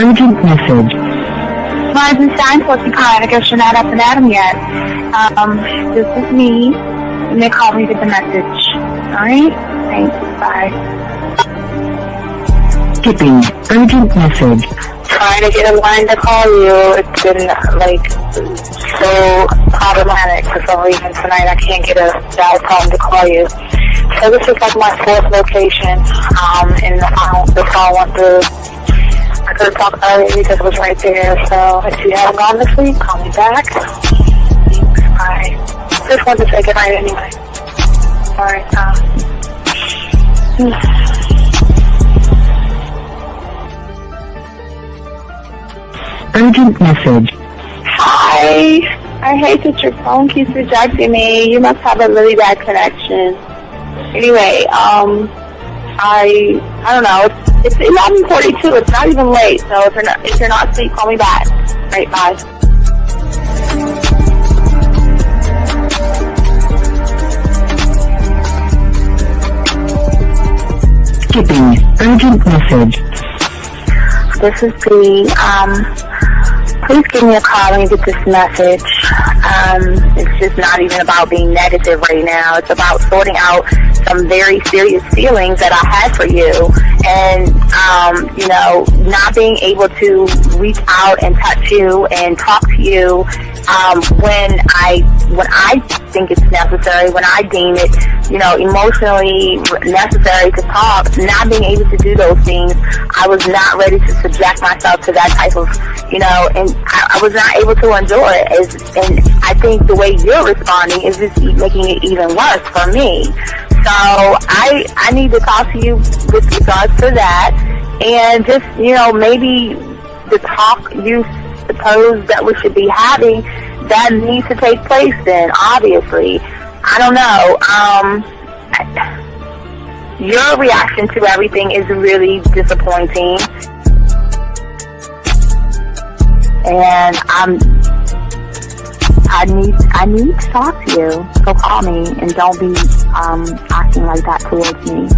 urgent message. Rising sign, what's kind? I guess you're not up and at 'em yet. This is me. And they call me with the message. Alright? Thanks. Bye. Skipping urgent message. Trying to get a line to call you. It's been, so problematic for some reason tonight. I can't get a dial tone to call you. So this is like my fourth location, and the phone went through. I could have talked earlier because it was right there. So if you haven't gone this week, call me back. Thanks. Bye. Just wanted to say goodnight anyway. Alright, Urgent message. Hi. I hate that your phone keeps rejecting me. You must have a really bad connection. Anyway, I don't know. It's 11:42. It's not even late. So if you're not asleep, call me back. Right, bye. Skipping urgent message. This is the, please give me a call when you get this message. It's just not even about being negative right now. It's about sorting out some very serious feelings that I had for you. And, not being able to reach out and touch you and talk to you, when I think it's necessary, when I deem it, emotionally necessary to talk, not being able to do those things, I was not ready to subject myself to that type of, and I was not able to endure it. And I think the way you're responding is just making it even worse for me. So I need to talk to you with regards to that, and just, maybe the talk you suppose that we should be having, that needs to take place then, obviously. I don't know. Your reaction to everything is really disappointing. And I need to talk to you. So call me and don't be acting like that towards me.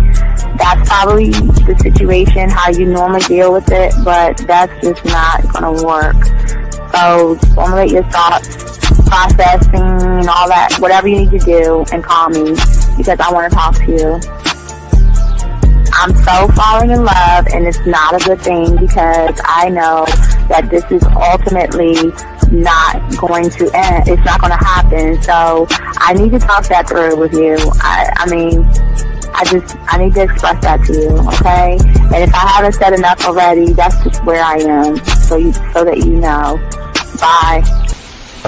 That's probably the situation, how you normally deal with it, but that's just not going to work. So formulate your thoughts, processing and all that, whatever you need to do, and call me because I want to talk to you. I'm so falling in love, and it's not a good thing because I know that this is ultimately not going to end. It's not going to happen. So I need to talk that through with you. I need to express that to you, okay? And if I haven't said enough already, that's just where I am, so that you know. Bye.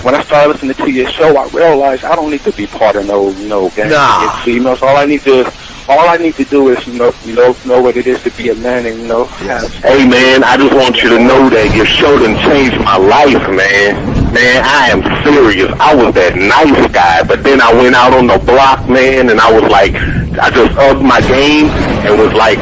When I started listening to your show, I realized I don't need to be part of no gang against females. All I need to do is know what it is to be a man, and Hey man, I just want you to know that your show done changed my life, man. Man, I am serious. I was that nice guy, but then I went out on the block, man, and I was like, I just upped my game and was like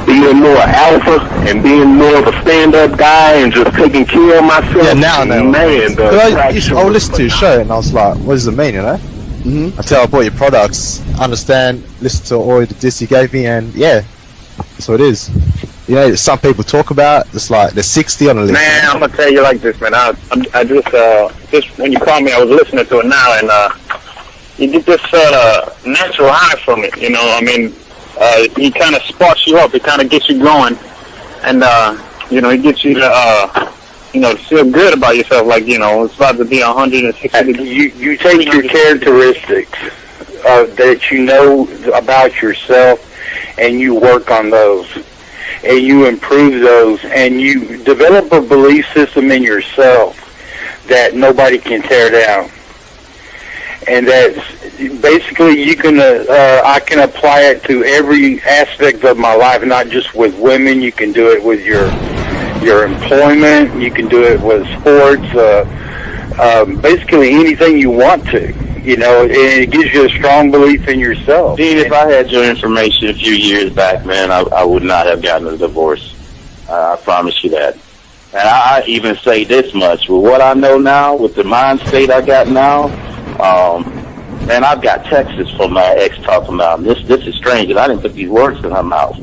being more alpha and being more of a stand-up guy and just taking care of myself. Yeah, now I know. Man, I listened to your show and I was like, what does it mean, Until I bought your products, understand, listen to all the diss you gave me, and yeah, that's what it is. Some people talk about, it's like they're 60 on the list. Man, I'm gonna tell you like this, man. I just when you called me, I was listening to it now, and you get this natural high from it. He kind of sparks you up. It kind of gets you going, and it gets you to feel good about yourself. Like it's about to be 160 degrees. You take your characteristics that you know about yourself, and you work on those, and you improve those, and you develop a belief system in yourself that nobody can tear down. And that's basically I can apply it to every aspect of my life, not just with women. You can do it with your employment. You can do it with sports. Basically anything you want to. And it gives you a strong belief in yourself. Dean, if I had your information a few years back, man, I would not have gotten a divorce. I promise you that. And I even say this much. With what I know now, with the mind state I got now, man, I've got texts from my ex talking about, this is strange, and I didn't put these words in her mouth.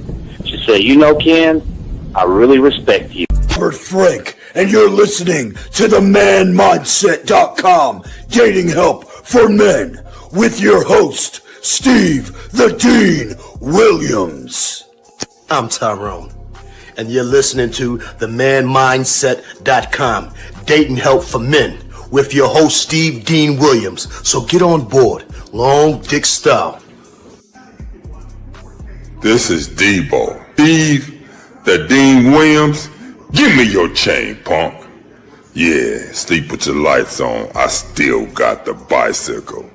She said, Ken, I really respect you. Robert Frank, and you're listening to the manmindset.com dating help for men with your host, Steve the Dean Williams. I'm Tyrone, and you're listening to the manmindset.com dating help for men with your host, Steve Dean Williams. So get on board, long dick style. This is Debo. Steve the Dean Williams. Give me your chain, punk. Yeah, sleep with your lights on. I still got the bicycle.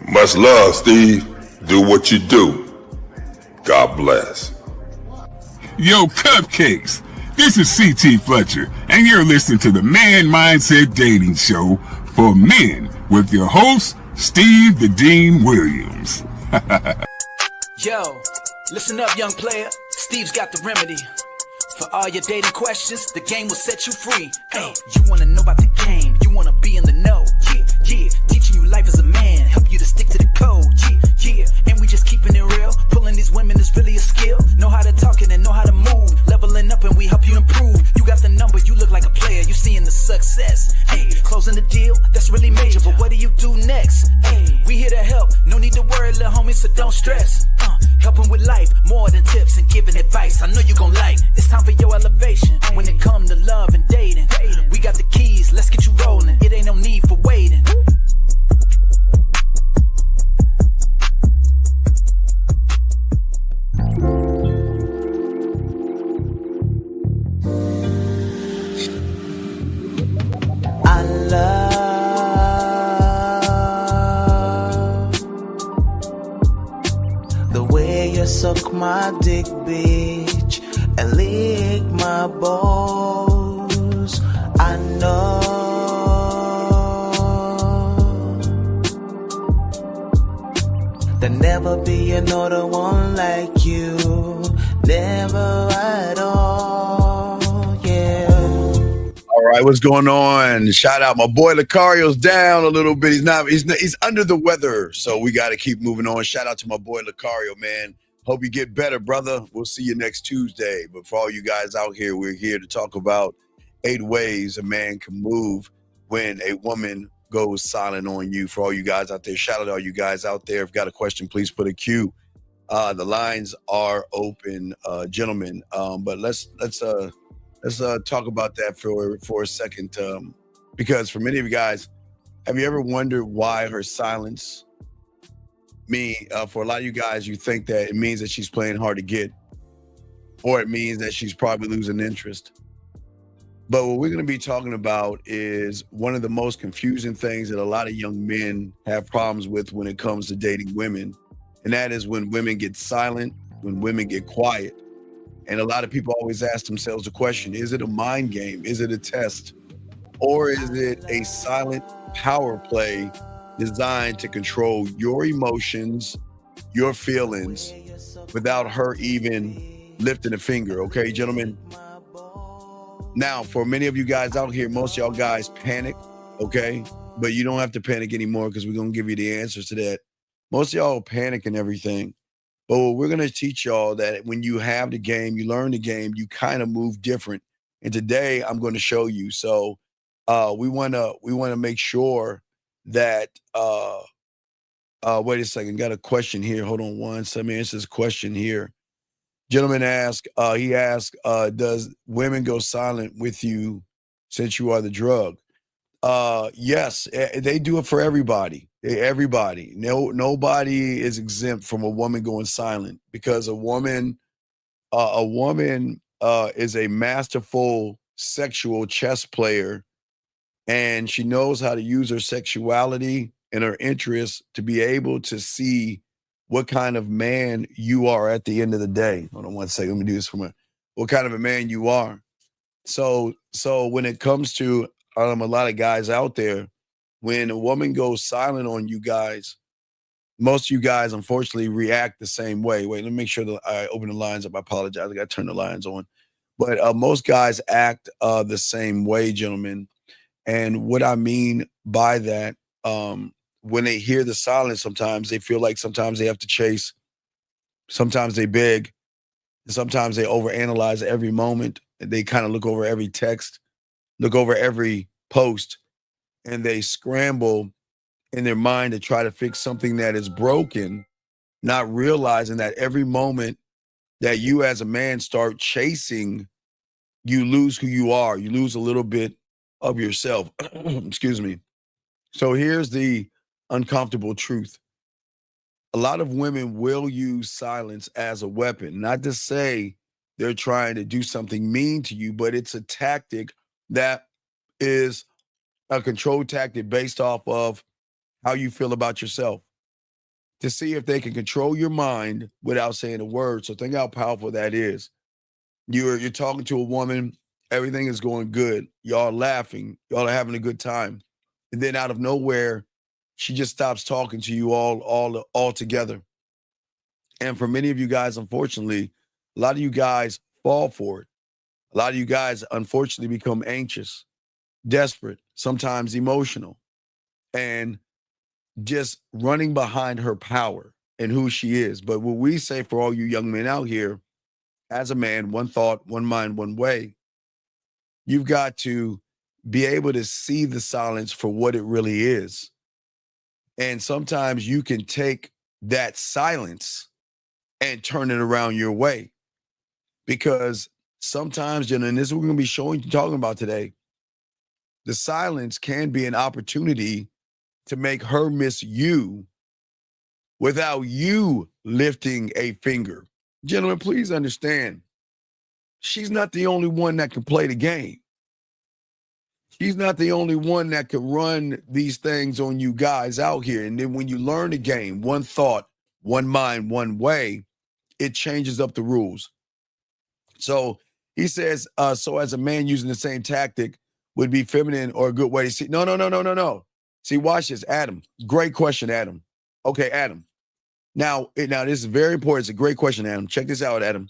Much love, Steve. Do what you do. God bless. Yo, cupcakes. This is C.T. Fletcher, and you're listening to the Man Mindset Dating Show for men with your host, Steve the Dean Williams. Yo, listen up, young player. Steve's got the remedy. For all your dating questions, the game will set you free. Hey, you wanna know about the game, you wanna be in the know. Yeah, yeah, teaching you life as a man, help you to stick to the code. Yeah, yeah, and we just keeping it real. Pulling these women is really a skill. Know how to talk and know how to move. Leveling up and we help you improve. You got the number, you look like a player, you seeing the success. Hey, closing the deal, that's really major, but what do you do next? Hey, we here to help, no need to worry, little homie, so don't stress. Helping with life, more than tips and giving advice. I know you gon' like. It's time for your elevation. When it come to love and dating, we got the keys. Let's get you rolling. It ain't no need for waiting. I love the way you suck my dick, bitch, and lick my balls. I know there'll never be another one like you, never at all, yeah. All right, what's going on? Shout out, my boy Lucario's down a little bit. He's under the weather, so we got to keep moving on. Shout out to my boy Lucario, man. Hope you get better, brother. We'll see you next Tuesday. But for all you guys out here, we're here to talk about 8 ways a man can move when a woman goes silent on you. For all you guys out there, shout out to all you guys out there. If you got a question, please put a Q. The lines are open, gentlemen. But let's talk about that for a second, because for many of you guys, have you ever wondered why her silence? For a lot of you guys, you think that it means that she's playing hard to get, or it means that she's probably losing interest. But what we're going to be talking about is one of the most confusing things that a lot of young men have problems with when it comes to dating women, and that is when women get silent, when women get quiet. And a lot of people always ask themselves the question, is it a mind game? Is it a test? Or is it a silent power play designed to control your emotions, your feelings, without her even lifting a finger? Okay, gentlemen? Now, for many of you guys out here, most of y'all guys panic, okay? But you don't have to panic anymore because we're going to give you the answers to that. Most of y'all panic and everything. But what we're going to teach y'all that when you have the game, you learn the game, you kind of move different. And today I'm going to show you. So we want to make sure that wait a second, got a question here. Hold on one second. Let me answer this question here. Gentleman asked, does women go silent with you since you are the drug? Yes, they do it for everybody. Everybody. Nobody is exempt from a woman going silent, because a woman is a masterful sexual chess player, and she knows how to use her sexuality and her interests to be able to see what kind of man you are at the end of the day. Hold on one second. Let me do this for what kind of a man you are. So when it comes to a lot of guys out there, when a woman goes silent on you guys, most of you guys unfortunately react the same way. Wait, let me make sure that I open the lines up. I apologize. I got to turn the lines on. But most guys act the same way, gentlemen. And what I mean by that, when they hear the silence, sometimes they feel like sometimes they have to chase, sometimes they beg, and sometimes they overanalyze every moment. They kind of look over every text, look over every post, and they scramble in their mind to try to fix something that is broken, not realizing that every moment that you as a man start chasing, you lose who you are. You lose a little bit of yourself. Excuse me. So here's the uncomfortable truth. A lot of women will use silence as a weapon, not to say they're trying to do something mean to you, but it's a tactic that is a control tactic based off of how you feel about yourself, to see if they can control your mind without saying a word. So think how powerful that is. You're talking to a woman, everything is going good. Y'all laughing, y'all are having a good time. And then out of nowhere, she just stops talking to you all together. And for many of you guys, unfortunately, a lot of you guys fall for it. A lot of you guys, unfortunately, become anxious, desperate, sometimes emotional, and just running behind her power and who she is. But what we say for all you young men out here, as a man, one thought, one mind, one way, you've got to be able to see the silence for what it really is. And sometimes you can take that silence and turn it around your way. Because sometimes, and this is what we're going to be talking about today, the silence can be an opportunity to make her miss you without you lifting a finger. Gentlemen, please understand, she's not the only one that can play the game. She's not the only one that can run these things on you guys out here. And then when you learn the game, one thought, one mind, one way, it changes up the rules. So he says, so as a man using the same tactic would be feminine or a good way to see. No. See, watch this, Adam. Great question, Adam. Okay, Adam. Now this is very important. It's a great question, Adam. Check this out, Adam.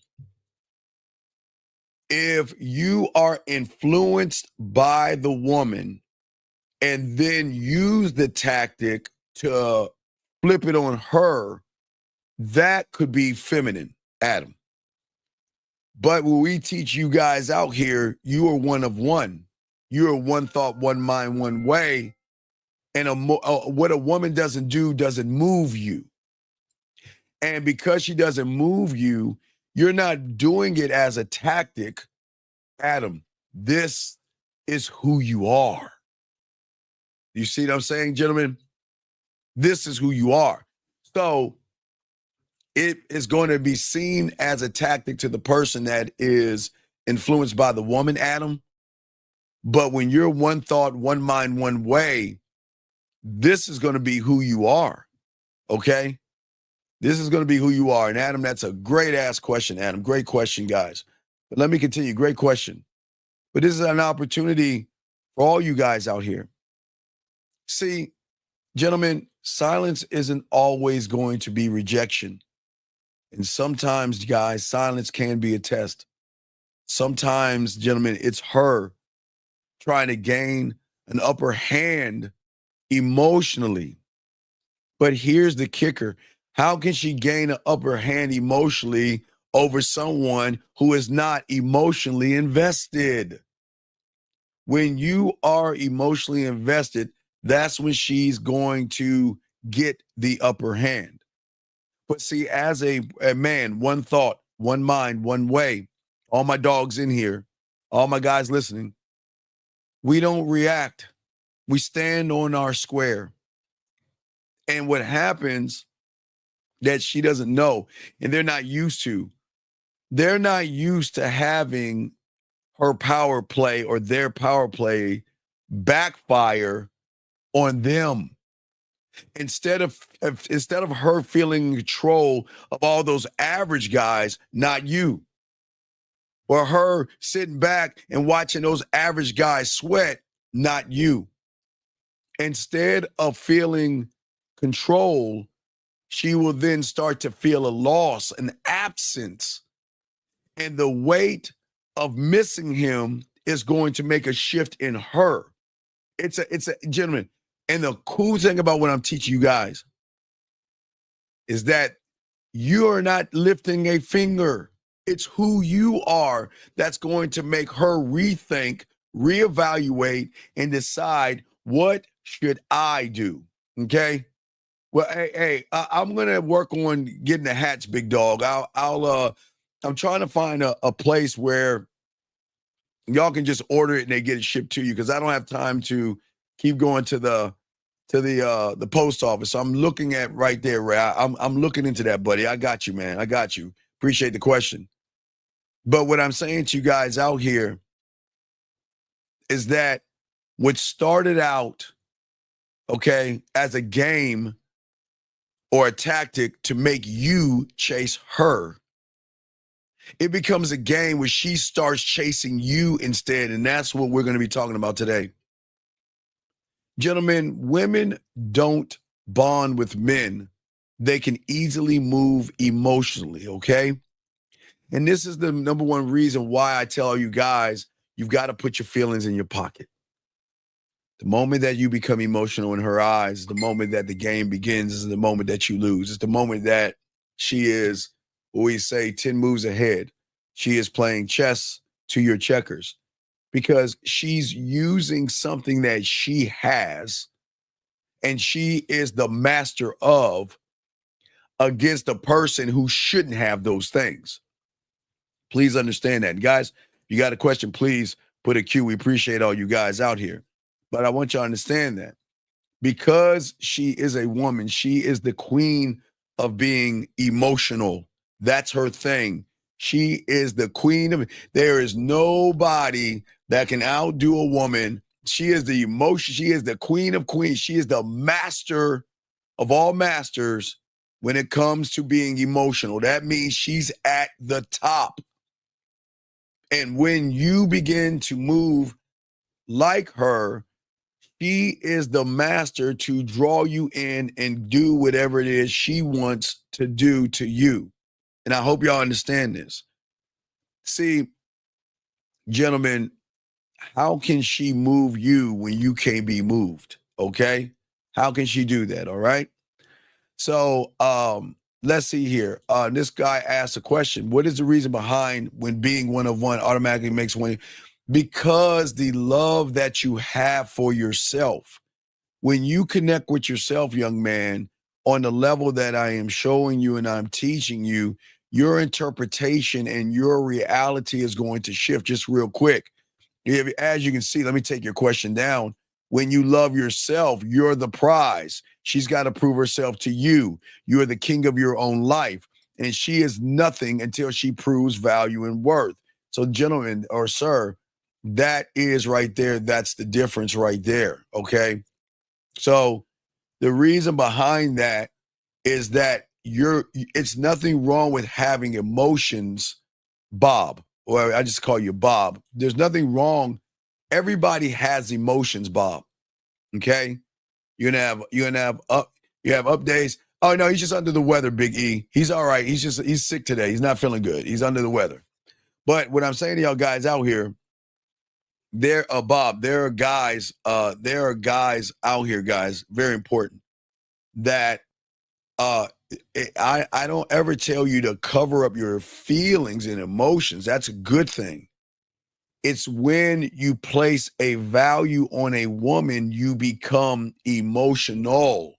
If you are influenced by the woman and then use the tactic to flip it on her, that could be feminine, Adam. But when we teach you guys out here, you are one of one. You are one thought, one mind, one way. And what a woman doesn't do doesn't move you. And because she doesn't move you, you're not doing it as a tactic. Adam, this is who you are. You see what I'm saying, gentlemen? This is who you are. So it is going to be seen as a tactic to the person that is influenced by the woman, Adam. But when you're one thought, one mind, one way, this is going to be who you are. Okay? This is going to be who you are. And Adam, that's a great ass question, Adam. Great question, guys. But let me continue. Great question. But this is an opportunity for all you guys out here. See, gentlemen, silence isn't always going to be rejection. And sometimes, guys, silence can be a test. Sometimes, gentlemen, it's her trying to gain an upper hand emotionally. But here's the kicker. How can she gain an upper hand emotionally over someone who is not emotionally invested? When you are emotionally invested, that's when she's going to get the upper hand. But see, as a man, one thought, one mind, one way, all my dogs in here, all my guys listening, we don't react. We stand on our square. And what happens that she doesn't know, and they're not used to having her power play or their power play backfire on them. Instead of her feeling control of all those average guys, not you, or her sitting back and watching those average guys sweat, not you. Instead of feeling control, she will then start to feel a loss, an absence, and the weight of missing him is going to make a shift in her. It's a gentlemen. And the cool thing about what I'm teaching you guys is that you are not lifting a finger. It's who you are that's going to make her rethink, reevaluate, and decide, what should I do? Okay. Well, I'm gonna work on getting the hats, big dog. I'm trying to find a place where y'all can just order it and they get it shipped to you, because I don't have time to keep going to the post office. So I'm looking at right there, Ray. I'm looking into that, buddy. I got you, man. I got you. Appreciate the question. But what I'm saying to you guys out here is that what started out, okay, as a game or a tactic to make you chase her, it becomes a game where she starts chasing you instead. And that's what we're going to be talking about today. Gentlemen, women don't bond with men. They can easily move emotionally, okay? And this is the number one reason why I tell you guys, you've got to put your feelings in your pocket. The moment that you become emotional in her eyes, the moment that the game begins, is the moment that you lose. It's the moment that she is, we say, 10 moves ahead. She is playing chess to your checkers, because she's using something that she has and she is the master of, against a person who shouldn't have those things. Please understand that. Guys, if you got a question, please put a Q. We appreciate all you guys out here. But I want you to understand that because she is a woman, she is the queen of being emotional. That's her thing. She is the queen of, there is nobody that can outdo a woman. She is the emotion. She is the queen of queens. She is the master of all masters when it comes to being emotional. That means she's at the top. And when you begin to move like her, she is the master to draw you in and do whatever it is she wants to do to you. And I hope y'all understand this. See, gentlemen, how can she move you when you can't be moved? Okay? How can she do that? All right. So let's see here. This guy asked a question. What is the reason behind when being one of one automatically makes one? Because the love that you have for yourself. When you connect with yourself, young man, on the level that I am showing you and I'm teaching you, your interpretation and your reality is going to shift. Just real quick. As you can see, let me take your question down. When you love yourself, you're the prize. She's got to prove herself to you. You're the king of your own life. And she is nothing until she proves value and worth. So, gentlemen or sir, that is right there. That's the difference right there. Okay. So the reason behind that is that it's nothing wrong with having emotions, Bob, or I just call you Bob. There's nothing wrong. Everybody has emotions, Bob. Okay. You have up days. Oh no, he's just under the weather, Big E. He's all right. He's sick today. He's not feeling good. He's under the weather. But what I'm saying to y'all guys out here, Bob, there are guys out here, guys, very important, that I don't ever tell you to cover up your feelings and emotions. That's a good thing. It's when you place a value on a woman, you become emotional.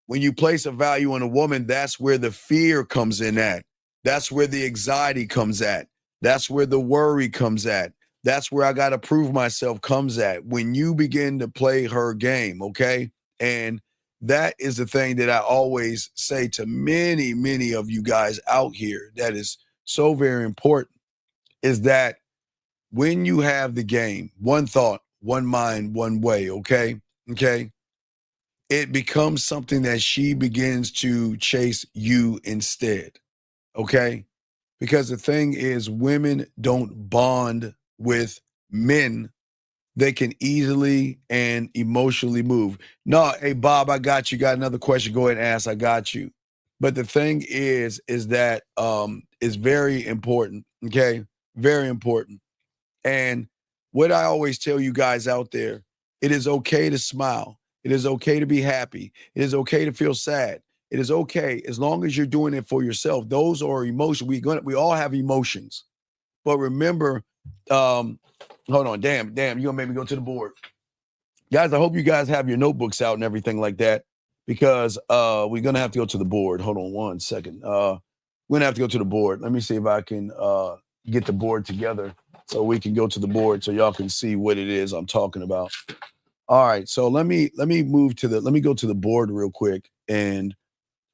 When you place a value on a woman, that's where the fear comes in at. That's where the anxiety comes at. That's where the worry comes at. That's where I got to prove myself comes at. When you begin to play her game, okay? And that is the thing that I always say to many, many of you guys out here that is so very important, is that when you have the game, one thought, one mind, one way, okay? Okay? It becomes something that she begins to chase you instead, okay? Because the thing is, women don't bond with men. They can easily and emotionally move. No, hey, Bob, I got you. Got another question. Go ahead and ask. I got you. But the thing is that it's very important, okay? Very important. And what I always tell you guys out there, it is okay to smile. It is okay to be happy. It is okay to feel sad. It is okay as long as you're doing it for yourself. Those are emotions. We all have emotions, but remember, hold on, damn, you gonna make me go to the board, guys. I hope you guys have your notebooks out and everything like that, because we're gonna have to go to the board. Hold on one second. We're gonna have to go to the board. Let me see if I can get the board together so we can go to the board so y'all can see what it is I'm talking about. All right, so let me go to the board real quick. And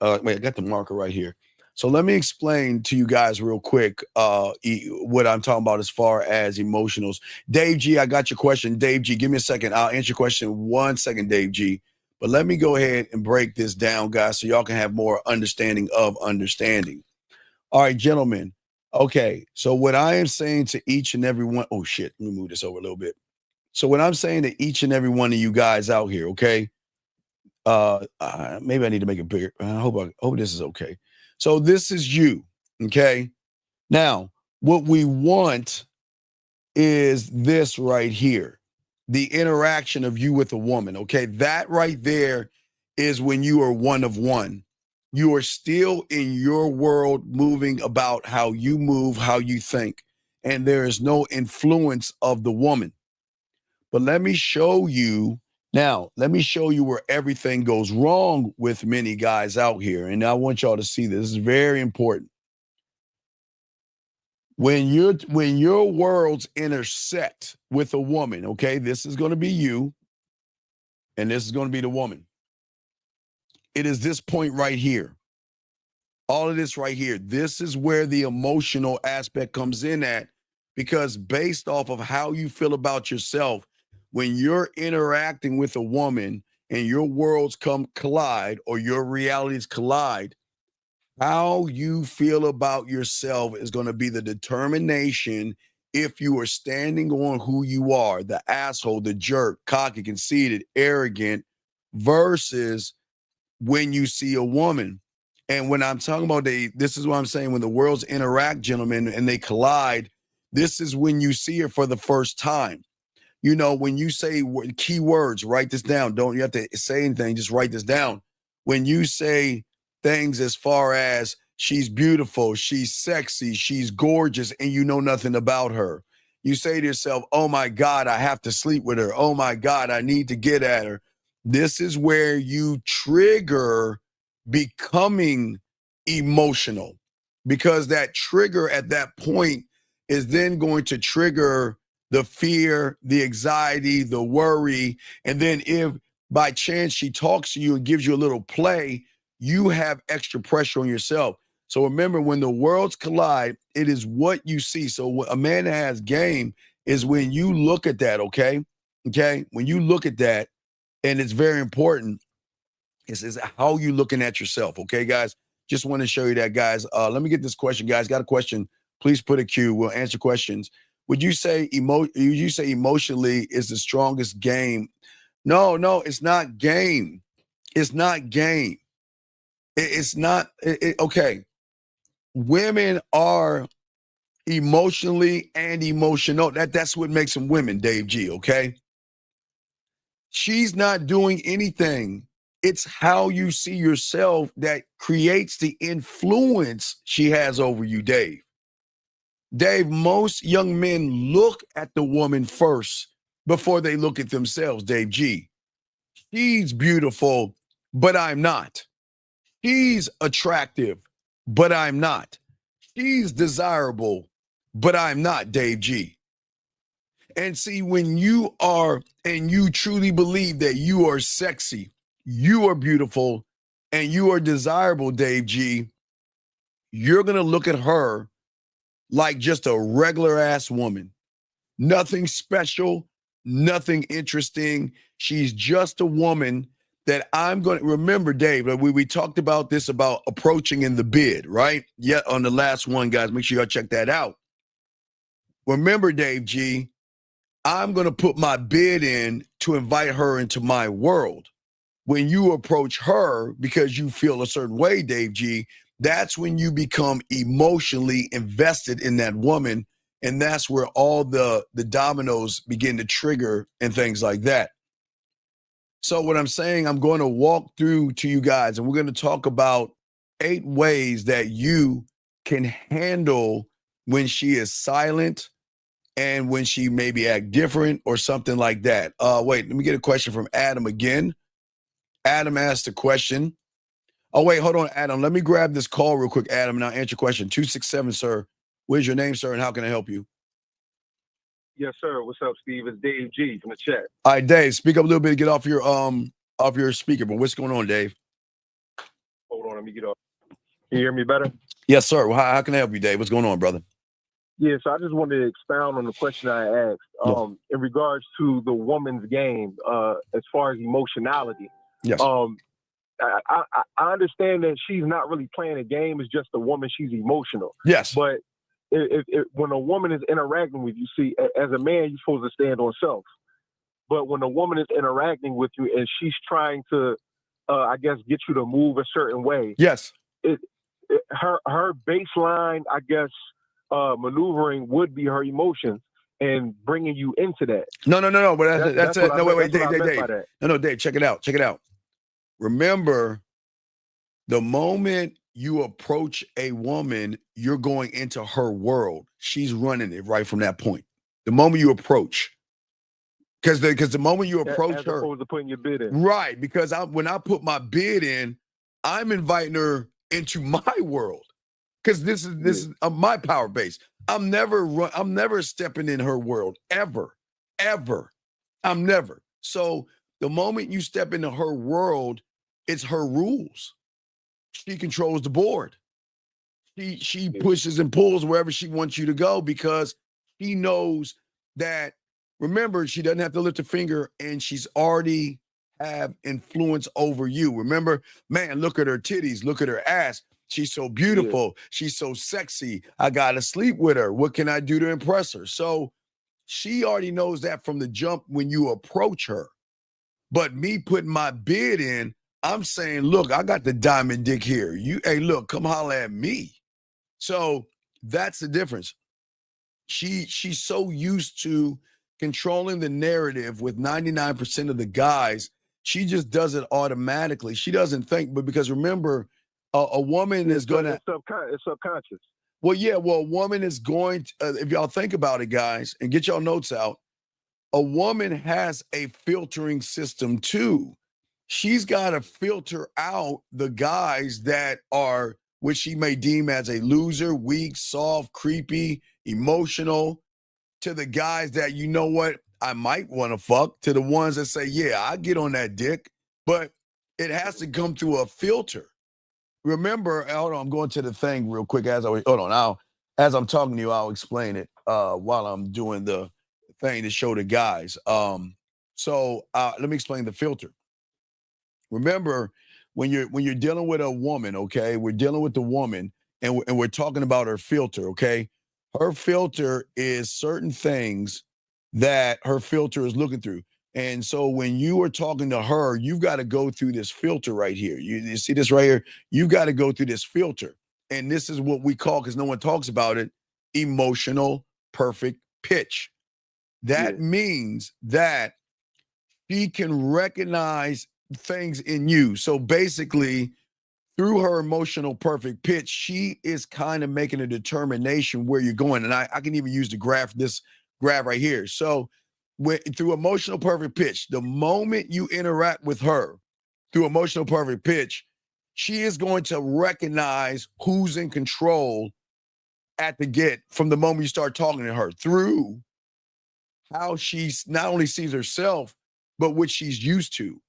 wait, I got the marker right here. So let me explain to you guys real quick what I'm talking about as far as emotionals. Dave G, I got your question. Dave G, give me a second. I'll answer your question 1 second, Dave G. But let me go ahead and break this down, guys, so y'all can have more understanding of understanding. All right, gentlemen. Okay, so what I am saying to each and every one, oh shit, let me move this over a little bit. So what I'm saying to each and every one of you guys out here, okay? Maybe I need to make it bigger. I hope this is okay. So this is you, okay? Now, what we want is this right here. The interaction of you with a woman, okay? That right there is when you are one of one. You are still in your world, moving about how you move, how you think, and there is no influence of the woman. But let me show you where everything goes wrong with many guys out here. And I want y'all to see this. This is very important. When your worlds intersect with a woman, okay, this is going to be you, and this is going to be the woman. It is this point right here. All of this right here. This is where the emotional aspect comes in at, because based off of how you feel about yourself, when you're interacting with a woman and your worlds collide, or your realities collide, how you feel about yourself is going to be the determination if you are standing on who you are, the asshole, the jerk, cocky, conceited, arrogant, versus when you see a woman. And when I'm talking about this is what I'm saying, when the worlds interact, gentlemen, and they collide, this is when you see her for the first time. You know, when you say key words, write this down. Don't you have to say anything, just write this down. When you say things as far as she's beautiful, she's sexy, she's gorgeous, and you know nothing about her, you say to yourself, oh my God, I have to sleep with her. Oh my God, I need to get at her. This is where you trigger becoming emotional, because that trigger at that point is then going to trigger the fear, the anxiety, the worry. And then if by chance she talks to you and gives you a little play, you have extra pressure on yourself. So remember, when the worlds collide, it is what you see. So a man that has game is when you look at that, okay? Okay? When you look at that, and it's very important, is how you looking at yourself, okay, guys? Just want to show you that, guys. Let me get this question, guys. Got a question? Please put a Q. We'll answer questions. Would you say emotionally is the strongest game? No, it's not game. It's not game. It's not. Okay. Women are emotionally and emotional. That's what makes them women, Dave G, okay? She's not doing anything. It's how you see yourself that creates the influence she has over you, Dave. Dave, most young men look at the woman first before they look at themselves, Dave G. She's beautiful, but I'm not. She's attractive, but I'm not. She's desirable, but I'm not, Dave G. And see, when you are, and you truly believe that you are sexy, you are beautiful, and you are desirable, Dave G, you're going to look at her like just a regular ass woman. Nothing special, nothing interesting. She's just a woman that I'm going to remember, Dave. We talked about this, about approaching in the bid, right? Yeah, on the last one, guys. Make sure y'all check that out. Remember, Dave G, I'm going to put my bid in to invite her into my world. When you approach her because you feel a certain way, Dave G, that's when you become emotionally invested in that woman. And that's where all the dominoes begin to trigger and things like that. So what I'm saying, I'm going to walk through to you guys, and we're going to talk about 8 ways that you can handle when she is silent and when she maybe act different or something like that. Wait, let me get a question from Adam again. Adam asked a question. Oh, wait, hold on, Adam. Let me grab this call real quick, Adam, and I'll answer your question. 267, sir. What is your name, sir, and how can I help you? Yes, sir. What's up, Steve? It's Dave G from the chat. All right, Dave, speak up a little bit. Get off your speaker. But what's going on, Dave? Hold on, let me get off. Can you hear me better? Yes, sir. Well, how can I help you, Dave? What's going on, brother? Yeah, so I just wanted to expound on the question I asked in regards to the woman's game as far as emotionality. Yes. I understand that she's not really playing a game. It's just a woman. She's emotional. Yes. But if when a woman is interacting with you, see, as a man, you're supposed to stand on self. But when a woman is interacting with you and she's trying to, I guess, get you to move a certain way. Yes. Her baseline, I guess, maneuvering would be her emotions and bringing you into that. No. But that's it. No, wait, Dave. No, Dave. Check it out. Remember, the moment you approach a woman, you're going into her world. She's running it right from that point. The moment you approach, because the moment you approach as her, opposed to putting your bid in, right? Because when I put my bid in, I'm inviting her into my world. Because this is my power base. I'm never stepping in her world ever. I'm never. So the moment you step into her world, it's her rules. She controls the board. She pushes and pulls wherever she wants you to go because she knows that. Remember, she doesn't have to lift a finger, and she's already have influence over you. Remember, man, look at her titties, look at her ass. She's so beautiful. Yeah. She's so sexy. I gotta sleep with her. What can I do to impress her? So she already knows that from the jump when you approach her. But me putting my bid in, I'm saying, look, I got the diamond dick here. Hey, look, come holler at me. So that's the difference. She's so used to controlling the narrative with 99% of the guys. She just does it automatically. She doesn't think, but because remember, a woman is going to... It's subconscious. Well, yeah, a woman is going to, if y'all think about it, guys, and get y'all notes out, a woman has a filtering system too. She's got to filter out the guys that are, which she may deem as a loser, weak, soft, creepy, emotional, to the guys that, you know what, I might want to fuck, to the ones that say, yeah, I get on that dick, but it has to come through a filter. Remember, hold on, I'm going to the thing real quick as I'm talking to you, I'll explain it while I'm doing the thing to show the guys. So let me explain the filter. Remember, when you're dealing with a woman, okay, we're dealing with the woman and we're talking about her filter, okay? Her filter is certain things that her filter is looking through. And so when you are talking to her, you've got to go through this filter right here. You see this right here? You've got to go through this filter. And this is what we call, because no one talks about it, emotional perfect pitch. That means that she can recognize things in you. So basically, through her emotional perfect pitch, she is kind of making a determination where you're going. And I can even use this graph right here. So through emotional perfect pitch, the moment you interact with her through emotional perfect pitch, she is going to recognize who's in control at the get from the moment you start talking to her, through how she not only sees herself, but what she's used to.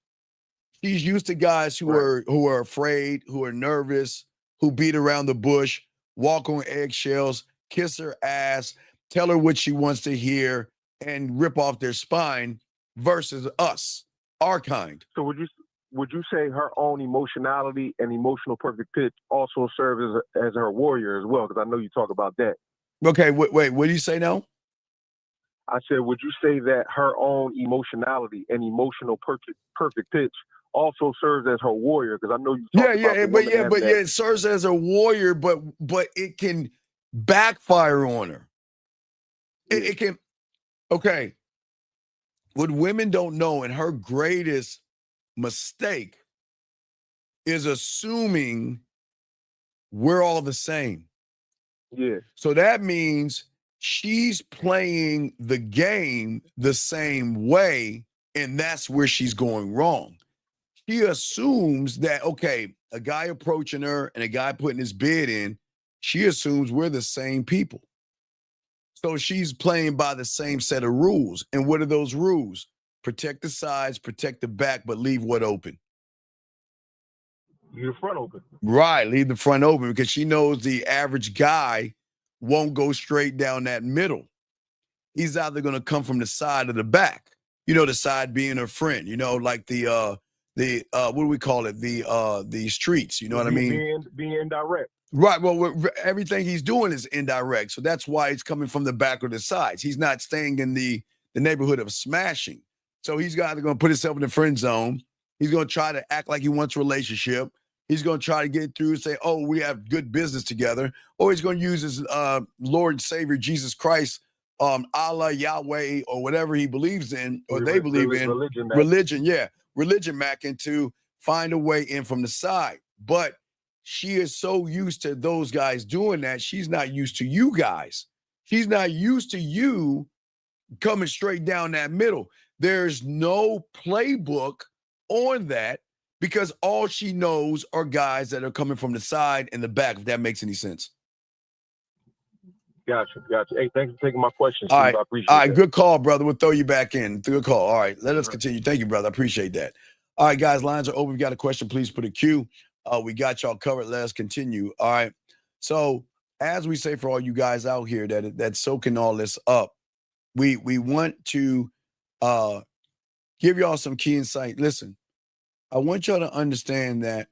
She's used to guys who are afraid, who are nervous, who beat around the bush, walk on eggshells, kiss her ass, tell her what she wants to hear, and rip off their spine, versus us, our kind. So would you say her own emotionality and emotional perfect pitch also serve as her warrior as well? Because I know you talk about that. Okay, wait, what do you say now? I said, would you say that her own emotionality and emotional perfect pitch also serves as her warrior? Because I know you talk about it serves as a warrior, but it can backfire on her. It can. Okay, what women don't know, and her greatest mistake is assuming we're all the same. Yeah. So that means she's playing the game the same way, and that's where she's going wrong. She assumes that, okay, a guy approaching her and a guy putting his bid in, she assumes we're the same people. So she's playing by the same set of rules. And what are those rules? Protect the sides, protect the back, but leave what open? Leave the front open. Right, leave the front open because she knows the average guy won't go straight down that middle. He's either going to come from the side or the back. You know, the side being her friend, you know, like the what do we call it? The streets, you know what I mean? Being indirect. Right. Well, everything he's doing is indirect. So that's why it's coming from the back or the sides. He's not staying in the neighborhood of smashing. So he's either going to put himself in the friend zone. He's going to try to act like he wants a relationship. He's going to try to get through and say, oh, we have good business together. Or he's going to use his Lord and Savior, Jesus Christ, Allah, Yahweh, or whatever he believes in, or they believe in. Religion, Mackin, to find a way in from the side. But she is so used to those guys doing that, she's not used to you guys. She's not used to you coming straight down that middle. There's no playbook on that because all she knows are guys that are coming from the side and the back, if that makes any sense. Gotcha. Hey, thanks for taking my questions. All right, I appreciate that. Good call, brother. We'll throw you back in. Good call. All right, let us continue. Thank you, brother. I appreciate that. All right, guys, lines are open. If you got a question, please put a Q. We got y'all covered. Let us continue. All right. So as we say for all you guys out here that's soaking all this up, we want to give y'all some key insight. Listen, I want y'all to understand that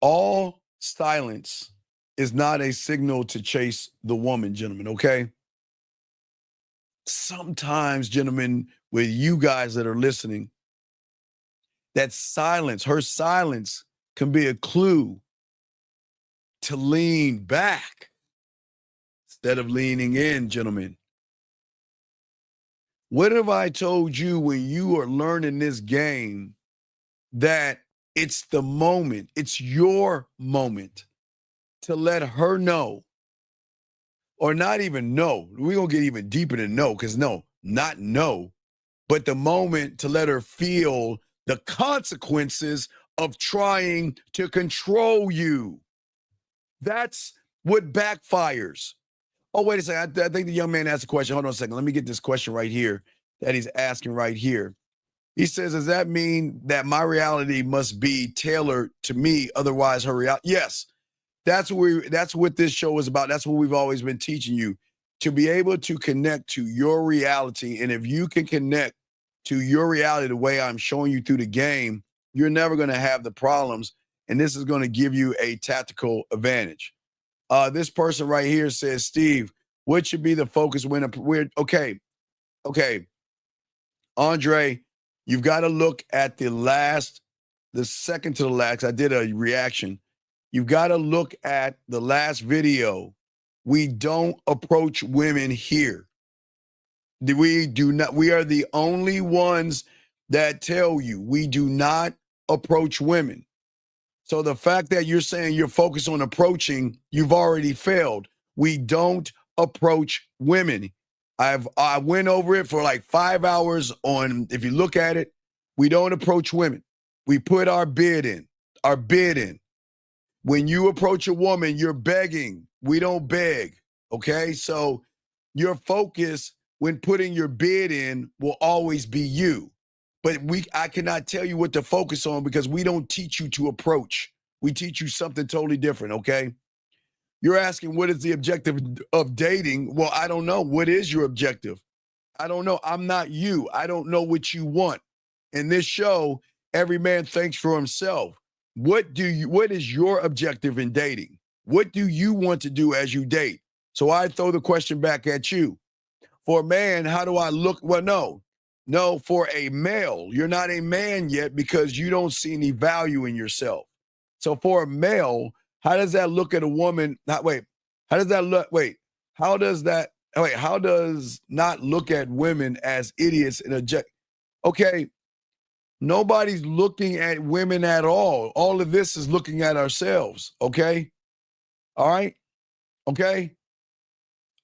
all silence is not a signal to chase the woman, gentlemen, okay? Sometimes, gentlemen, with you guys that are listening, that silence, her silence, can be a clue to lean back instead of leaning in, gentlemen. What have I told you when you are learning this game that it's the moment, it's your moment to let her know, or not even know. We're going to get even deeper than know, because not know, but the moment to let her feel the consequences of trying to control you. That's what backfires. Oh, wait a second. I think the young man asked a question. Hold on a second. Let me get this question right here that he's asking right here. He says, does that mean that my reality must be tailored to me? Otherwise, her reality? Yes. That's what this show is about. That's what we've always been teaching you, to be able to connect to your reality. And if you can connect to your reality the way I'm showing you through the game, you're never going to have the problems. And this is going to give you a tactical advantage. This person right here says, Steve, what should be the focus when we're okay. Andre, you've got to look at the second to the last. I did a reaction. You've got to look at the last video. We don't approach women here. We do not. We are the only ones that tell you we do not approach women. So the fact that you're saying you're focused on approaching, you've already failed. We don't approach women. I went over it for like 5 hours on, if you look at it, we don't approach women. We put our bid in. When you approach a woman, you're begging. We don't beg, okay? So your focus when putting your bid in will always be you. But I cannot tell you what to focus on because we don't teach you to approach. We teach you something totally different, okay? You're asking, what is the objective of dating? Well, I don't know. What is your objective? I don't know. I'm not you. I don't know what you want. In this show, every man thinks for himself. What is your objective in dating? What do you want to do as you date? So I throw the question back at you. For a man, how do I look? Well, no, for a male, you're not a man yet because you don't see any value in yourself. So for a male, how does that look at a woman? How does not look at women as idiots and okay, Nobody's looking at women at all. All of this is looking at ourselves, okay? All right? Okay?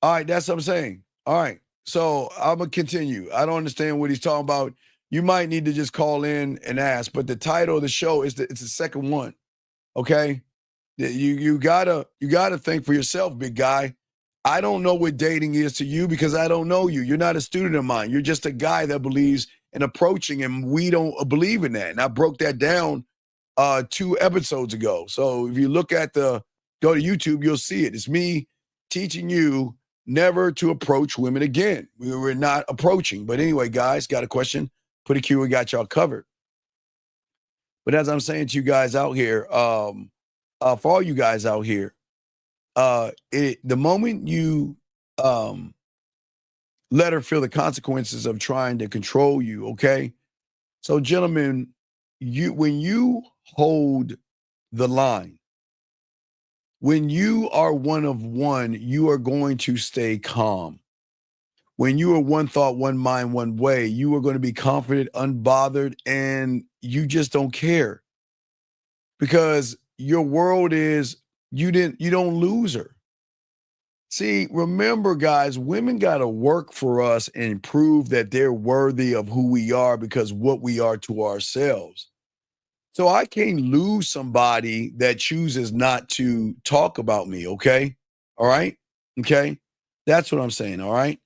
All right, that's what I'm saying. All right. So I'm going to continue. I don't understand what he's talking about. You might need to just call in and ask, but the title of the show is it's the second one, okay? You gotta think for yourself, big guy. I don't know what dating is to you because I don't know you. You're not a student of mine. You're just a guy that believes in approaching, and we don't believe in that. And I broke that down 2 episodes ago. So if you look at go to YouTube, you'll see it. It's me teaching you never to approach women again. We were not approaching. But anyway, guys, got a question? Put a Q, we got y'all covered. But as I'm saying to you guys out here, for all you guys out here, the moment you let her feel the consequences of trying to control you, okay? So, gentlemen, when you hold the line, when you are one of one, you are going to stay calm. When you are one thought, one mind, one way, you are going to be confident, unbothered, and you just don't care. Because your world is you don't lose her. See, remember, guys, women got to work for us and prove that they're worthy of who we are because what we are to ourselves. So I can't lose somebody that chooses not to talk about me, okay? All right? Okay? That's what I'm saying, all right?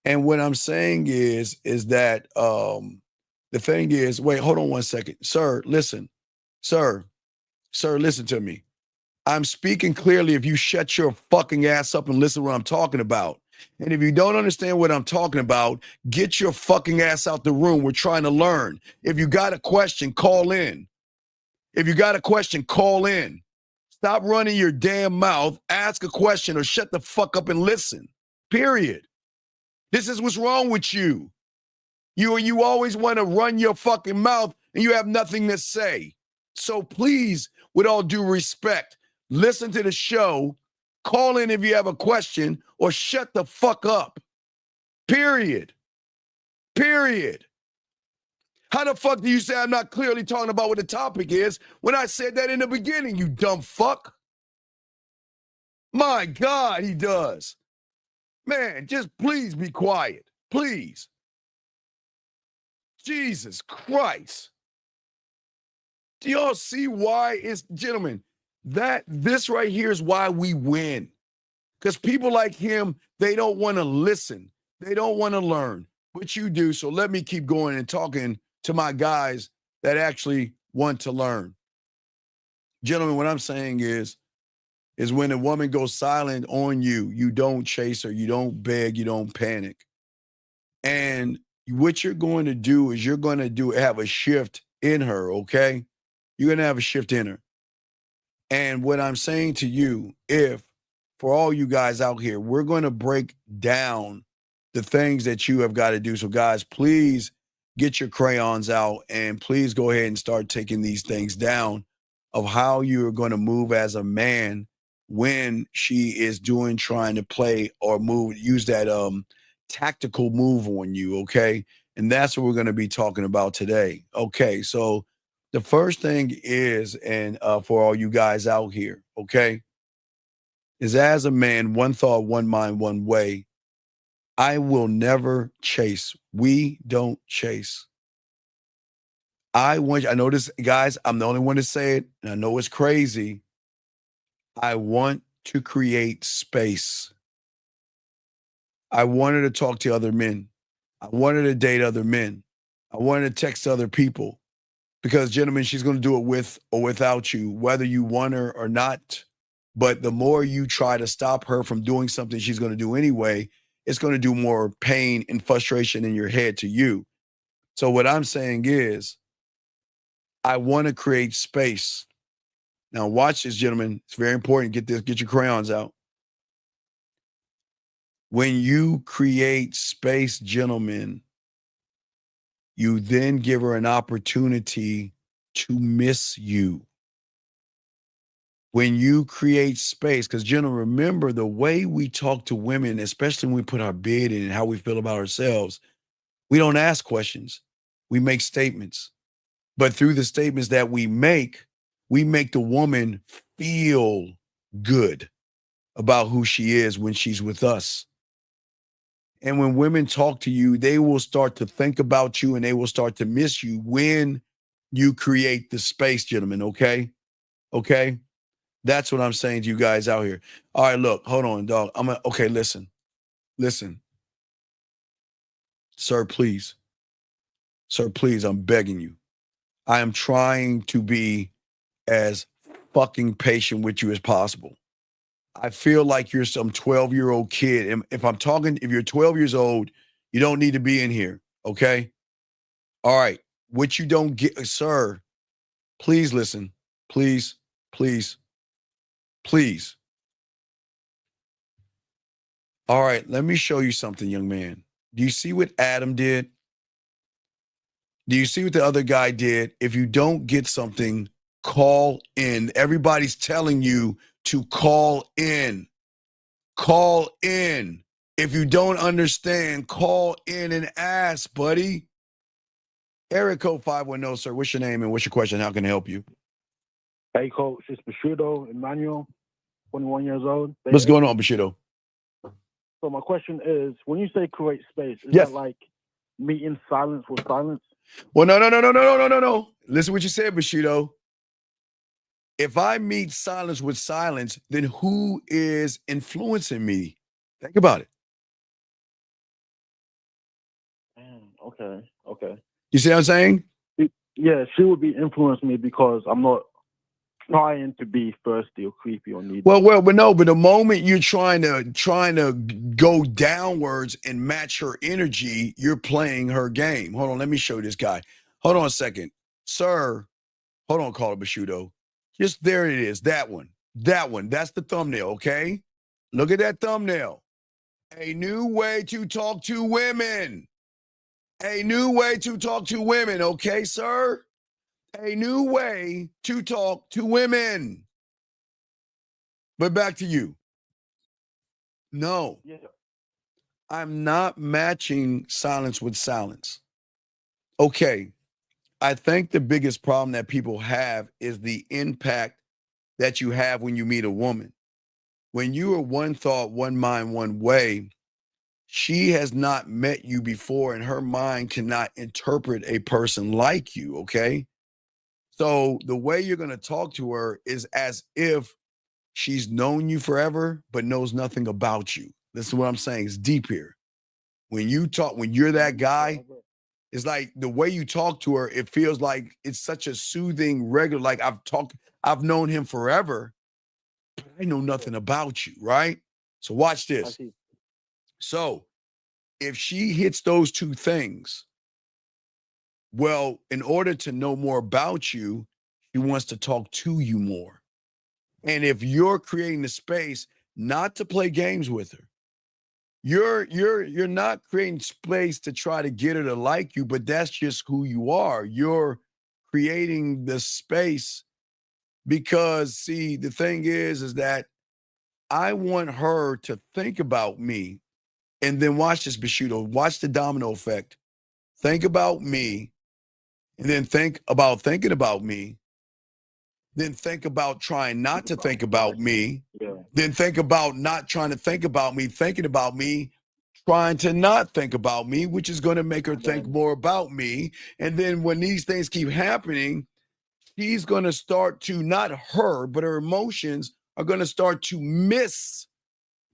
And what I'm saying is that the thing is, wait, hold on one second. Sir, listen. Sir, listen to me. I'm speaking clearly if you shut your fucking ass up and listen to what I'm talking about. And if you don't understand what I'm talking about, get your fucking ass out the room. We're trying to learn. If you got a question, call in. If you got a question, call in. Stop running your damn mouth, ask a question, or shut the fuck up and listen. Period. This is what's wrong with you. You always want to run your fucking mouth and you have nothing to say. So please, with all due respect, listen to the show, call in if you have a question, or shut the fuck up. Period. Period. How the fuck do you say I'm not clearly talking about what the topic is when I said that in the beginning, you dumb fuck? My God, he does. Man, just please be quiet. Please. Jesus Christ. Do y'all see why it's, gentlemen, this right here is why we win. Because people like him, they don't want to listen. They don't want to learn. But you do. So let me keep going and talking to my guys that actually want to learn. Gentlemen, what I'm saying is when a woman goes silent on you, you don't chase her, you don't beg, you don't panic. And what you're going to do is you're going to have a shift in her, okay? You're going to have a shift in her. And what I'm saying to you, for all you guys out here, we're going to break down the things that you have got to do. So guys, please get your crayons out and please go ahead and start taking these things down of how you're going to move as a man when she is trying to play or use that tactical move on you, okay? And that's what we're going to be talking about today. Okay, so the first thing is, and for all you guys out here, okay, is as a man, one thought, one mind, one way. I will never chase. We don't chase. I know this, guys, I'm the only one to say it, and I know it's crazy. I want to create space. I wanted to talk to other men. I wanted to date other men. I wanted to text other people because, gentlemen, she's going to do it with or without you, whether you want her or not. But the more you try to stop her from doing something she's going to do anyway, it's going to do more pain and frustration in your head to you. So what I'm saying is, I want to create space. Now watch this, gentlemen. It's very important. Get your crayons out. When you create space, gentlemen, you then give her an opportunity to miss you. When you create space, because, gentlemen, remember the way we talk to women, especially when we put our bid in and how we feel about ourselves, we don't ask questions. We make statements. But through the statements that we make the woman feel good about who she is when she's with us. And when women talk to you, they will start to think about you and they will start to miss you when you create the space, gentlemen. Okay. Okay. That's what I'm saying to you guys out here. All right, look, hold on, dog. Okay, listen. Sir, please. Sir, please, I'm begging you. I am trying to be as fucking patient with you as possible. I feel like you're some 12-year-old kid. And if you're 12 years old, you don't need to be in here, okay? All right. What you don't get, sir, please listen. Please. All right, let me show you something, young man. Do you see what Adam did? Do you see what the other guy did? If you don't get something, call in. Everybody's telling you to call in. Call in. If you don't understand, call in and ask, buddy. Area code 510, sir. What's your name and what's your question? How can I help you? Hey, Coach. It's Bushido Emmanuel, 21 years old. What's going on, Bushido? So my question is, when you say create space, is Yes. that like meeting silence with silence? Well, no. Listen to what you said, Bushido. If I meet silence with silence, then who is influencing me? Think about it. Okay. You see what I'm saying? Yeah, she would be influencing me because I'm not trying to be thirsty or creepy or needy. Well, but no, but the moment you're trying to go downwards and match her energy, you're playing her game. Hold on, let me show this guy. Hold on a second. Sir, hold on, Caller Bushido. Just there it is. That one. That's the thumbnail, okay? Look at that thumbnail. A new way to talk to women. A new way to talk to women, okay, sir? A new way to talk to women. But back to you. No. Yeah. I'm not matching silence with silence. Okay. I think the biggest problem that people have is the impact that you have when you meet a woman. When you are one thought, one mind, one way, she has not met you before and her mind cannot interpret a person like you, okay? So the way you're going to talk to her is as if she's known you forever, but knows nothing about you. This is what I'm saying. It's deep here. When you're that guy, it's like the way you talk to her, it feels like it's such a soothing, regular, like I've known him forever, but I know nothing about you, right? So watch this. So if she hits those two things, well, in order to know more about you, she wants to talk to you more. And if you're creating the space not to play games with her, you're not creating space to try to get her to like you, but that's just who you are. You're creating the space because, see, the thing is that I want her to think about me. And then watch this, Bushido. Watch the domino effect. Think about me, and then think about thinking about me. Then think about trying not to think about me. Yeah. Then think about not trying to think about me, thinking about me, trying to not think about me, which is going to make her think more about me. And then when these things keep happening, she's going to start to, not her, but her emotions are going to start to miss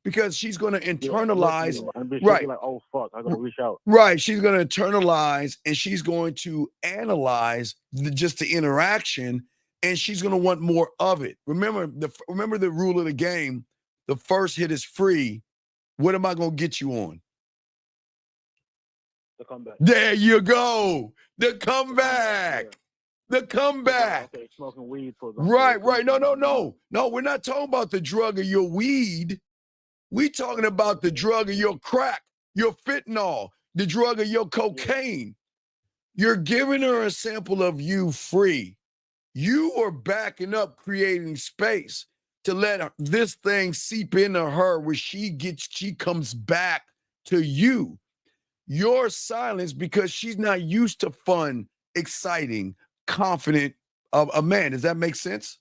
because she's going to internalize. Right. Be like, oh, fuck, I got to reach out. Right. She's going to internalize and she's going to analyze just the interaction and she's going to want more of it. Remember the rule of the game. The first hit is free. What am I going to get you on? The comeback. There you go. The comeback. The comeback. Okay, smoking weed for the Right. No, we're not talking about the drug or your weed. We talking about the drug of your crack, your fentanyl, the drug of your cocaine. You're giving her a sample of you free. You are backing up, creating space to let this thing seep into her where she comes back to you. Your silence, because she's not used to fun, exciting, confident of a man. Does that make sense?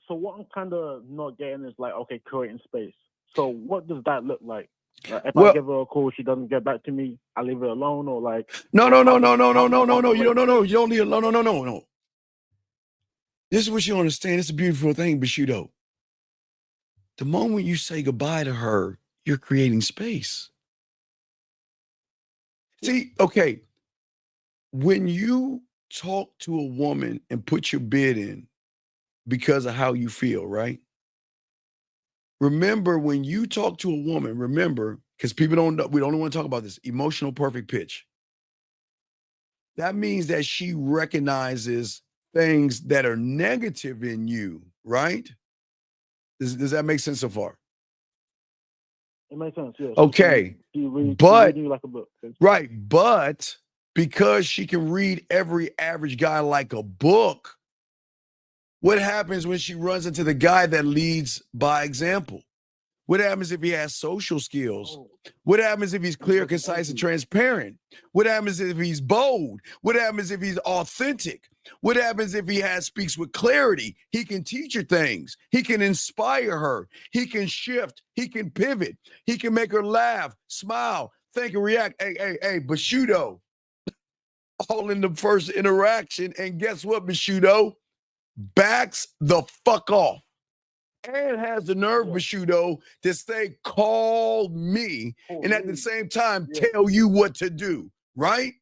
So what I'm kind of not getting is like, okay, creating space. So what does that look like? If I give her a call, she doesn't get back to me, I leave her alone, or like? No. You don't leave it alone. No. This is what you understand. It's a beautiful thing, Bushido. The moment you say goodbye to her, you're creating space. See, okay, when you talk to a woman and put your bid in because of how you feel, right? Remember, when you talk to a woman, remember, because people don't know, we don't want to talk about this, emotional perfect pitch. That means that she recognizes things that are negative in you, right? Does that make sense so far? It makes sense, yes. Okay, She read you like a book. Right, but because she can read every average guy like a book, what happens when she runs into the guy that leads by example? What happens if he has social skills? What happens if he's clear, concise, and transparent? What happens if he's bold? What happens if he's authentic? What happens if he speaks with clarity? He can teach her things. He can inspire her. He can shift. He can pivot. He can make her laugh, smile, think, and react. Hey, Bushido. All in the first interaction. And guess what, Bushido? Backs the fuck off. And has the nerve, Bushido, to say, call me, and at the same time, tell you what to do, right?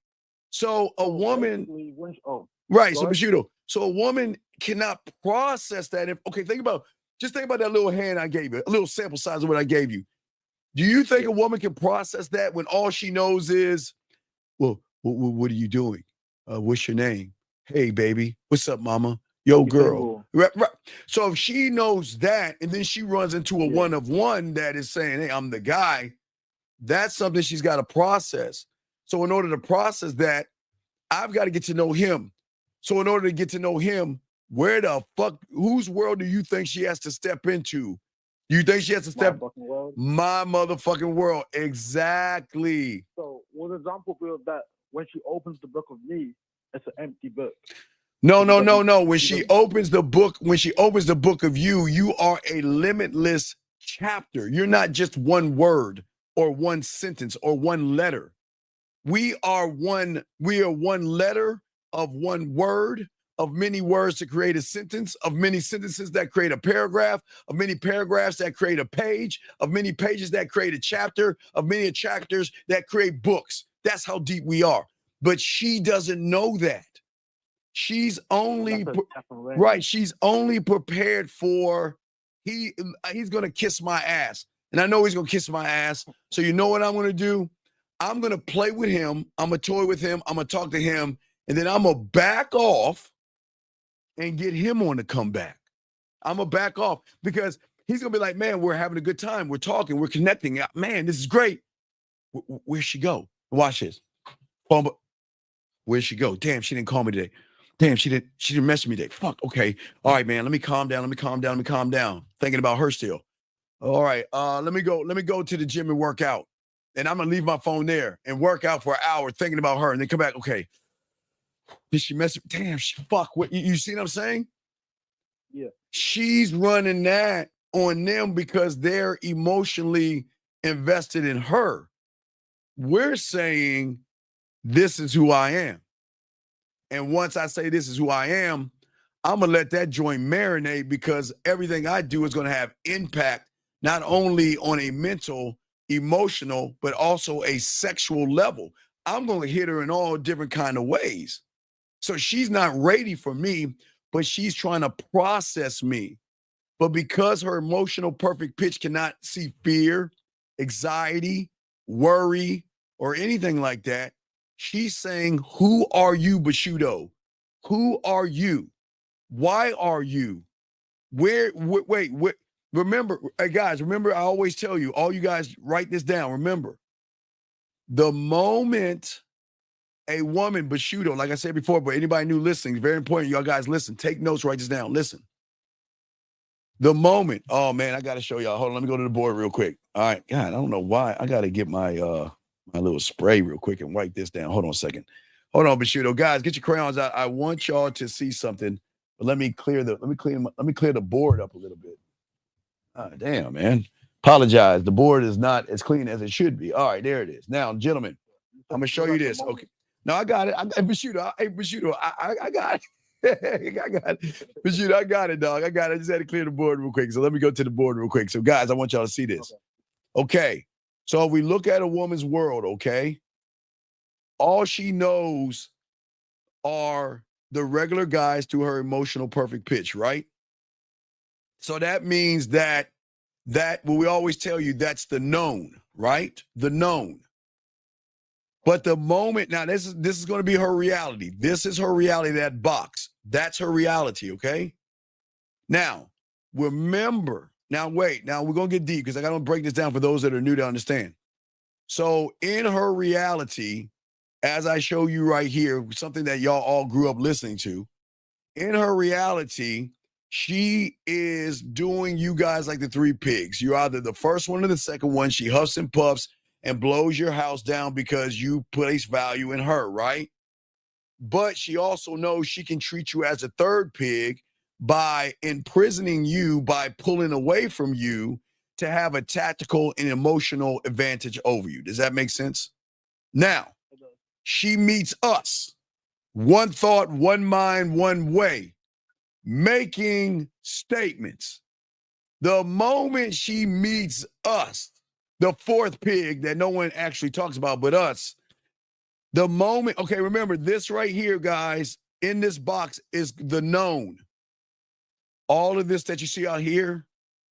So a woman, right, so Bushido, so a woman cannot process that. Okay, think about that little hand I gave you, a little sample size of what I gave you. Do you think a woman can process that when all she knows is, well, what are you doing? What's your name? Hey, baby. What's up, mama? Yo, girl. Right. So if she knows that, and then she runs into a one of one that is saying, hey, I'm the guy, that's something she's got to process. So in order to process that, I've got to get to know him. So in order to get to know him, whose world do you think she has to step into? You think she has to step my motherfucking world? Exactly. So one example of that, when she opens the book of me, it's an empty book. No. When she opens the book of you, you are a limitless chapter. You're not just one word or one sentence or one letter. We are one letter of one word, of many words to create a sentence, of many sentences that create a paragraph, of many paragraphs that create a page, of many pages that create a chapter, of many chapters that create books. That's how deep we are. But she doesn't know that. She's only She's only prepared for he's gonna kiss my ass, and I know he's gonna kiss my ass. So you know what I'm gonna do? I'm gonna play with him. I'm gonna toy with him. I'm gonna talk to him, and then I'm gonna back off and get him on the comeback. I'm gonna back off because he's gonna be like, man, we're having a good time. We're talking. We're connecting. Man, this is great. Where'd she go? Watch this. Where'd she go? Damn, she didn't call me today. Damn, she didn't message me today. Fuck. Okay. All right, man. Let me calm down. Thinking about her still. All right. Let me go to the gym and work out. And I'm gonna leave my phone there and work out for an hour thinking about her and then come back. Okay. Did she message? Damn, fuck. What you see what I'm saying? Yeah. She's running that on them because they're emotionally invested in her. We're saying this is who I am. And once I say this is who I am, I'm going to let that joint marinate because everything I do is going to have impact, not only on a mental, emotional, but also a sexual level. I'm going to hit her in all different kind of ways. So she's not ready for me, but she's trying to process me. But because her emotional perfect pitch cannot see fear, anxiety, worry, or anything like that, she's saying, who are you, Bushido? Who are you? Why are you? Wait. Remember, hey guys, remember I always tell you, all you guys write this down. Remember, the moment a woman, Bushido, like I said before, but anybody new listening, very important. Y'all guys listen, take notes, write this down. Listen. The moment, oh man, I got to show y'all. Hold on, let me go to the board real quick. All right, God, I don't know why. I got to get my my little spray real quick and wipe this down. Hold on a second. Hold on, Bushido. Guys, get your crayons out. I want y'all to see something. But let me clear the board up a little bit. Ah, damn, man. Apologize. The board is not as clean as it should be. All right, there it is. Now, gentlemen, I'm gonna show you this. Okay. No, I got it. Bushido, I got it. I got it. Bushido, I got it, dog. I got it. I just had to clear the board real quick. So let me go to the board real quick. So, guys, I want y'all to see this. Okay. So if we look at a woman's world, okay, all she knows are the regular guys to her emotional perfect pitch, right? So that means that what we always tell you, that's the known, right? The known. But the moment, now this is going to be her reality. This is her reality, that box. That's her reality, okay? Now, remember, now wait, now we're going to get deep because I got to break this down for those that are new to understand. So in her reality, as I show you right here, something that y'all all grew up listening to, in her reality, she is doing you guys like the three pigs. You're either the first one or the second one. She huffs and puffs and blows your house down because you place value in her, right? But she also knows she can treat you as a third pig by imprisoning you, by pulling away from you to have a tactical and emotional advantage over you. Does that make sense? Now, she meets us. One thought, one mind, one way, making statements. The moment she meets us, the fourth pig that no one actually talks about but us, the moment, okay, remember this right here, guys, in this box is the known. All of this that you see out here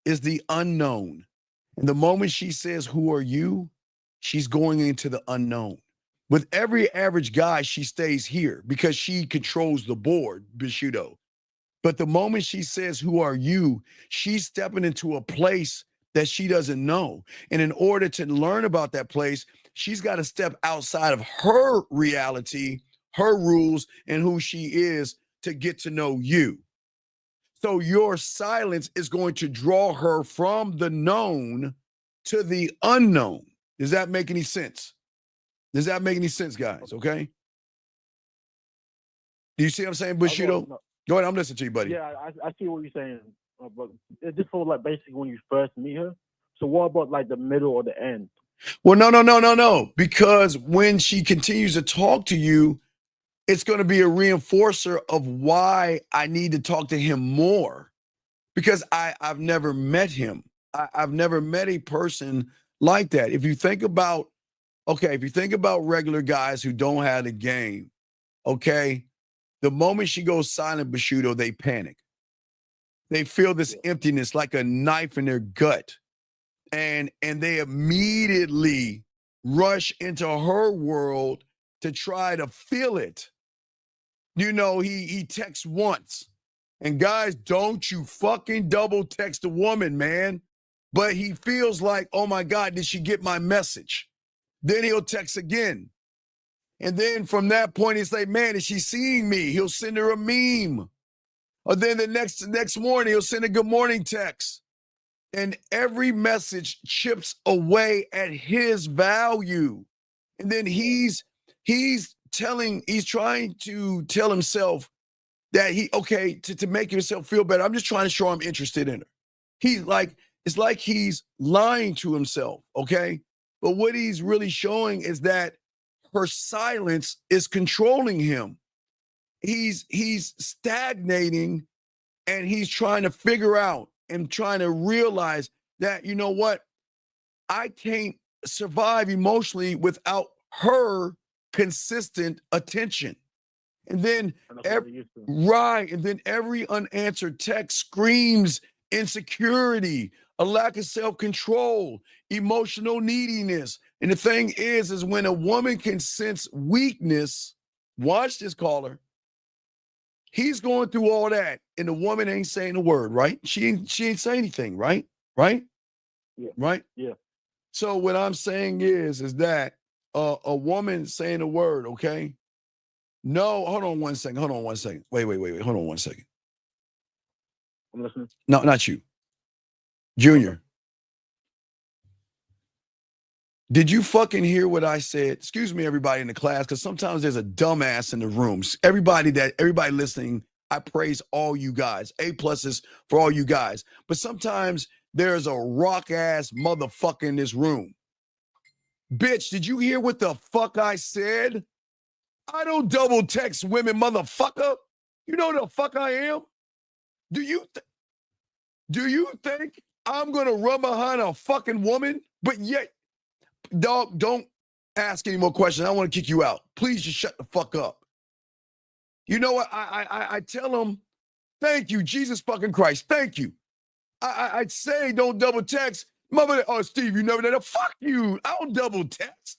is the unknown. And the moment she says, "Who are you?" she's going into the unknown. With every average guy, she stays here because she controls the board, Bushido. But the moment she says, "Who are you?" she's stepping into a place that she doesn't know. And in order to learn about that place, she's got to step outside of her reality, her rules, and who she is to get to know you. So your silence is going to draw her from the known to the unknown. Does that make any sense? Does that make any sense, guys? Okay. Do you see what I'm saying, Bushido? Go ahead. I'm listening to you, buddy. Yeah, I see what you're saying. But it just feels like basically when you first meet her. So what about like the middle or the end? Well, no. Because when she continues to talk to you, it's going to be a reinforcer of why I need to talk to him more. Because I've never met him. I've never met a person like that. If you think about regular guys who don't have the game, okay, the moment she goes silent, Bushido, they panic. They feel this emptiness like a knife in their gut. And they immediately rush into her world to try to feel it. You know, he texts once. And guys, don't you fucking double text a woman, man. But he feels like, oh my God, did she get my message? Then he'll text again. And then from that point, he's like, man, is she seeing me? He'll send her a meme. Or then the next morning, he'll send a good morning text. And every message chips away at his value. And then he's trying to tell himself that to make himself feel better, I'm just trying to show I'm interested in her. It's like he's lying to himself, okay? But what he's really showing is that her silence is controlling him. He's stagnating, and he's trying to figure out and trying to realize that, you know what? I can't survive emotionally without her consistent attention. And then every unanswered text screams insecurity, a lack of self-control, emotional neediness. And the thing is when a woman can sense weakness, watch this, caller. He's going through all that, and the woman ain't saying a word, right? She ain't saying anything, right? Right? Yeah. Right? Yeah. So what I'm saying is that a woman saying a word, okay? No, hold on one second. Wait. Hold on one second. I'm listening. No, not you. Junior. Did you fucking hear what I said? Excuse me, everybody in the class, because sometimes there's a dumbass in the rooms. Everybody listening, I praise all you guys. A pluses for all you guys. But sometimes there's a rock ass motherfucker in this room. Bitch, did you hear what the fuck I said? I don't double text women, motherfucker. You know the fuck I am? Do you think I'm gonna run behind a fucking woman? But yet, dog, don't ask any more questions. I don't want to kick you out. Please just shut the fuck up. You know what? I tell them, thank you, Jesus fucking Christ. Thank you. I'd say don't double text. Mother, oh, Steve, you never did that. Fuck you. I don't double text.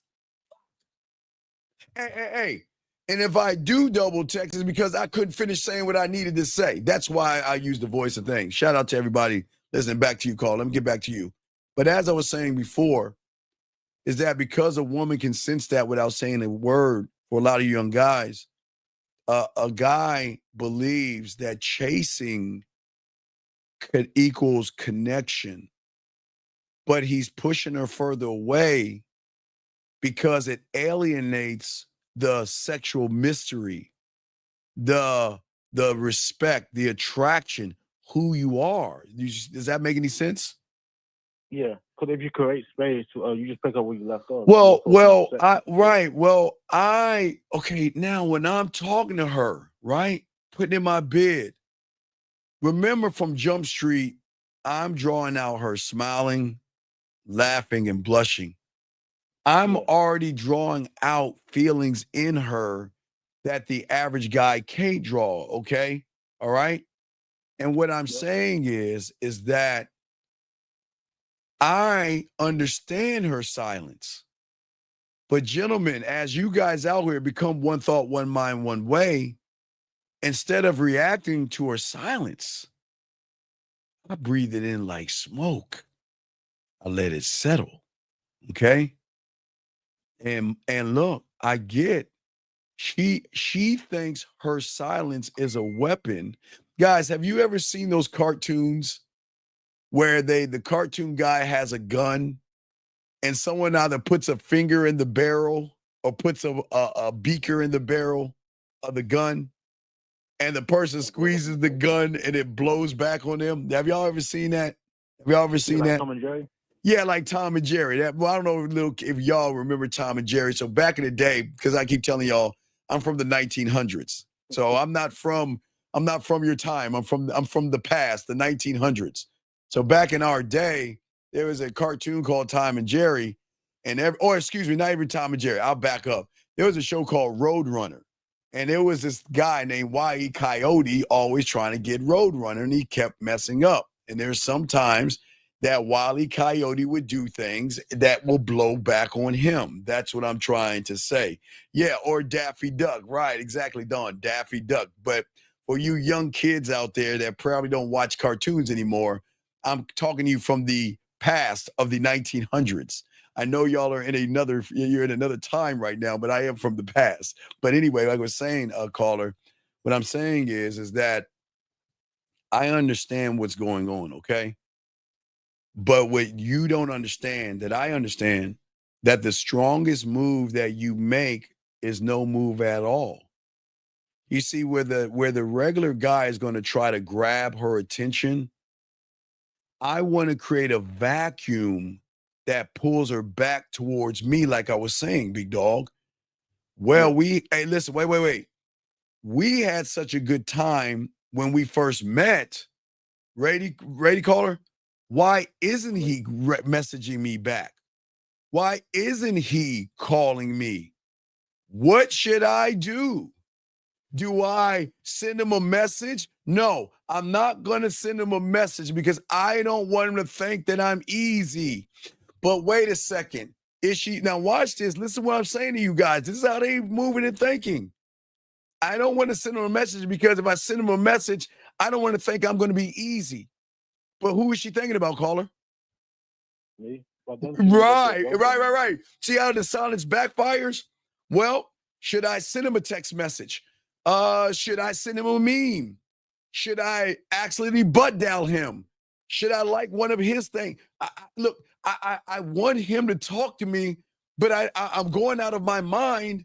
Hey. And if I do double text, it's because I couldn't finish saying what I needed to say. That's why I use the voice of things. Shout out to everybody. Listen, back to you, Carl. Let me get back to you. But as I was saying before, is that because a woman can sense that without saying a word, for a lot of young guys, a guy believes that chasing equals connection, but he's pushing her further away because it alienates the sexual mystery, the respect, the attraction, who you are. Does that make any sense? Yeah, because if you create space, you just pick up where you left off. Okay, now when I'm talking to her, right, putting in my bed, remember from Jump Street, I'm drawing out her smiling, laughing, and blushing. I'm already drawing out feelings in her that the average guy can't draw, okay? All right? And what I'm saying is that I understand her silence. But gentlemen, as you guys out here become one thought, one mind, one way, instead of reacting to her silence, I breathe it in like smoke. I let it settle, okay? And look, I get she thinks her silence is a weapon. Guys, have you ever seen those cartoons where the cartoon guy has a gun and someone either puts a finger in the barrel or puts a beaker in the barrel of the gun and the person squeezes the gun and it blows back on them? Have y'all ever seen that? Have y'all ever seen that? Tom and Jerry? Yeah, like Tom and Jerry. I don't know if y'all remember Tom and Jerry. So back in the day, because I keep telling y'all, I'm from the 1900s. So I'm not from your time. I'm from the past, the 1900s. So back in our day, there was a cartoon called Tom and Jerry, excuse me, not even Tom and Jerry. I'll back up. There was a show called Roadrunner, and there was this guy named Wile E. Coyote always trying to get Roadrunner, and he kept messing up. And there's sometimes that Wile E. Coyote would do things that will blow back on him. That's what I'm trying to say. Yeah, or Daffy Duck. Right, exactly, Don. Daffy Duck. But for you young kids out there that probably don't watch cartoons anymore, I'm talking to you from the past of the 1900s. I know y'all are you're in another time right now, but I am from the past. But anyway, like I was saying, caller, what I'm saying is that I understand what's going on, okay? But what you don't understand, that I understand, that the strongest move that you make is no move at all. You see, where the regular guy is going to try to grab her attention, I want to create a vacuum that pulls her back towards me, like I was saying, big dog. Well, hey, listen, wait. We had such a good time when we first met. Ready, caller? Why isn't he messaging me back? Why isn't he calling me? What should I do? Do I send him a message? No, I'm not going to send him a message because I don't want him to think that I'm easy. But wait a second. Now watch this. Listen to what I'm saying to you guys. This is how they moving and thinking. I don't want to send him a message because if I send him a message, I don't want to think I'm going to be easy. But who is she thinking about, caller? Me. Right. See how the silence backfires? Well, should I send him a text message? Should I send him a meme? Should I actually butt dial him? Should I like one of his things? Look, I want him to talk to me, but I'm going out of my mind.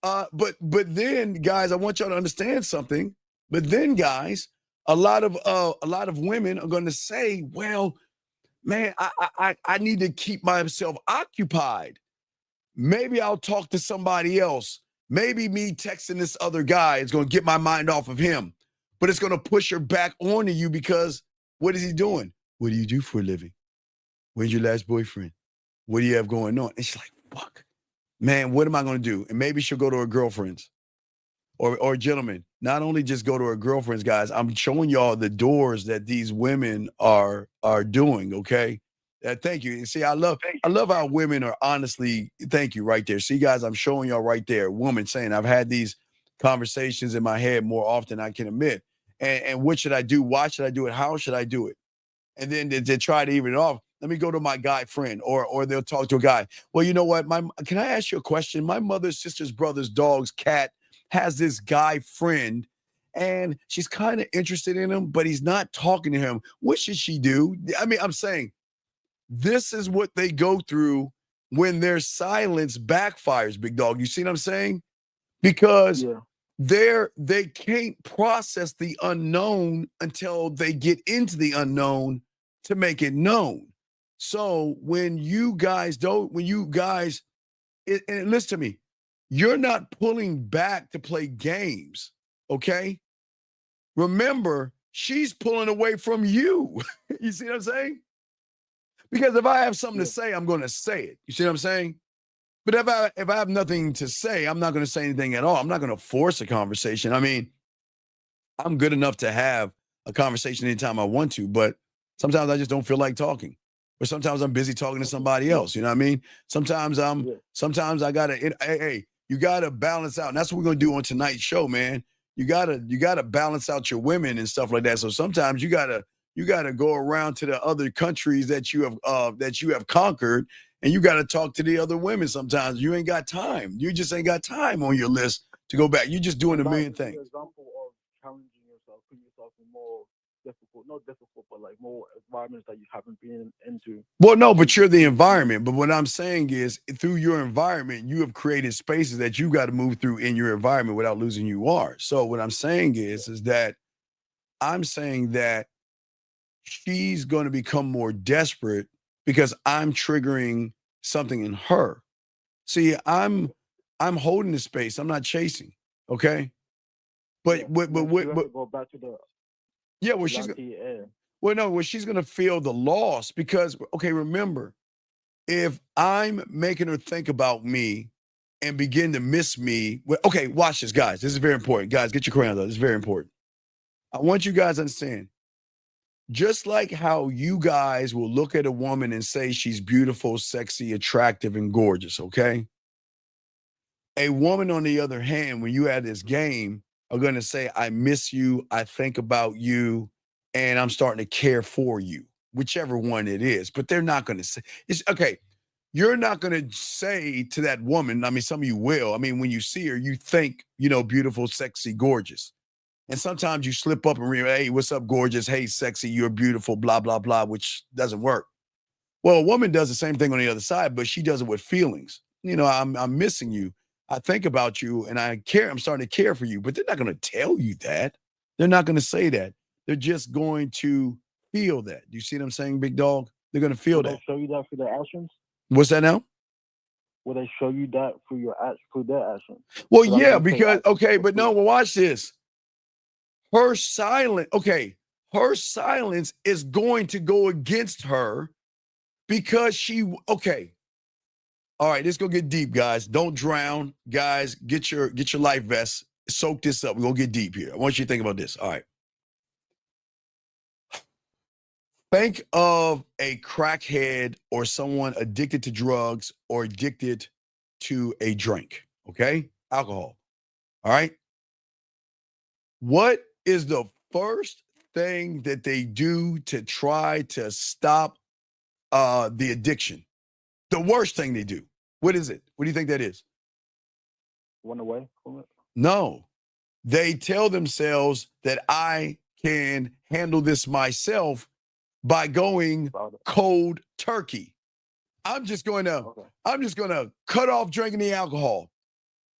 But then, guys, I want y'all to understand something. But then, guys, a lot of women are going to say, "Well, man, I need to keep myself occupied. Maybe I'll talk to somebody else. Maybe me texting this other guy is going to get my mind off of him, but it's going to push her back onto you because what is he doing? What do you do for a living? When's your last boyfriend? What do you have going on?" And she's like, "Fuck, man, what am I going to do?" And maybe she'll go to her girlfriend's or gentlemen. Not only just go to her girlfriend's, guys. I'm showing y'all the doors that these women are doing. Okay. Thank you. And see, I love how women are honestly. Thank you, right there. See, guys, I'm showing y'all right there. Woman saying, "I've had these conversations in my head more often than I can admit." And what should I do? Why should I do it? How should I do it? And then they try to even it off. Let me go to my guy friend, or they'll talk to a guy. "Well, you know what? Can I ask you a question? My mother's sister's brother's dog's cat has this guy friend, and she's kind of interested in him, but he's not talking to him. What should she do?" I mean, I'm saying this is what they go through when their silence backfires, big dog. You see what I'm saying? Because they can't process the unknown until they get into the unknown to make it known. So when you guys, and listen to me, you're not pulling back to play games, okay? Remember, she's pulling away from you. You see what I'm saying? Because if I have something to say, I'm going to say it. You see what I'm saying? But if I have nothing to say, I'm not going to say anything at all. I'm not going to force a conversation. I mean, I'm good enough to have a conversation anytime I want to, but sometimes I just don't feel like talking. Or sometimes I'm busy talking to somebody else. You know what I mean? Sometimes I gotta, hey, you gotta balance out. And that's what we're gonna do on tonight's show, man. You gotta balance out your women and stuff like that. So sometimes you gotta go around to the other countries that you have conquered, and you gotta talk to the other women. Sometimes you ain't got time. You just ain't got time on your list to go back. You're just doing a million things. An example of challenging yourself, putting yourself in more difficult, not difficult, but like more environments that you haven't been into. Well, no, but you're the environment. But what I'm saying is, through your environment, you have created spaces that you got to move through in your environment without losing who you are. So what I'm saying is that I'm saying that she's going to become more desperate because I'm triggering something in her. See, I'm holding the space. I'm not chasing. Okay. But go back to the she's gonna feel the loss because remember, if I'm making her think about me and begin to miss me, watch this, guys. This is very important. Guys, get your crayons out. This is very important. I want you guys to understand. Just like how you guys will look at a woman and say she's beautiful, sexy, attractive, and gorgeous, okay? A woman, on the other hand, when you add this game, are going to say, "I miss you, I think about you, and I'm starting to care for you," whichever one it is. But they're not going to say, you're not going to say to that woman, I mean, some of you will. I mean, when you see her, you think, beautiful, sexy, gorgeous. And sometimes you slip up and "Hey, what's up, gorgeous? Hey, sexy, you're beautiful, blah, blah, blah," which doesn't work. Well, a woman does the same thing on the other side, but she does it with feelings. I'm missing you. I think about you and I care. I'm starting to care for you, but they're not going to tell you that. They're not going to say that. They're just going to feel that. Do you see what I'm saying, big dog? They're going to feel that. Show you that through their actions? What's that now? Will they show you that through their actions? Well, yeah, because, but no, well, watch this. Her silence is going to go against her because all right, let's go get deep, guys. Don't drown. Guys, get your life vests. Soak this up. We're going to get deep here. I want you to think about this. All right. Think of a crackhead or someone addicted to drugs or addicted to a drink, okay? Alcohol. All right? What is the first thing that they do to try to stop the addiction? The worst thing they do. What is it? What do you think that is? Run away from it? No. They tell themselves that I can handle this myself by going cold turkey. I'm just going to cut off drinking the alcohol.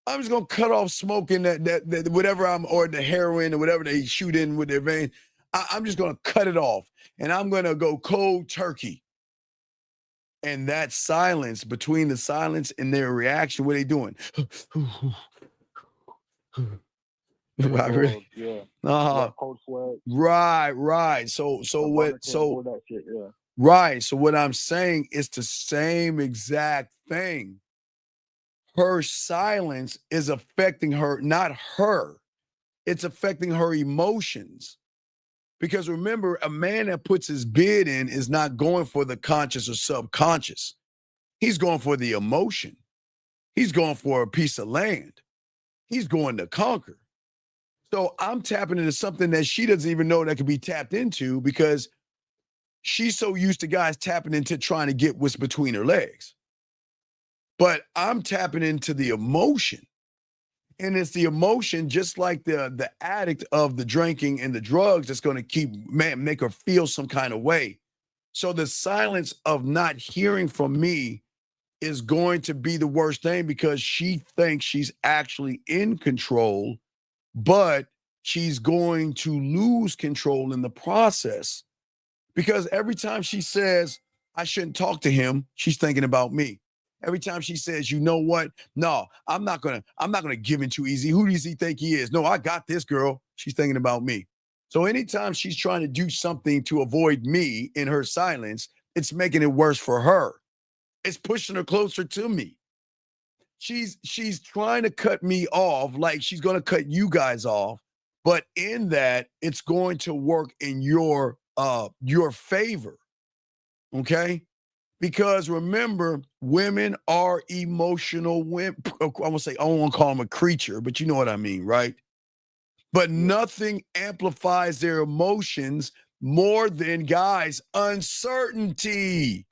I'm just going to cut off smoking that whatever or the heroin or whatever they shoot in with their veins. I'm just going to cut it off, and I'm going to go cold turkey. And that silence, between the silence and their reaction, what are they doing? Really? Yeah. Cold sweat. Right. So all that shit, yeah. Right. So what I'm saying is the same exact thing. Her silence is affecting her, not her. It's affecting her emotions. Because remember, a man that puts his bid in is not going for the conscious or subconscious. He's going for the emotion. He's going for a piece of land. He's going to conquer. So I'm tapping into something that she doesn't even know that can be tapped into because she's so used to guys tapping into trying to get what's between her legs. But I'm tapping into the emotion. And it's the emotion, just like the addict of the drinking and the drugs, that's going to make her feel some kind of way. So the silence of not hearing from me is going to be the worst thing because she thinks she's actually in control, but she's going to lose control in the process. Because every time she says, I shouldn't talk to him, she's thinking about me. Every time she says, you know what? No, I'm not gonna give in too easy. Who does he think he is? No, I got this, girl. She's thinking about me. So anytime she's trying to do something to avoid me in her silence, it's making it worse for her. It's pushing her closer to me. She's trying to cut me off like she's gonna cut you guys off, but in that, it's going to work in your favor. Okay? Because remember, women are emotional women. I don't want to call them a creature, but you know what I mean, right? But nothing amplifies their emotions more than guys' uncertainty,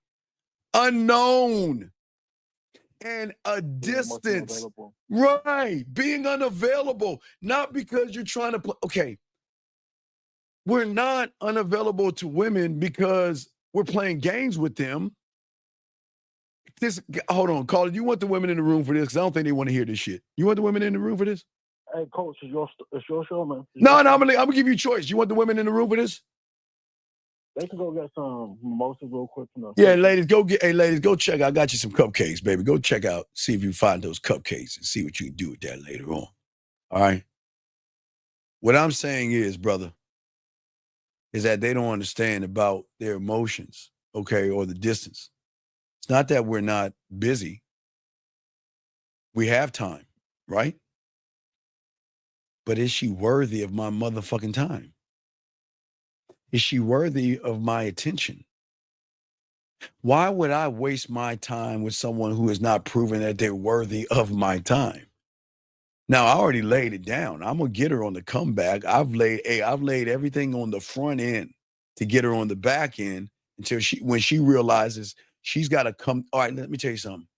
unknown, and a distance. Right. Being unavailable. Not because you're trying to play. Okay. We're not unavailable to women because we're playing games with them. Hold on, caller. You want the women in the room for this? Because I don't think they want to hear this shit. You want the women in the room for this? Hey, Coach, it's your show, man. No, I'm gonna give you a choice. You want the women in the room for this? They can go get some mimosas real quick. Yeah, ladies, go check out. I got you some cupcakes, baby. Go check out, see if you find those cupcakes and see what you can do with that later on. All right. What I'm saying is, brother, is that they don't understand about their emotions, okay, or the distance. It's not that we're not busy. We have time, right? But is she worthy of my motherfucking time? Is she worthy of my attention? Why would I waste my time with someone who has not proven that they're worthy of my time? Now, I already laid it down. I'm going to get her on the comeback. I've laid everything on the front end to get her on the back end until when she realizes she's got to come. All right, let me tell you something.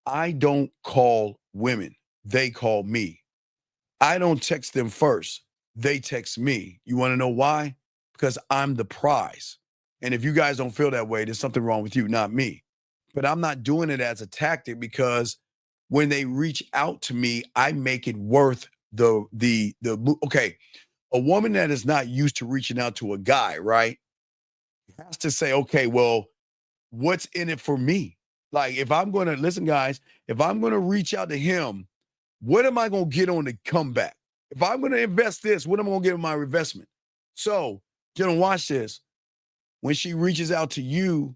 I don't call women. They call me. I don't text them first. They text me. You want to know why? Because I'm the prize. And if you guys don't feel that way, there's something wrong with you, not me. But I'm not doing it as a tactic because when they reach out to me, I make it worth okay. A woman that is not used to reaching out to a guy, right, has to say, okay, well, what's in it for me? Like, if I'm going to, listen, guys, if I'm going to reach out to him, what am I going to get on the comeback? If I'm going to invest this, what am I going to get in my investment? So, gentlemen, watch this. When she reaches out to you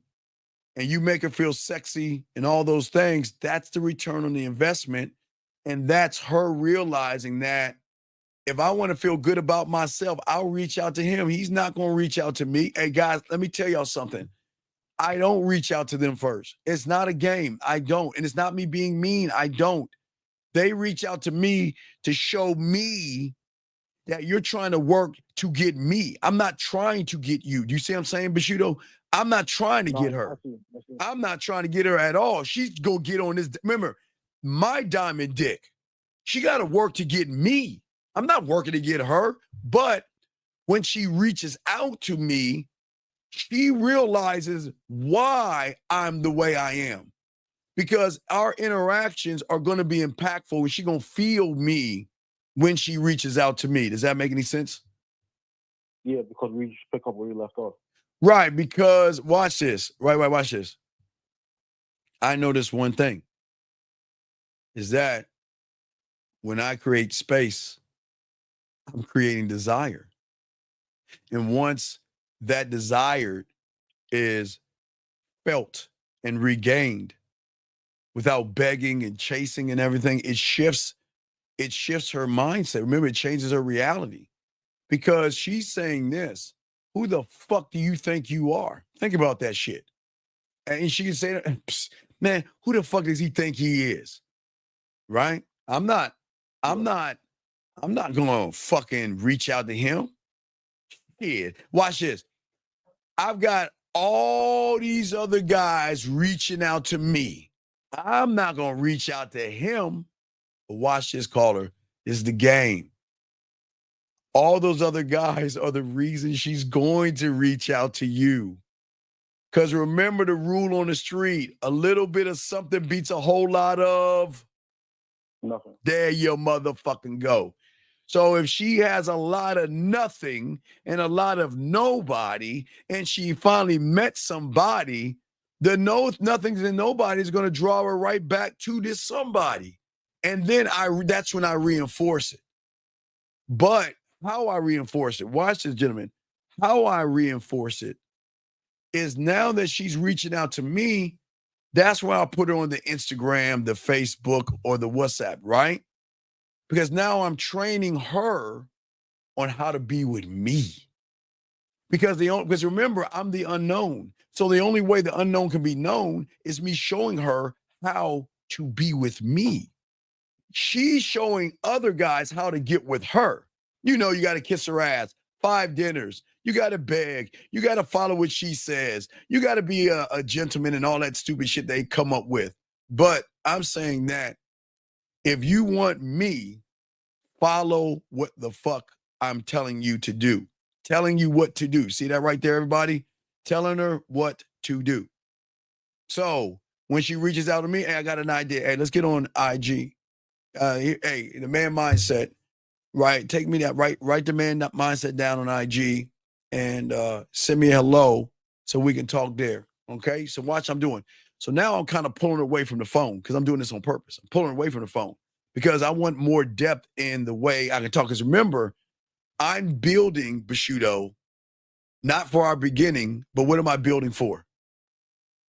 and you make her feel sexy and all those things, that's the return on the investment. And that's her realizing that if I want to feel good about myself, I'll reach out to him. He's not going to reach out to me. Hey, guys, let me tell y'all something. I don't reach out to them first. It's not a game. I don't. And it's not me being mean. I don't. They reach out to me to show me that you're trying to work to get me. I'm not trying to get you. Do you see what I'm saying, Bushido? I'm not trying to get her. I see. I'm not trying to get her at all. She's going to get on this. Remember, my diamond dick. She got to work to get me. I'm not working to get her. But when she reaches out to me, she realizes why I'm the way I am. Because our interactions are going to be impactful and she's going to feel me when she reaches out to me. Does that make any sense? Yeah, because we just pick up where we left off. Right, because watch this. Right, watch this. I notice one thing is that when I create space, I'm creating desire. And once that desire is felt and regained without begging and chasing and everything, it shifts her mindset. Remember, it changes her reality because she's saying this, who the fuck do you think you are? Think about that shit. And she can say, man, who the fuck does he think he is? Right? I'm not gonna fucking reach out to him. Yeah, watch this. I've got all these other guys reaching out to me. I'm not gonna reach out to him. But watch this, caller. This is the game. All those other guys are the reason she's going to reach out to you. Because remember the rule on the street, a little bit of something beats a whole lot of nothing. There you motherfucking go. So if she has a lot of nothing and a lot of nobody, and she finally met somebody, the nothings and nobody is going to draw her right back to this somebody. And then that's when I reinforce it. But how I reinforce it, watch this, gentlemen. How I reinforce it is now that she's reaching out to me, that's why I'll put her on the Instagram, the Facebook, or the WhatsApp, right? Because now I'm training her on how to be with me. Because remember, I'm the unknown. So the only way the unknown can be known is me showing her how to be with me. She's showing other guys how to get with her. You know, you got to kiss her ass, 5 dinners. You got to beg. You got to follow what she says. You got to be a gentleman and all that stupid shit they come up with. But I'm saying that if you want me, follow what the fuck I'm telling you to do. Telling you what to do. See that right there, everybody? Telling her what to do. So when she reaches out to me, hey, I got an idea. Hey, let's get on IG. Hey, the man mindset, right? Take me that, write the man mindset down on IG and send me a hello so we can talk there. Okay? So watch what I'm doing. So now I'm kind of pulling away from the phone because I'm doing this on purpose. I'm pulling away from the phone because I want more depth in the way I can talk. Because remember, I'm building Bushido, not for our beginning, but what am I building for?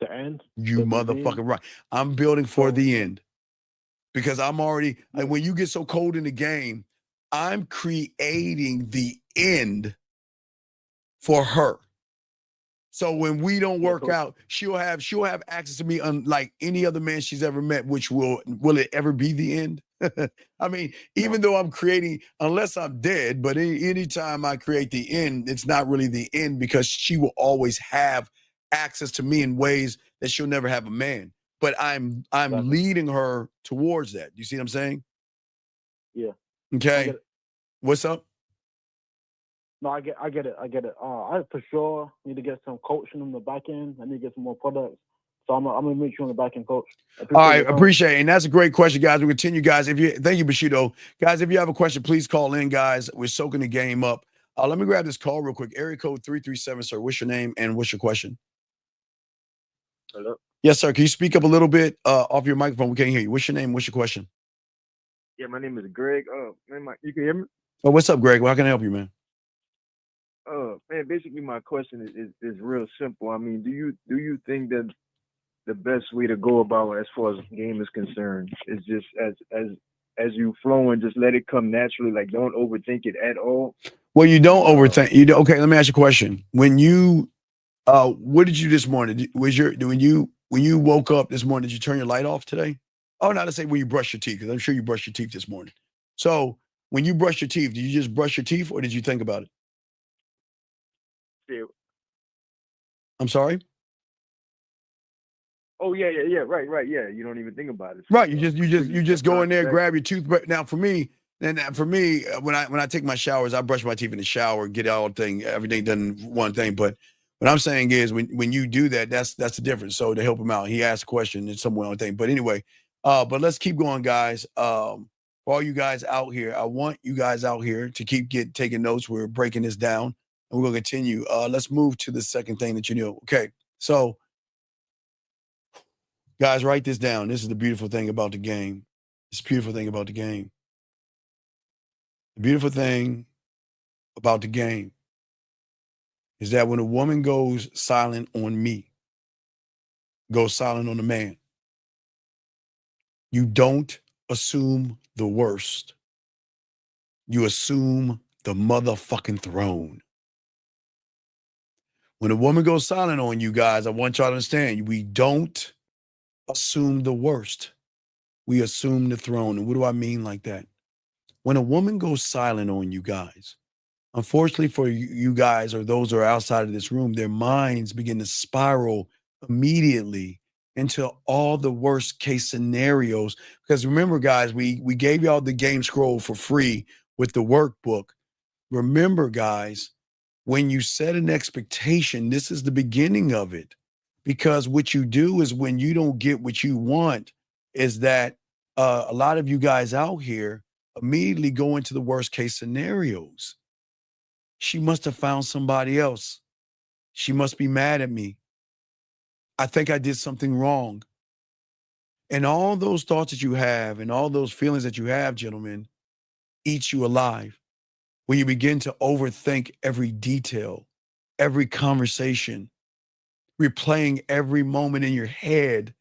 The end. You motherfucking right. I'm building for the end. Because I'm already, like, when you get so cold in the game, I'm creating the end for her. So when we don't work out, she'll have access to me unlike any other man she's ever met, which will it ever be the end? I mean, even though I'm creating, unless I'm dead, but anytime I create the end, it's not really the end because she will always have access to me in ways that she'll never have a man. But I'm leading her towards that. You see what I'm saying? Yeah. Okay. What's up? No, I get it. I for sure need to get some coaching on the back end. I need to get some more products. So I'm gonna meet you on the back end, coach. All right, appreciate it. And that's a great question, guys. We'll continue, guys. Thank you, Bushido. Guys, if you have a question, please call in, guys. We're soaking the game up. Let me grab this call real quick. Area code 337, sir. What's your name and what's your question? Hello. Yes, sir. Can you speak up a little bit off your microphone? We can't hear you. What's your name? What's your question? Yeah, my name is Greg. Man, you can hear me? Oh, what's up, Greg? Well, how can I help you, man? Man, basically my question is real simple. I mean, do you think that the best way to go about as far as game is concerned is just as you flow and just let it come naturally, like don't overthink it at all? Well, you don't overthink. Okay, let me ask you a question. When you what did you this morning? When you woke up this morning, did you turn your light off today? Oh, not to say when you brush your teeth, because I'm sure you brushed your teeth this morning. So when you brush your teeth, did you just brush your teeth or did you think about it? Yeah. I'm sorry? Oh yeah, right. Yeah, you don't even think about it. Right. You just go in there, grab your toothbrush. Now for me, when I take my showers, I brush my teeth in the shower, get everything done one thing. But What I'm saying is when you do that, that's the difference. So to help him out, he asked a question in some way on thing. But anyway, but let's keep going, guys. For all you guys out here, I want you guys out here to keep taking notes. We're breaking this down and we're gonna continue. Let's move to the second thing that you know. Okay, so guys, write this down. This is the beautiful thing about the game. It's the beautiful thing about the game. The beautiful thing about the game is that when a woman goes silent on me, goes silent on the man, you don't assume the worst. You assume the motherfucking throne. When a woman goes silent on you guys, I want y'all to understand, we don't assume the worst. We assume the throne. And what do I mean like that? When a woman goes silent on you guys, unfortunately for you guys or those who are outside of this room, their minds begin to spiral immediately into all the worst case scenarios. Because remember, guys, we gave y'all the game scroll for free with the workbook. Remember, guys, when you set an expectation, this is the beginning of it. Because what you do is when you don't get what you want, is that a lot of you guys out here immediately go into the worst case scenarios. She must have found somebody else. She must be mad at me. I think I did something wrong. And all those thoughts that you have and all those feelings that you have, gentlemen, eats you alive. When you begin to overthink every detail, every conversation, replaying every moment in your head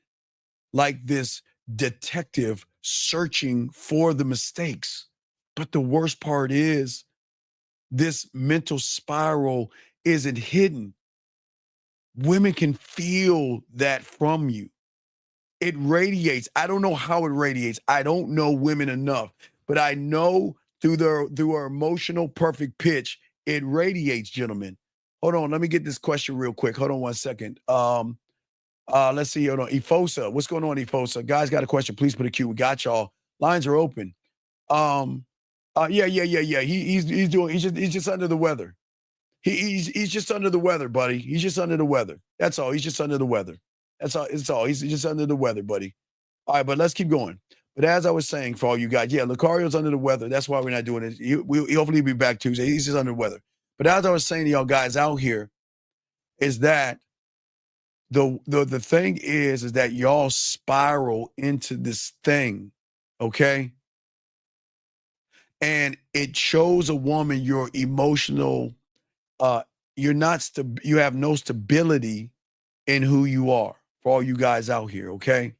like this detective searching for the mistakes. But the worst part is this mental spiral isn't hidden. Women can feel that from you. It radiates. I don't know how it radiates. I don't know women enough, but I know through our emotional perfect pitch, it radiates, gentlemen. Hold on, let me get this question real quick. Hold on 1 second. Let's see. Hold on. Efosa. What's going on, Efosa? Guys got a question. Please put a Q. We got y'all. Lines are open. Yeah. He's just under the weather. He's just under the weather, buddy. He's just under the weather. That's all. He's just under the weather. That's all. It's all. He's just under the weather, buddy. All right, but let's keep going. But as I was saying, for all you guys, yeah, Lucario's under the weather. That's why we're not doing it. He'll hopefully be back Tuesday. He's just under the weather. But as I was saying to y'all guys out here, is that the thing is that y'all spiral into this thing, okay? And it shows a woman your emotional, you have no stability in who you are, for all you guys out here, okay?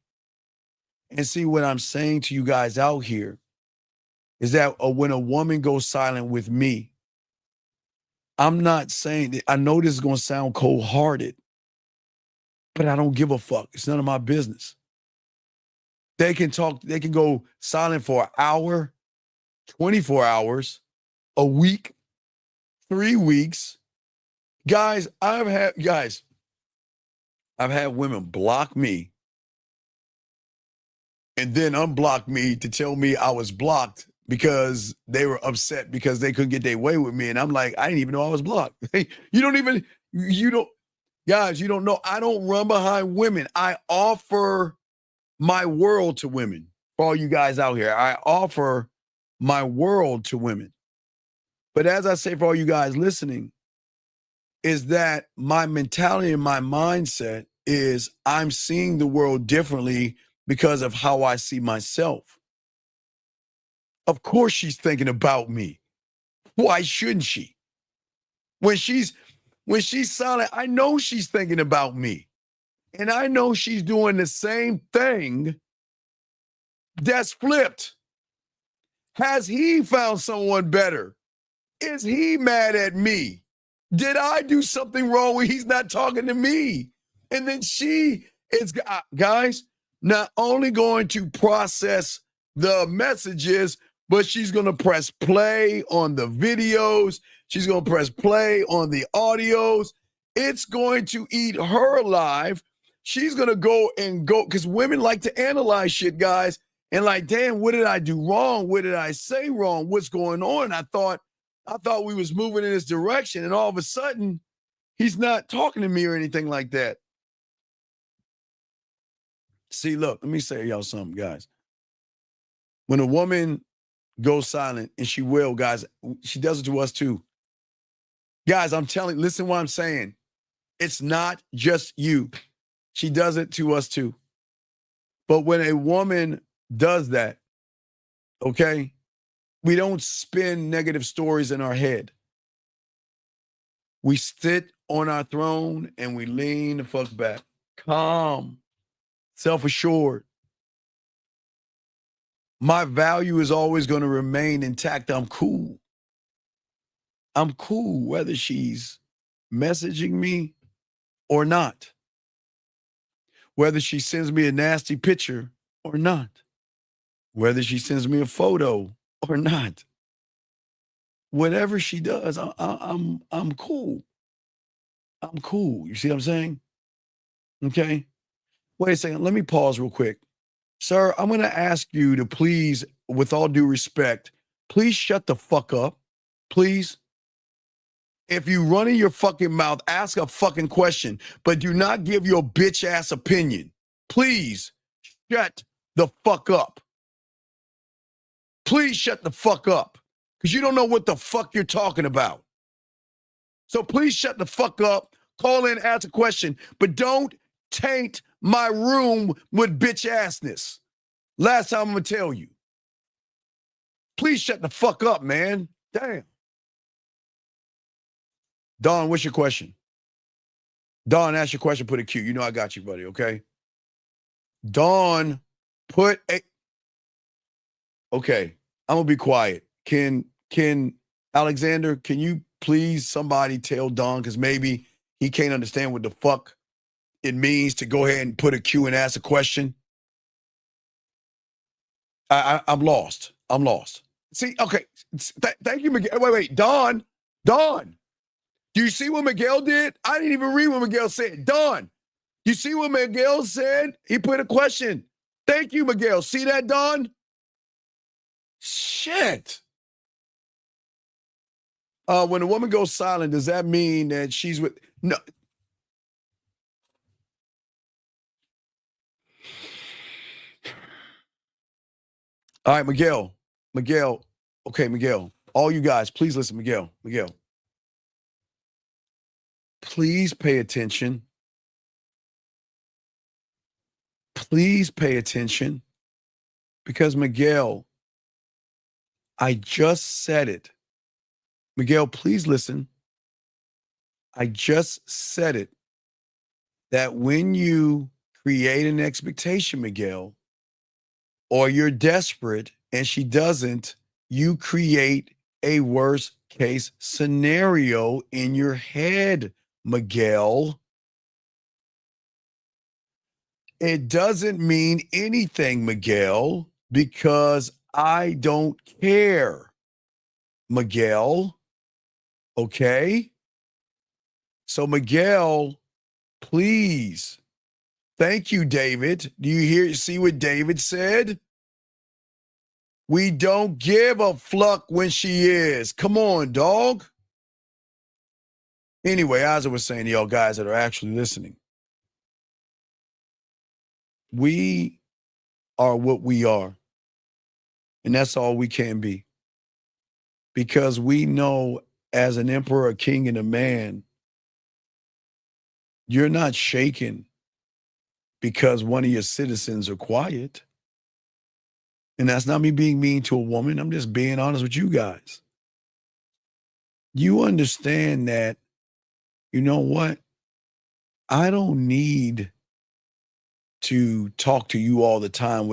And see, what I'm saying to you guys out here is that when a woman goes silent with me, I'm not saying that, I know this is going to sound cold-hearted, but I don't give a fuck. It's none of my business. They can go silent for an hour, 24 hours, a week, 3 weeks. Guys, I've had women block me and then unblock me to tell me I was blocked because they were upset because they couldn't get their way with me. And I'm like, I didn't even know I was blocked. You don't know. I don't run behind women. I offer my world to women. For all you guys out here, I offer my world to women. But as I say, for all you guys listening, is that my mentality and my mindset is I'm seeing the world differently because of how I see myself. Of course she's thinking about me. Why shouldn't she? When she's silent, I know she's thinking about me. And I know she's doing the same thing that's flipped. Has he found someone better? Is he mad at me? Did I do something wrong when he's not talking to me? And then she is, guys, not only going to process the messages, but she's going to press play on the videos. She's going to press play on the audios. It's going to eat her alive. She's going to go, because women like to analyze shit, guys. And like, damn, what did I do wrong? What did I say wrong? What's going on? I thought we was moving in this direction. And all of a sudden, He's not talking to me or anything like that. See, look, let me say y'all something, guys. When a woman goes silent, and she will, guys, she does it to us too. Guys, I'm telling, listen what I'm saying. It's not just you. She does it to us too. But when a woman does that, okay, we don't spin negative stories in our head. We sit on our throne and we lean the fuck back. Calm, self-assured. My value is always going to remain intact. I'm cool. I'm cool whether she's messaging me or not. Whether she sends me a nasty picture or not. Whether she sends me a photo or not. Whatever she does, I'm cool. I'm cool. You see what I'm saying? Okay. Wait a second. Let me pause real quick. Sir, I'm going to ask you to please, with all due respect, please shut the fuck up. Please. If you run in your fucking mouth, ask a fucking question, but do not give your bitch ass opinion. Please shut the fuck up. Please shut the fuck up. Because you don't know what the fuck you're talking about. So please shut the fuck up. Call in, ask a question, but don't taint my room with bitch assness. Last time I'm going to tell you. Please shut the fuck up, man. Damn. Don, what's your question? Don, ask your question, put a Q. You know I got you, buddy, okay? Don, put a... Okay, I'm going to be quiet. Can Alexander, can you please somebody tell Don, because maybe he can't understand what the fuck it means to go ahead and put a Q and ask a question? I'm lost. I'm lost. See, okay. Thank you, Miguel. Wait. Don. Do you see what Miguel did? I didn't even read what Miguel said. Don, you see what Miguel said? He put a question. Thank you, Miguel. See that, Don? Shit. When a woman goes silent, does that mean that she's with... No. All right, Miguel. Okay, Miguel. All you guys, please listen, Miguel. Please pay attention. Please pay attention. Because, Miguel, I just said it. Miguel, please listen. I just said it. That when you create an expectation, Miguel, or you're desperate and she doesn't, you create a worst case scenario in your head, Miguel. It doesn't mean anything, Miguel, because I don't care, Miguel. Okay? So, Miguel, please. Thank you, David. Do you see what David said? We don't give a fuck when she is. Come on, dog. Anyway, as I was saying to y'all guys that are actually listening, we are what we are. And that's all we can be. Because we know as an emperor, a king, and a man, you're not shaken because one of your citizens are quiet. And that's not me being mean to a woman. I'm just being honest with you guys. You understand that, you know what? I don't need to talk to you all the time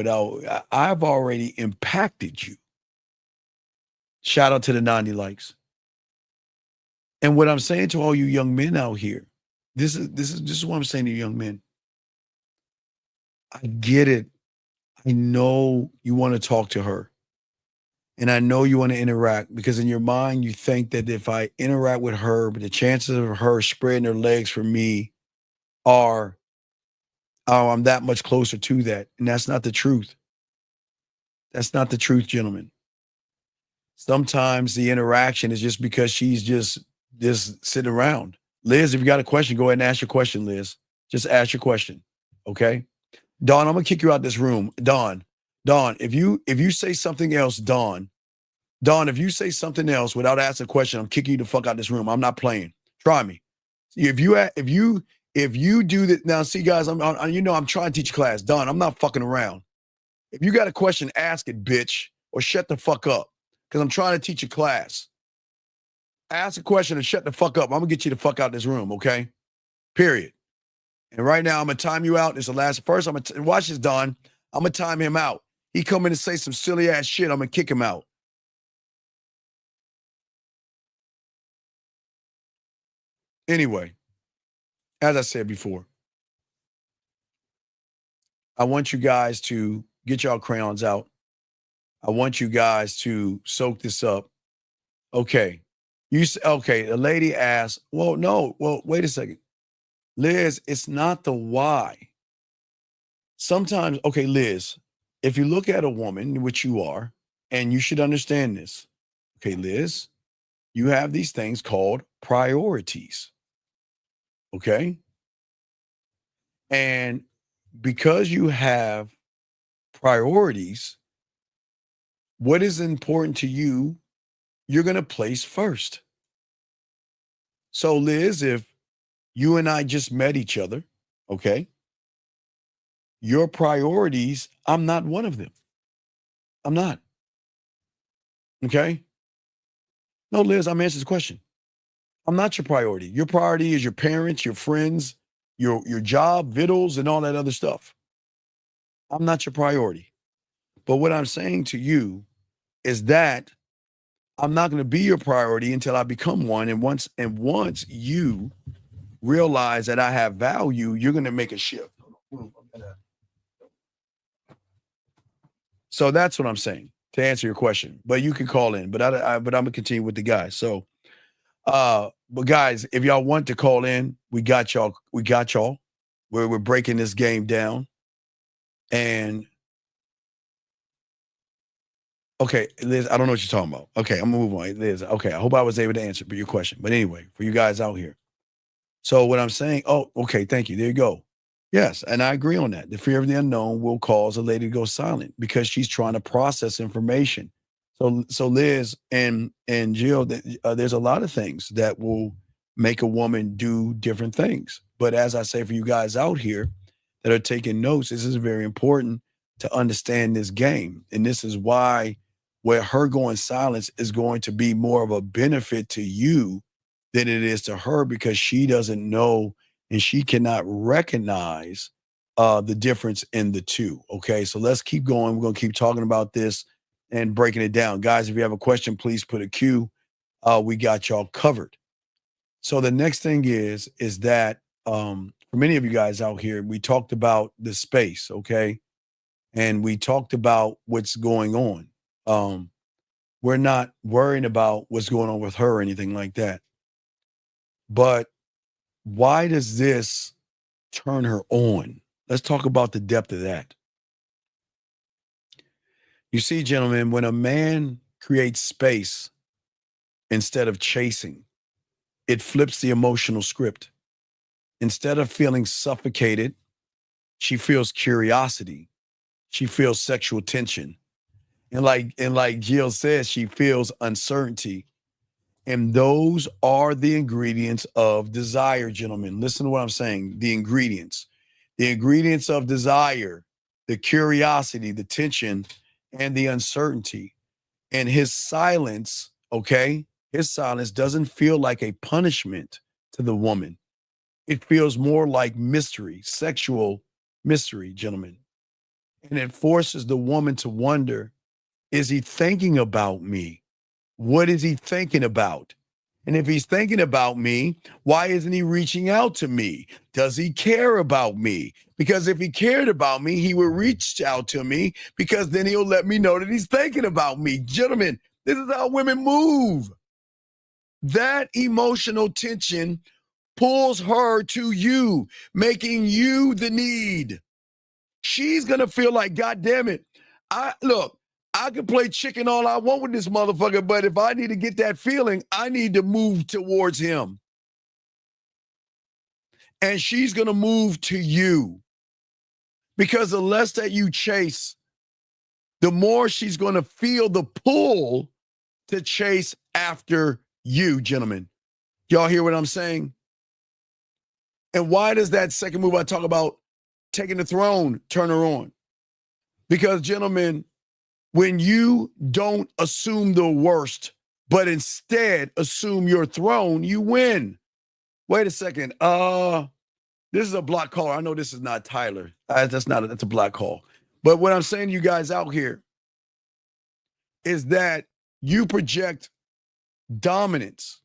I've already impacted you. Shout out to the 90 likes. And what I'm saying to all you young men out here, this is what I'm saying to you young men. I get it. I know you want to talk to her. And I know you want to interact because in your mind, you think that if I interact with her, but the chances of her spreading her legs for me are, I'm that much closer to that. And that's not the truth. That's not the truth, gentlemen. Sometimes the interaction is just because she's just sitting around. Liz, if you got a question, go ahead and ask your question, Liz. Just ask your question. Okay. Dawn, I'm gonna kick you out this room. Dawn, if you say something else, Dawn, if you say something else without asking a question, I'm kicking you the fuck out this room. I'm not playing. Try me. If you do that now, see guys, I'm trying to teach class. Dawn, I'm not fucking around. If you got a question, ask it, bitch, or shut the fuck up. Because I'm trying to teach a class. Ask a question and shut the fuck up. I'm gonna get you the fuck out this room, okay? Period. And right now, I'm gonna time you out. It's the last. First, I'm gonna watch this, Don. I'm gonna time him out. He come in and say some silly ass shit. I'm gonna kick him out. Anyway, as I said before, I want you guys to get y'all crayons out. I want you guys to soak this up. Okay. Okay, the lady asked, wait a second. Liz, it's not the why. Sometimes, okay, Liz, if you look at a woman, which you are, and you should understand this. Okay, Liz, you have these things called priorities. Okay? And because you have priorities, what is important to you, you're going to place first. So, Liz, if you and I just met each other, okay, your priorities, I'm not one of them. I'm not. Okay? No, Liz, I'm answering this question. I'm not your priority. Your priority is your parents, your friends, your job, vittles, and all that other stuff. I'm not your priority. But what I'm saying to you is that I'm not going to be your priority until I become one. And once you realize that I have value, you're going to make a shift. So that's what I'm saying to answer your question. But you can call in. But I'm going to continue with the guys. So, but guys, if y'all want to call in, we got y'all. We're breaking this game down. And okay, Liz, I don't know what you're talking about. Okay, I'm gonna move on. Liz, okay, I hope I was able to answer your question. But anyway, for you guys out here. So what I'm saying, okay, thank you. There you go. Yes, and I agree on that. The fear of the unknown will cause a lady to go silent because she's trying to process information. So Liz and Jill, there's a lot of things that will make a woman do different things. But as I say, for you guys out here that are taking notes, this is very important to understand this game. And this is why where her going silence is going to be more of a benefit to you than it is to her, because she doesn't know and she cannot recognize the difference in the two. Okay, so let's keep going. We're going to keep talking about this and breaking it down. Guys, if you have a question, please put a Q. We got y'all covered. So the next thing is that for many of you guys out here, we talked about the space, okay? And we talked about what's going on. We're not worrying about what's going on with her or anything like that. But why does this turn her on? Let's talk about the depth of that. You see, gentlemen, when a man creates space instead of chasing, it flips the emotional script. Instead of feeling suffocated, she feels curiosity. She feels sexual tension. And like Jill says, she feels uncertainty. And those are the ingredients of desire, gentlemen. Listen to what I'm saying. The ingredients of desire, the curiosity, the tension, and the uncertainty. And his silence, okay? His silence doesn't feel like a punishment to the woman. It feels more like mystery, sexual mystery, gentlemen. And it forces the woman to wonder, is he thinking about me? What is he thinking about? And if he's thinking about me, why isn't he reaching out to me? Does he care about me? Because if he cared about me, he would reach out to me, because then he'll let me know that he's thinking about me. Gentlemen, this is how women move. That emotional tension pulls her to you, making you the need. She's going to feel like, God damn it. I can play chicken all I want with this motherfucker, but if I need to get that feeling, I need to move towards him. And she's going to move to you. Because the less that you chase, the more she's going to feel the pull to chase after you, gentlemen. Y'all hear what I'm saying? And why does that second move I talk about taking the throne turn her on? Because, gentlemen, when you don't assume the worst, but instead assume your throne, you win. Wait a second. This is a block caller. I know this is not Tyler. That's a block call. But what I'm saying to you guys out here is that you project dominance.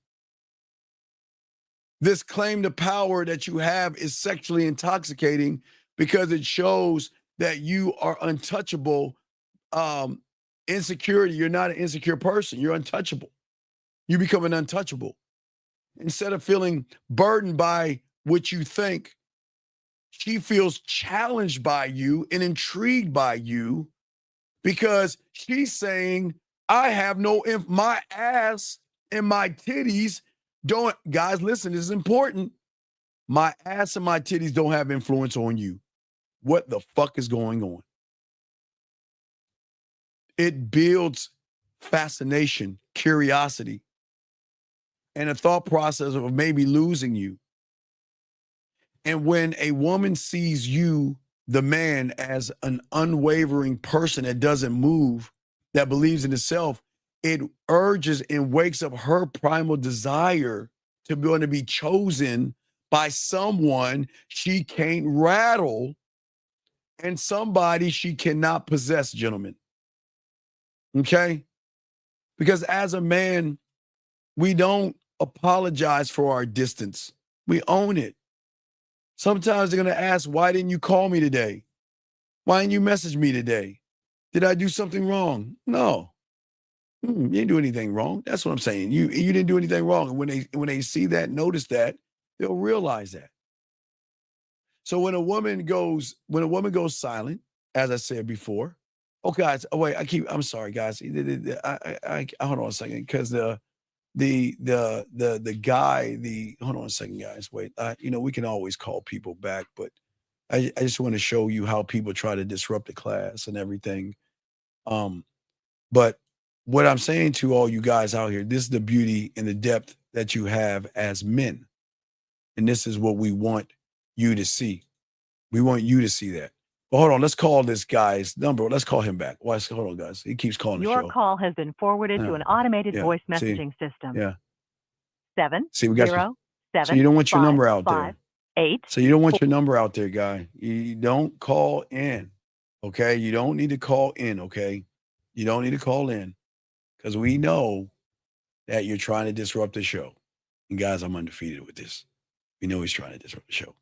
This claim to power that you have is sexually intoxicating because it shows that you are untouchable. Insecurity, you're not an insecure person. You're untouchable. You become an untouchable. Instead of feeling burdened by what you think, she feels challenged by you and intrigued by you because she's saying, I have no, my ass and my titties don't, guys, listen, this is important. My ass and my titties don't have influence on you. What the fuck is going on? It builds fascination, curiosity, and a thought process of maybe losing you. And when a woman sees you, the man, as an unwavering person that doesn't move, that believes in itself, it urges and wakes up her primal desire to be able to be chosen by someone she can't rattle and somebody she cannot possess, gentlemen. Okay? Because as a man, we don't apologize for our distance. We own it. Sometimes they're going to ask, why didn't you call me today? Why didn't you message me today? Did I do something wrong? No. You didn't do anything wrong. That's what I'm saying. You didn't do anything wrong. And when they see that, notice that, they'll realize that. So when a woman goes silent, as I said before, oh guys, oh wait, I'm sorry, guys. I hold on a second, because hold on a second, guys. Wait, we can always call people back, but I just want to show you how people try to disrupt the class and everything. But what I'm saying to all you guys out here, this is the beauty and the depth that you have as men. And this is what we want you to see. We want you to see that. Well, hold on. Let's call this guy's number. Let's call him back. Hold on, guys. He keeps calling the show. Your call has been forwarded to an automated voice messaging system. Yeah. 7 See, we got 0 7 so you don't want your 5 number out 5 there. 8. So you don't want your number out there, guy. You don't call in. Okay. You don't need to call in. Okay. You don't need to call in, because we know that you're trying to disrupt the show. And guys, I'm undefeated with this. We know he's trying to disrupt the show.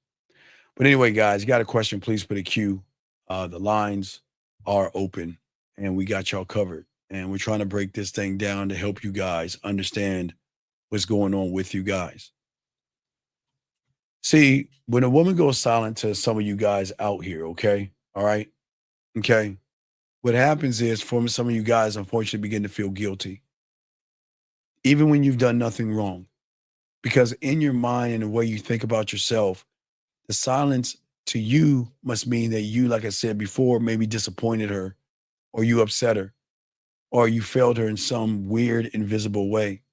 But anyway, guys, you got a question, please put a Q. The lines are open and we got y'all covered. And we're trying to break this thing down to help you guys understand what's going on with you guys. See, when a woman goes silent, to some of you guys out here, okay? All right? Okay? What happens is, for some of you guys, unfortunately, begin to feel guilty, even when you've done nothing wrong. Because in your mind and the way you think about yourself, the silence to you must mean that you, like I said before, maybe disappointed her, or you upset her, or you failed her in some weird, invisible way.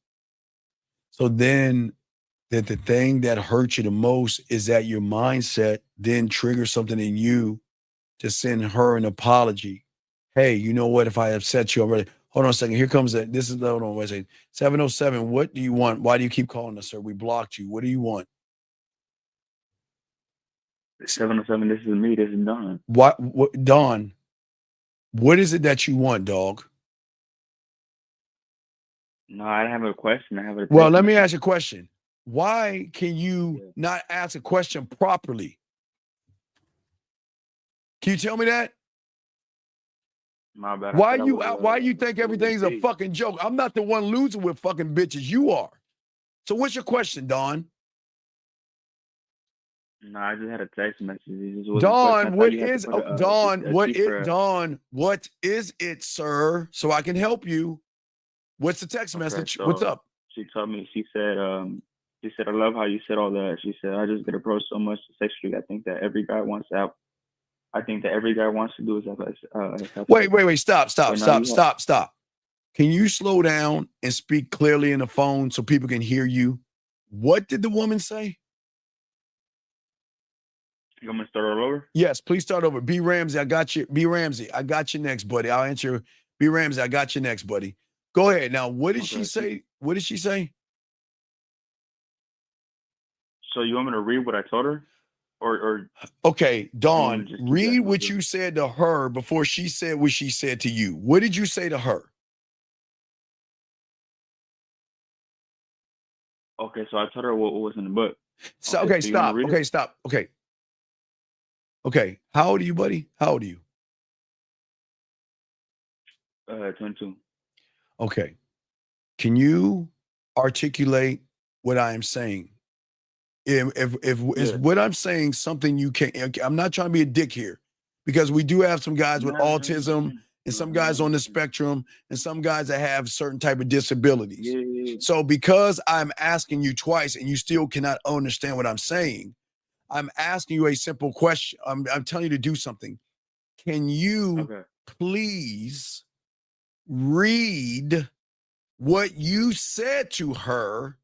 So then that the thing that hurts you the most is that your mindset then triggers something in you to send her an apology. Hey, you know what? If I upset you already, hold on a second. Here comes hold on, wait a second. 707, what do you want? Why do you keep calling us, sir? We blocked you. What do you want? 707, this is me. This is Don. What, Don, what is it that you want, dog? No, I don't have a question. I have a Well, let me ask you a question. Why can you not ask a question properly? Can you tell me that? My bad. Why you think everything's a fucking joke? I'm not the one losing with fucking bitches. You are. So what's your question, Don? No, I just had a text message. Don, what is it, sir? So I can help you. What's the text message? So What's up? She told me, she said, She said, I love how you said all that. She said, I just get approached so much sexually. I think that every guy wants to have. I think that every guy wants to do is have Wait. Stop. But now you have- Stop. Can you slow down and speak clearly in the phone so people can hear you? What did the woman say? You want me to start all over? Yes, please start over. B. Ramsey, I got you. B. Ramsey, I got you next, buddy. I'll answer. B. Ramsey, I got you next, buddy. Go ahead. Now, what did she say? What did she say? So you want me to read what I told her? Or okay, Dawn, just read what you said to her before she said what she said to you. What did you say to her? Okay, so I told her what was in the book. So, okay, so stop. Okay, stop. Okay. How old are you, buddy? How old are you? 22. Okay. Can you articulate what I am saying? If is what I'm saying something you can't? I'm not trying to be a dick here, because we do have some guys with autism and some guys on the spectrum and some guys that have certain type of disabilities. Yeah. So because I'm asking you twice and you still cannot understand what I'm saying, I'm asking you a simple question. I'm telling you to do something. Can you please read what you said to her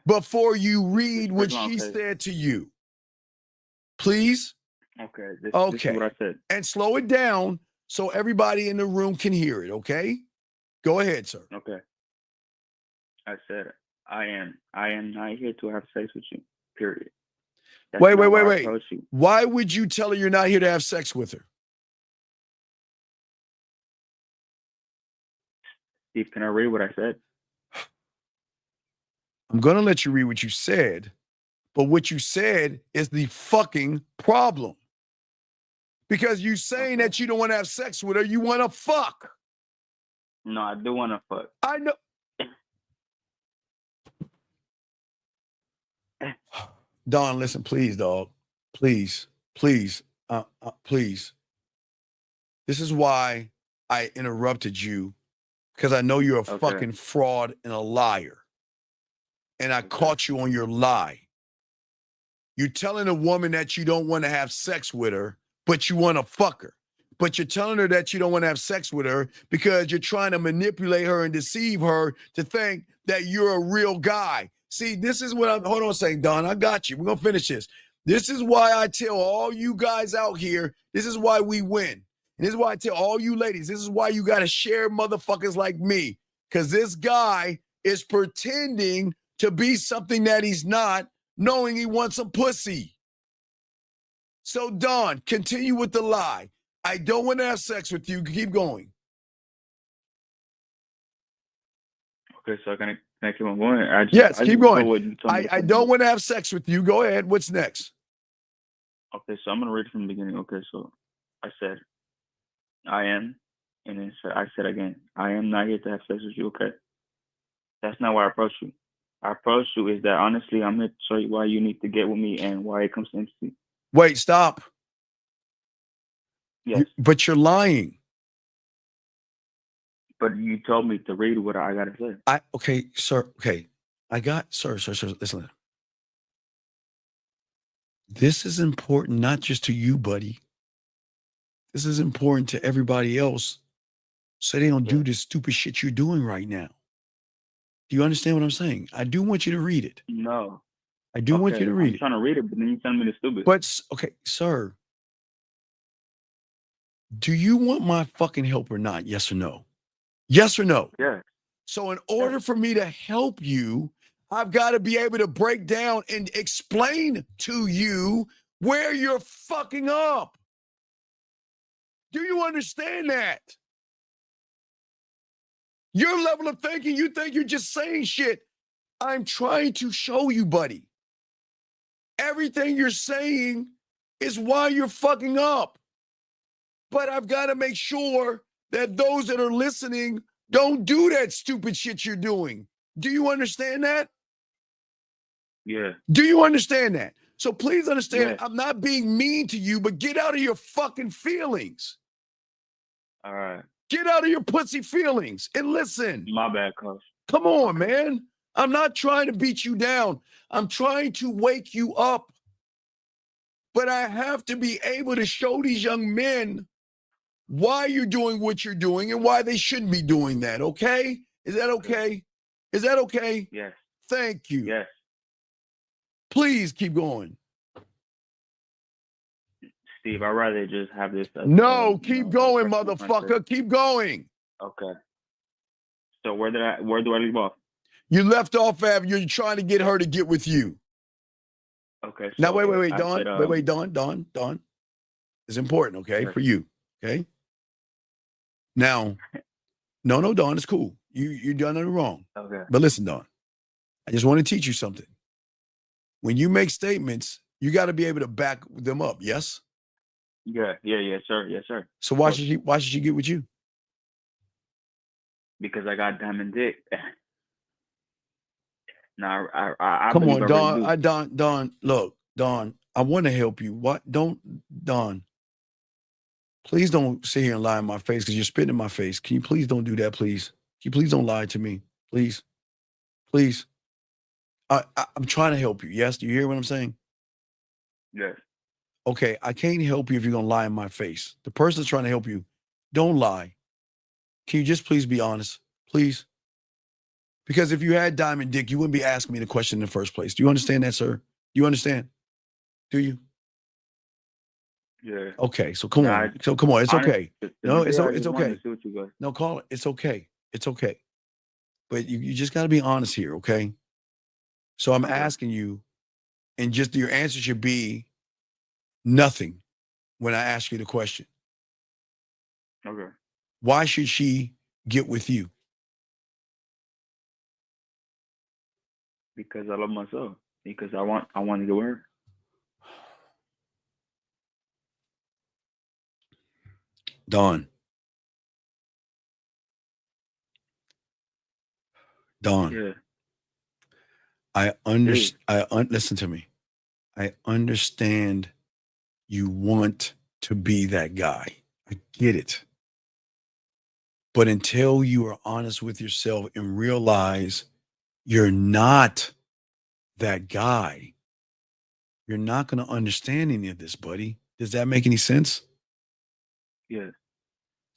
before you read what she said to you? Please? Okay. This is Okay. what I said. And slow it down so everybody in the room can hear it, okay? Go ahead, sir. Okay. I said, I am not here to have sex with you, period. That's Wait. not why I approached you. Why would you tell her you're not here to have sex with her? Steve, can I read what I said? I'm going to let you read what you said, but what you said is the fucking problem. Because you saying that you don't want to have sex with her, you want to fuck. No, I do want to fuck. I know. Don, listen, please, dog. Please. Please. This is why I interrupted you, because I know you're a fucking fraud and a liar. And I caught you on your lie. You're telling a woman that you don't want to have sex with her, but you want to fuck her. But you're telling her that you don't want to have sex with her because you're trying to manipulate her and deceive her to think that you're a real guy. See, this is what I'm, hold on a second, Don, I got you. We're going to finish this. This is why I tell all you guys out here, this is why we win. And this is why I tell all you ladies, this is why you got to share motherfuckers like me. Because this guy is pretending to be something that he's not, knowing he wants some pussy. So, Don, continue with the lie. I don't want to have sex with you. Keep going. Okay, so can I keep on going? Yes, keep going. I don't want to have sex with you. Go ahead. What's next? Okay, so I'm going to read from the beginning. Okay, so I said, I am, and then I said again, I am not here to have sex with you, okay? That's not why I approached you. I approached you is that, honestly, I'm here to show you why you need to get with me and why it comes to intimacy. Wait, stop. Yes. But you're lying. But you told me to read what I got to say. Okay, sir. Okay. Sir, listen. This is important not just to you, buddy. This is important to everybody else so they don't do this stupid shit you're doing right now. Do you understand what I'm saying? I do want you to read it. No. I do want you to read it. I'm trying to read it, but then you tell me to stupid. But, okay, sir. Do you want my fucking help or not? Yes or no? Yes or no? Yeah. So in order for me to help you, I've got to be able to break down and explain to you where you're fucking up. Do you understand that? Your level of thinking, you think you're just saying shit. I'm trying to show you, buddy. Everything you're saying is why you're fucking up. But I've got to make sure that those that are listening don't do that stupid shit you're doing. Do you understand that? Yeah. Do you understand that? So please understand, I'm not being mean to you, but get out of your fucking feelings. All right. Get out of your pussy feelings and listen. My bad, coach. Come on, man. I'm not trying to beat you down. I'm trying to wake you up. But I have to be able to show these young men why you're doing what you're doing and why they shouldn't be doing that, okay? Is that okay? Is that okay? Yes. Thank you. Yes. Please keep going. Steve, I'd rather just have this. No, keep going, motherfucker. Keep going. Okay. So where do I leave off? You left off at you're trying to get her to get with you. Okay. So Now, wait, I Dawn. said, Dawn. It's important, okay, for you, okay? Now, no, Dawn, it's cool. You done it wrong. Okay. But listen, Dawn, I just want to teach you something. When you make statements, you got to be able to back them up, yes? Yeah, sir. Yes, sir. So why should she get with you? Because I got diamond dick. Now, I Come believe on, I really do. Dawn, look, Dawn, I want to help you. Dawn, please don't sit here and lie in my face because you're spitting in my face. Can you please don't do that, please? Can you please don't lie to me, please? Please. I'm trying to help you. Yes, do you hear what I'm saying? Yes. Okay, I can't help you if you're going to lie in my face. The person's trying to help you. Don't lie. Can you just please be honest? Please? Because if you had diamond dick, you wouldn't be asking me the question in the first place. Do you understand that, sir? Do you understand? Do you? Yeah. Okay, so come on. So come on. It's okay. No, it's okay. No, call it. It's okay. It's okay. But you just got to be honest here, okay? So I'm asking you, and just your answer should be nothing when I ask you the question. Okay. Why should she get with you? Because I love myself. Because I want to get with her. Dawn. Yeah. Listen to me. I understand you want to be that guy. I get it. But until you are honest with yourself and realize you're not that guy, you're not going to understand any of this, buddy. Does that make any sense? Yeah.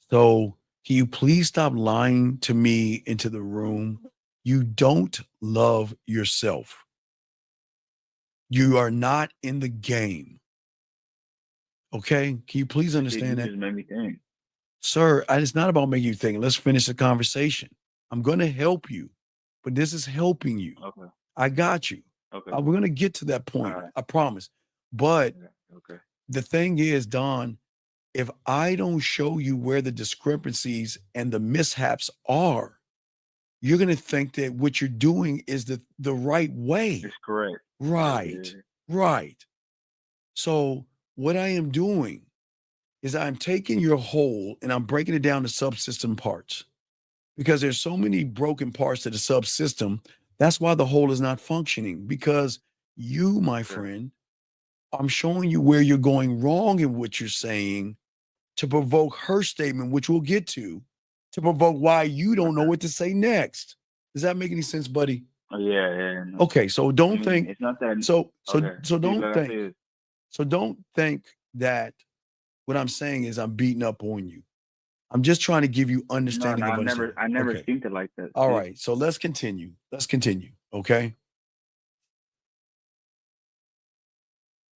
So can you please stop lying to me into the room? You don't love yourself. You are not in the game. Okay? Can you please understand that? Just made me think. Sir, it's not about making you think. Let's finish the conversation. I'm going to help you, but this is helping you. Okay. I got you. Okay. We're going to get to that point. All right. I promise. But Okay. the thing is, Don, if I don't show you where the discrepancies and the mishaps are, you're going to think that what you're doing is the right way. It's correct. Right. Yeah. Right. So what I am doing is I'm taking your whole and I'm breaking it down to subsystem parts because there's so many broken parts to the subsystem. That's why the whole is not functioning because you, my friend, I'm showing you where you're going wrong in what you're saying to provoke her statement, which we'll get to provoke why you don't know what to say next. Does that make any sense, buddy? Yeah. No. Okay, so don't think it's not that. So Okay. don't think that what I'm saying is I'm beating up on you. I'm just trying to give you understanding of understanding. I never Okay. think it like that. All right, so let's continue. Okay?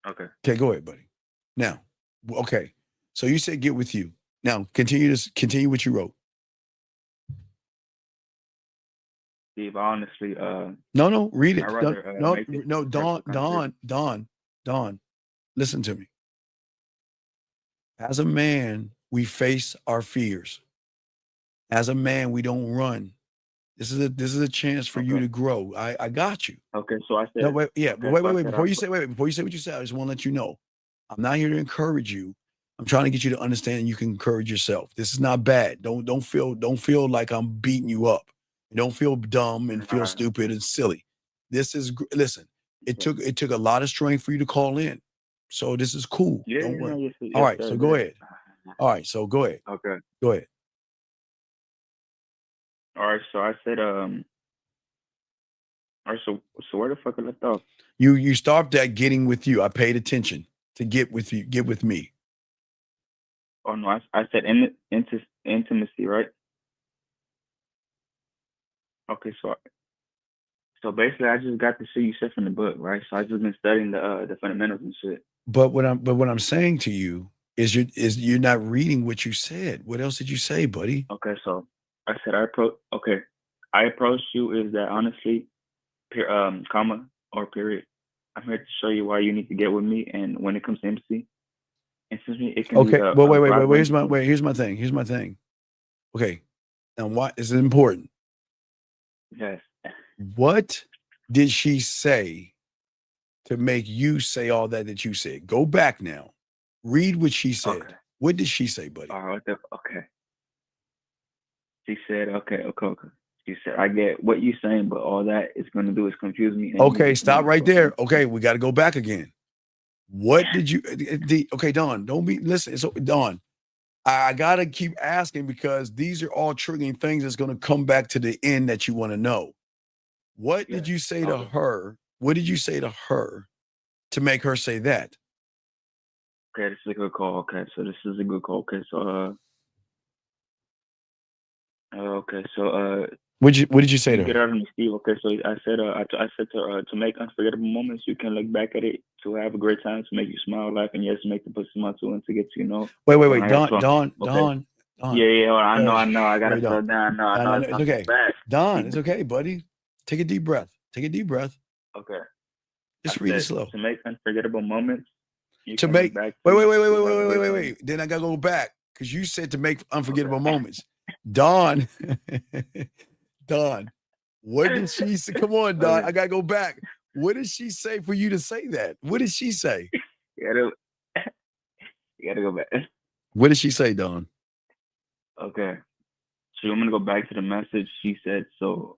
Okay, go ahead, buddy. Now, okay. So you said get with you. Now, continue what you wrote. Steve, honestly, No, read it. I'd rather, Don, listen to me. As a man, we face our fears. As a man, we don't run. This is a chance for you to grow. I got you. Okay, so I said. No, wait. Before you say what you said, I just want to let you know, I'm not here to encourage you. I'm trying to get you to understand you can encourage yourself. This is not bad. Don't feel like I'm beating you up. Don't feel dumb and feel stupid and silly. This is listen. It took a lot of strength for you to call in, so this is cool. Yeah, don't worry. Yes, All right, sir, so go ahead. All right, so go ahead. Okay. Go ahead. All right, so I said All right, so where the fuck I left off? You stopped at getting with you. I paid attention to get with you, get with me. Oh no, I said intimacy, right? Okay, so basically, I just got the shit you said from the book, right? So I just been studying the fundamentals and shit. But what I'm saying to you is you're not reading what you said. What else did you say, buddy? Okay, so I said I approached you is that honestly, comma or period. I'm here to show you why you need to get with me, and when it comes to empathy, it can be Okay. Well, wait. broad Here's range. here's my thing. Here's my thing. Okay. Now, why is it important? Yes. What did she say to make you say all that you said? Go back now. Read what she said. Okay. What did she say, buddy? Okay. She said, okay. She said, I get what you're saying, but all that is going to do is confuse me. And Okay, stop right there. Okay, we got to go back again. What did you? Okay, Don, don't be listen. So Don, I gotta keep asking because these are all triggering things that's going to come back to the end that you want to know. What did you say to her? What did you say to her to make her say that? Okay, this is a good call. Okay, so this is a good call. Okay, so what did you say to get her? out of me, Steve. Okay, so I said to make unforgettable moments, you can look back at it, to have a great time, to make you smile, laugh, and yes, to make the pussy smile too, and to get to Wait, Don. Yeah, I know, I gotta Wait, slow down. I know, it's okay. Bad. Don, it's okay, buddy. Take a deep breath. Okay. Just read it slow. To make unforgettable moments. Wait. Then I gotta go back because you said to make unforgettable moments. Don, what did she say? Come on, Don. I gotta go back. What did she say for you to say that? What did she say? You gotta go back. What did she say, Don? Okay. So I'm gonna go back to the message she said. So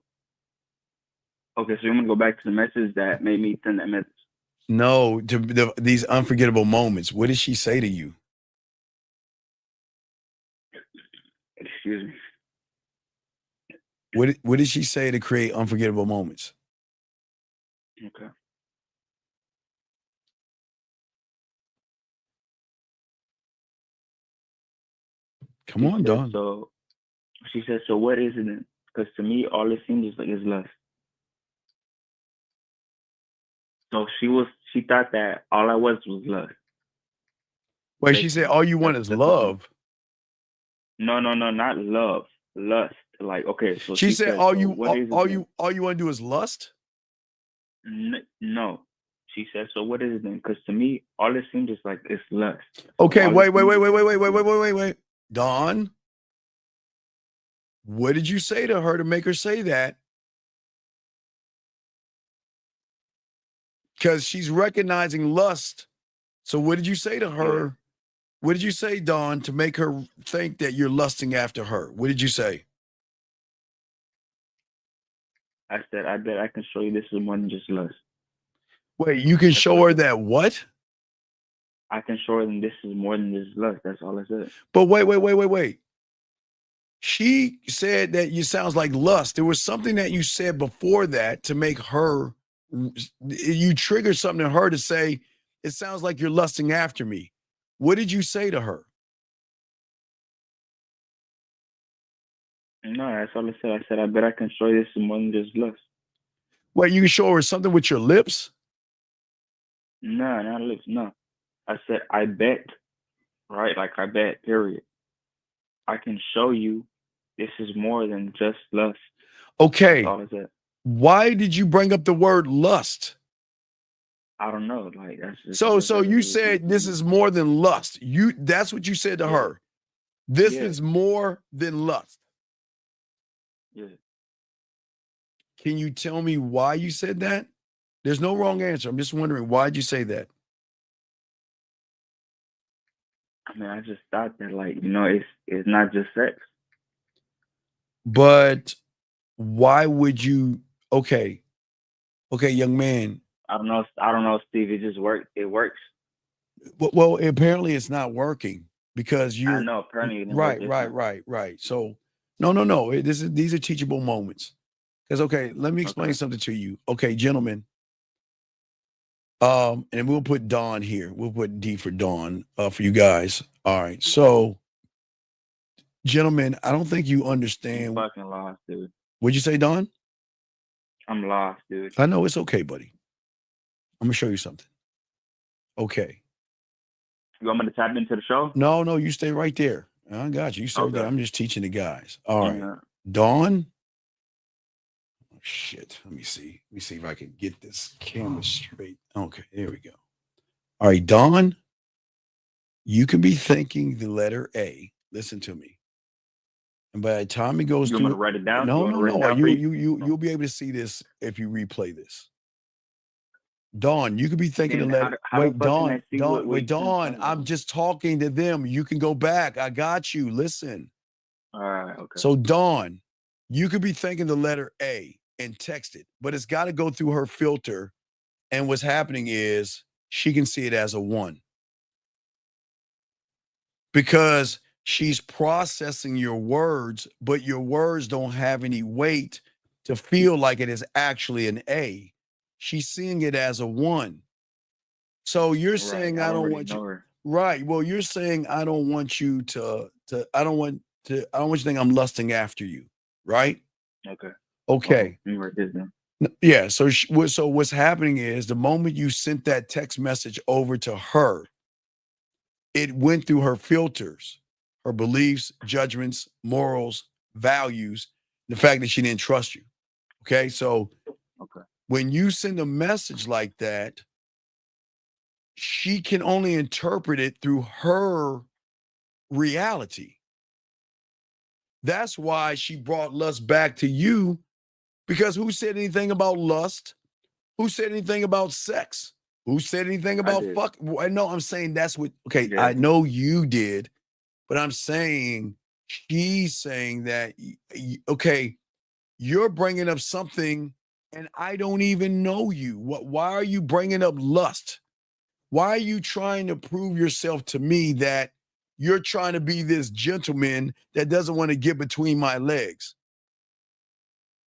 I'm gonna go back to the message that made me send that message. No, these unforgettable moments. What did she say to you? Excuse me. What did she say to create unforgettable moments? Okay. Come on, Don. So she said, so what is it then? Because to me, all it seems is lust. So she thought that all I was lust. Wait, she said all you want is love. No, not love. Lust. Like, okay, so she said all you want to do is lust? No. She said, so what is it then? Because to me, all it seems is like it's lust. Okay, wait. Don, what did you say to her to make her say that? Because she's recognizing lust. So what did you say to her? What did you say, Don, to make her think that you're lusting after her? What did you say? I said, I bet I can show you this is more than just lust. Wait, you can show her that what? I can show her that this is more than just lust. That's all I said. But wait. She said that you sounds like lust. There was something that you said before that to make her, you triggered something in her to say, it sounds like you're lusting after me. What did you say to her? No, that's all I said. I said, I bet I can show you this is more than just lust. Wait, you can show her something with your lips? No, not lips. No. I said, I bet, right? Like, I bet, period. I can show you this is more than just lust. Okay. That's all I said. Why did you bring up the word lust? I don't know. Like, that's just, so you said this is more than lust. That's what you said to her. This is more than lust. Yeah. Can you tell me why you said that? There's no wrong answer. I'm just wondering, why did you say that? I mean, I just thought that, like, it's not just sex. But why would you? Okay, young man. I don't know, Steve. It just works. It works. Well, apparently it's not working because you're. I know. Apparently, right. So, no. These are teachable moments. Because okay, let me explain something to you. Okay, gentlemen. And we'll put Dawn here. We'll put D for Dawn for you guys. All right. So, gentlemen, I don't think you understand. I'm fucking lost, dude. What'd you say, Dawn? I'm lost, dude. I know it's okay, buddy. I'm gonna show you something. Okay. You want me to tap into the show? No, you stay right there. I got you. You stay right there. I'm just teaching the guys. All right. Yeah. Dawn. Oh, shit. Let me see. Let me see if I can get this camera straight. Okay, there we go. All right, Dawn. You can be thinking the letter A. Listen to me. And by the time it goes You want me to write it down? No. You You'll be able to see this if you replay this. Dawn, you could be thinking the letter. Wait, Dawn. I'm just talking to them. You can go back. I got you. Listen. All right. Okay. So Dawn, you could be thinking the letter A and text it, but it's got to go through her filter. And what's happening is she can see it as a 1 because she's processing your words, but your words don't have any weight to feel like it is actually an A. She's seeing it as a 1. So you're saying I don't want you. Right. Well, you're saying I don't want you to I don't want you to think I'm lusting after you. Right? Okay. Okay. Let me write this down. Yeah. So what's happening is the moment you sent that text message over to her, it went through her filters, her beliefs, judgments, morals, values, the fact that she didn't trust you. Okay. So when you send a message like that, she can only interpret it through her reality. That's why she brought lust back to you, because who said anything about lust? Who said anything about sex? Who said anything about fuck? No, I'm saying that's what, okay, I know you did, but I'm saying she's saying that, okay, you're bringing up something and I don't even know you. Why are you bringing up lust? Why are you trying to prove yourself to me that you're trying to be this gentleman that doesn't want to get between my legs?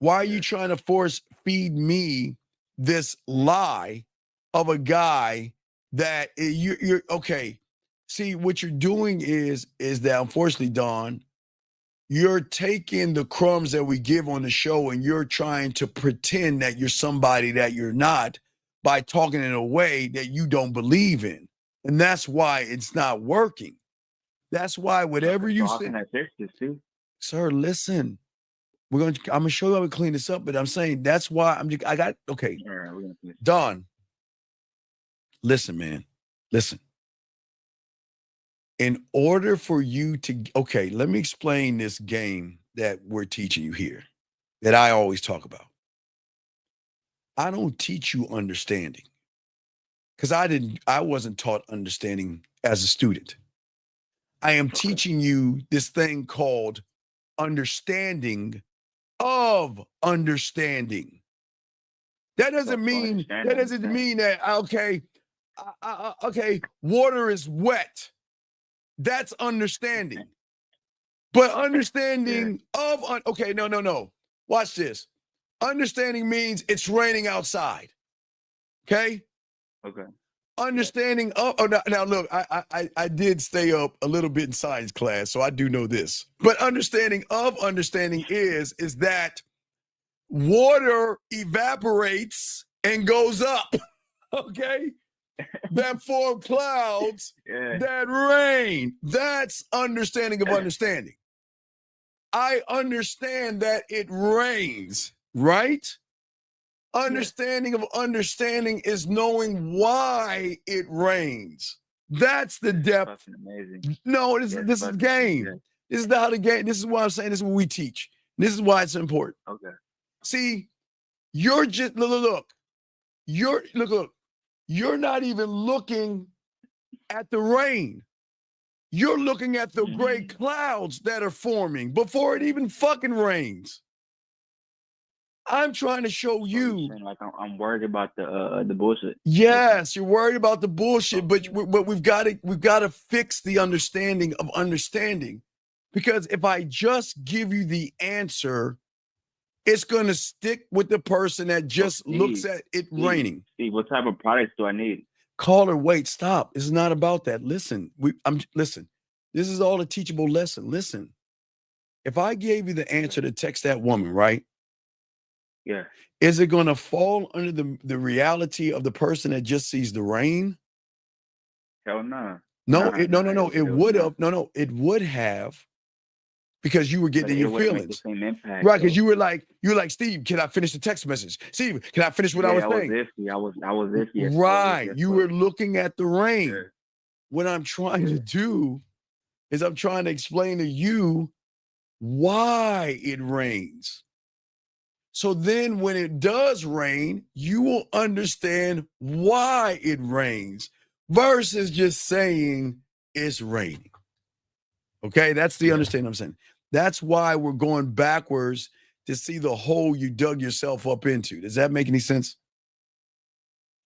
Why are you trying to force feed me this lie of a guy that you're okay? See, what you're doing is that, unfortunately, Dawn, you're taking the crumbs that we give on the show and you're trying to pretend that you're somebody that you're not by talking in a way that you don't believe in. And that's why it's not working. That's why whatever you say. Sir, listen. I'm gonna show you how we clean this up, but I'm saying that's why okay. All right, we're gonna finish. Don, listen, man. Listen. In order for you to, okay, let me explain this game that we're teaching you here, that I always talk about. I don't teach you understanding, because I wasn't taught understanding as a student. I am teaching you this thing called understanding of understanding. That doesn't mean that okay, water is wet. That's understanding. But understanding of okay, no. Watch this. Understanding means it's raining outside. Okay? Okay. Understanding of now look, I did stay up a little bit in science class, so I do know this. But understanding of understanding is that water evaporates and goes up. Okay? That form clouds that rain. That's understanding of understanding. I understand that it rains, right? Understanding of understanding is knowing why it rains. That's the depth. Amazing. No, this is game. This is how the game. This is why I'm saying this is what we teach. This is why it's important. Okay. See, you're just look. You're not even looking at the rain. You're looking at the gray clouds that are forming before it even fucking rains. I'm trying to show you. Like I'm worried about the bullshit. Yes, you're worried about the bullshit, but we've got to fix the understanding of understanding, because if I just give you the answer it's going to stick with the person that just looks at it raining. Steve, what type of products do I need? Call her, wait, stop. It's not about that. Listen, listen. This is all a teachable lesson. Listen, if I gave you the answer to text that woman, right? Yeah. Is it going to fall under the reality of the person that just sees the rain? Hell no. No, no. It would have. No, it would have, because you were getting in your feelings. The same impact, right? Because you were like, Steve, can I finish the text message? Steve, can I finish what I was saying? I was iffy. Right. You were looking at the rain. Yeah. What I'm trying to do is I'm trying to explain to you why it rains. So then when it does rain, you will understand why it rains versus just saying it's raining. Okay, that's the understanding I'm saying. That's why we're going backwards to see the hole you dug yourself up into. Does that make any sense?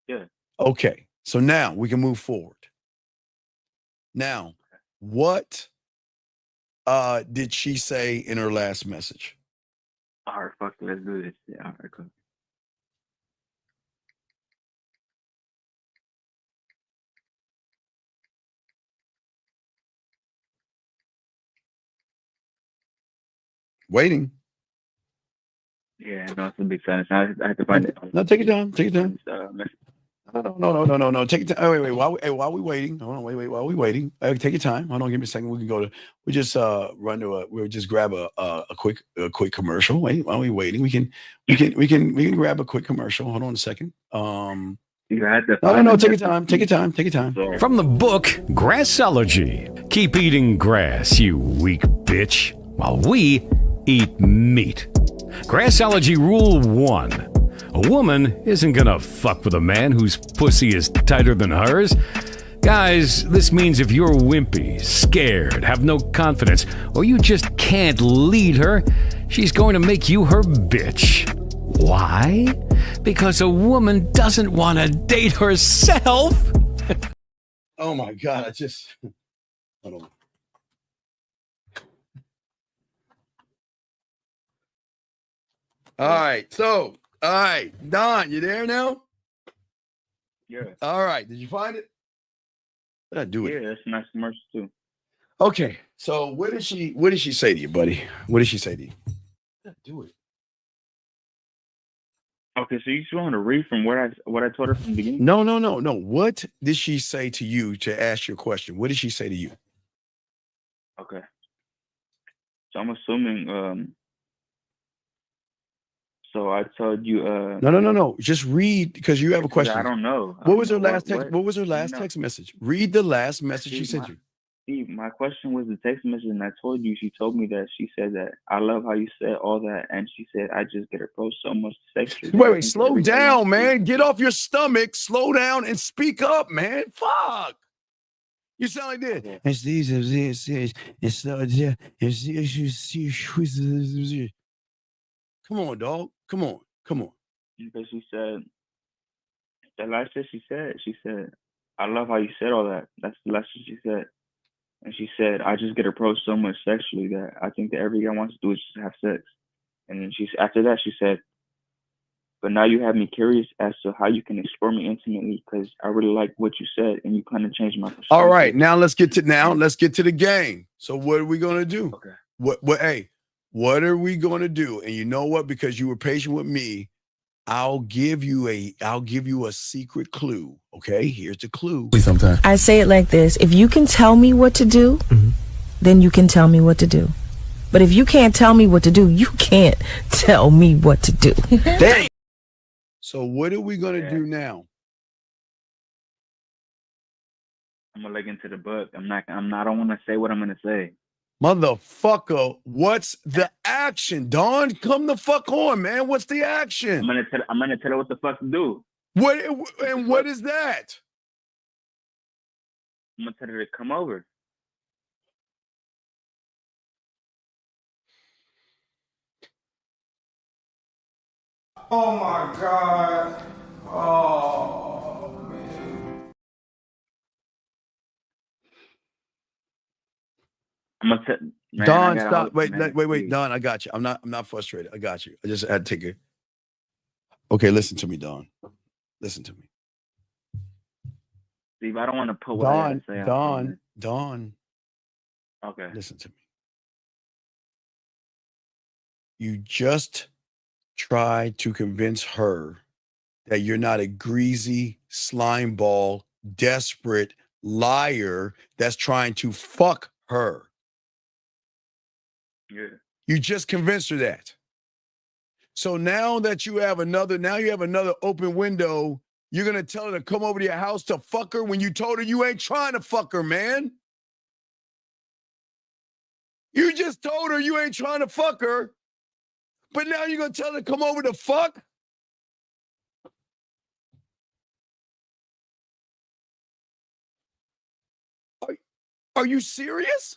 Yeah. Okay, so now we can move forward. Now, what did she say in her last message? All right, fuck it, let's do this. Yeah, all right, cool. Waiting. Yeah, no, it's a big sentence. I have to find it. No, take your time. Take your time. No. Take your time. Oh, wait. While we waiting. Hold on. Wait. While we waiting. Take your time. Hold on. Give me a second. We can go to. We just we'll just grab a quick commercial. Wait. While we waiting, we can grab a quick commercial. Hold on a second. No. Take your time. Take your time. Take your time. From the book Grassology. Keep eating grass, you weak bitch, while we eat meat. Grassology Rule 1. A woman isn't gonna fuck with a man whose pussy is tighter than hers. Guys, this means if you're wimpy, scared, have no confidence, or you just can't lead her, she's going to make you her bitch. Why? Because a woman doesn't want to date herself. Oh my God, I just... Hold on. All right, Don, you there now? Yeah. All right, did you find it? What did I do with it? Yeah, that's a nice commercial too. Okay, so what did she say to you, buddy? What did she say to you? What did I do with it? Okay, so you just want to read from what I told her from the beginning? No. What did she say to you to ask your question? What did she say to you? Okay. So I'm assuming so I told you No. Just read, because you have a question. I don't know. What was her last text? What was her last text message? Read the last message she sent you. Steve, my question was the text message, and I told you, she told me that she said that I love how you said all that, and she said I just get approached so much sexually. Wait, slow down, man. Get off your stomach, slow down, and speak up, man. Fuck. You sound like this. Come on, dog. Come on. Because she said, the last thing she said, I love how you said all that. That's the last thing she said. And she said, I just get approached so much sexually that I think that every guy wants to do is just have sex. And then after that, she said, but now you have me curious as to how you can explore me intimately, because I really like what you said, and you kind of changed my perspective. All right, now let's get to the game. So what are we gonna do? Okay. What are we gonna do? And you know what? Because you were patient with me, I'll give you a secret clue. Okay, here's the clue. I say it like this: if you can tell me what to do, then you can tell me what to do. But if you can't tell me what to do, you can't tell me what to do. So what are we gonna do now? I'm gonna look into the book. I don't want to say what I'm gonna say. Motherfucker, what's the action? Don, come the fuck on, man. What's the action? I'm gonna tell her what the fuck to do. What is that? I'm gonna tell her to come over. Oh my God. Oh man. I'm gonna Man, Don, I gotta stop. hope, Wait, man. wait, Don. I got you. I'm not frustrated. I got you. I just had to take it. Okay, listen to me, Don. Listen to me. Steve, I don't want to put what I gotta say out there, man. Don. Okay. Listen to me. You just try to convince her that you're not a greasy slime ball, desperate liar that's trying to fuck her. Yeah. You just convinced her that. So now that you have another open window, you're gonna tell her to come over to your house to fuck her when you told her you ain't trying to fuck her, man. You just told her you ain't trying to fuck her, but now you're gonna tell her to come over to fuck? Are you serious?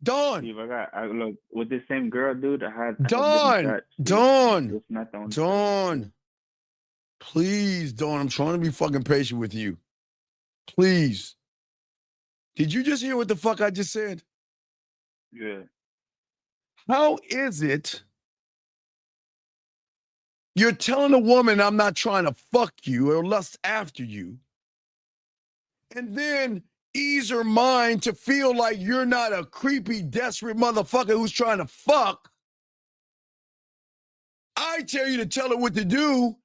Dawn. Steve, I look with this same girl, dude. I had Dawn. It's not the only Dawn. Please, Dawn. I'm trying to be fucking patient with you. Please. Did you just hear what the fuck I just said? Yeah. How is it you're telling a woman I'm not trying to fuck you or lust after you, and then ease her mind to feel like you're not a creepy, desperate motherfucker who's trying to fuck? I tell you to tell her what to do,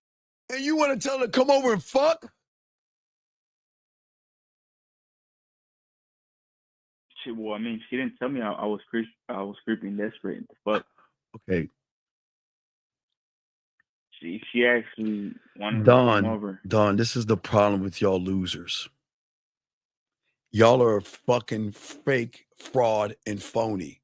and you want to tell her to come over and fuck? Well, I mean, she didn't tell me I was creepy and desperate. But okay, she actually wanted to come over. Dawn, this is the problem with y'all losers. Y'all are fucking fake, fraud, and phony.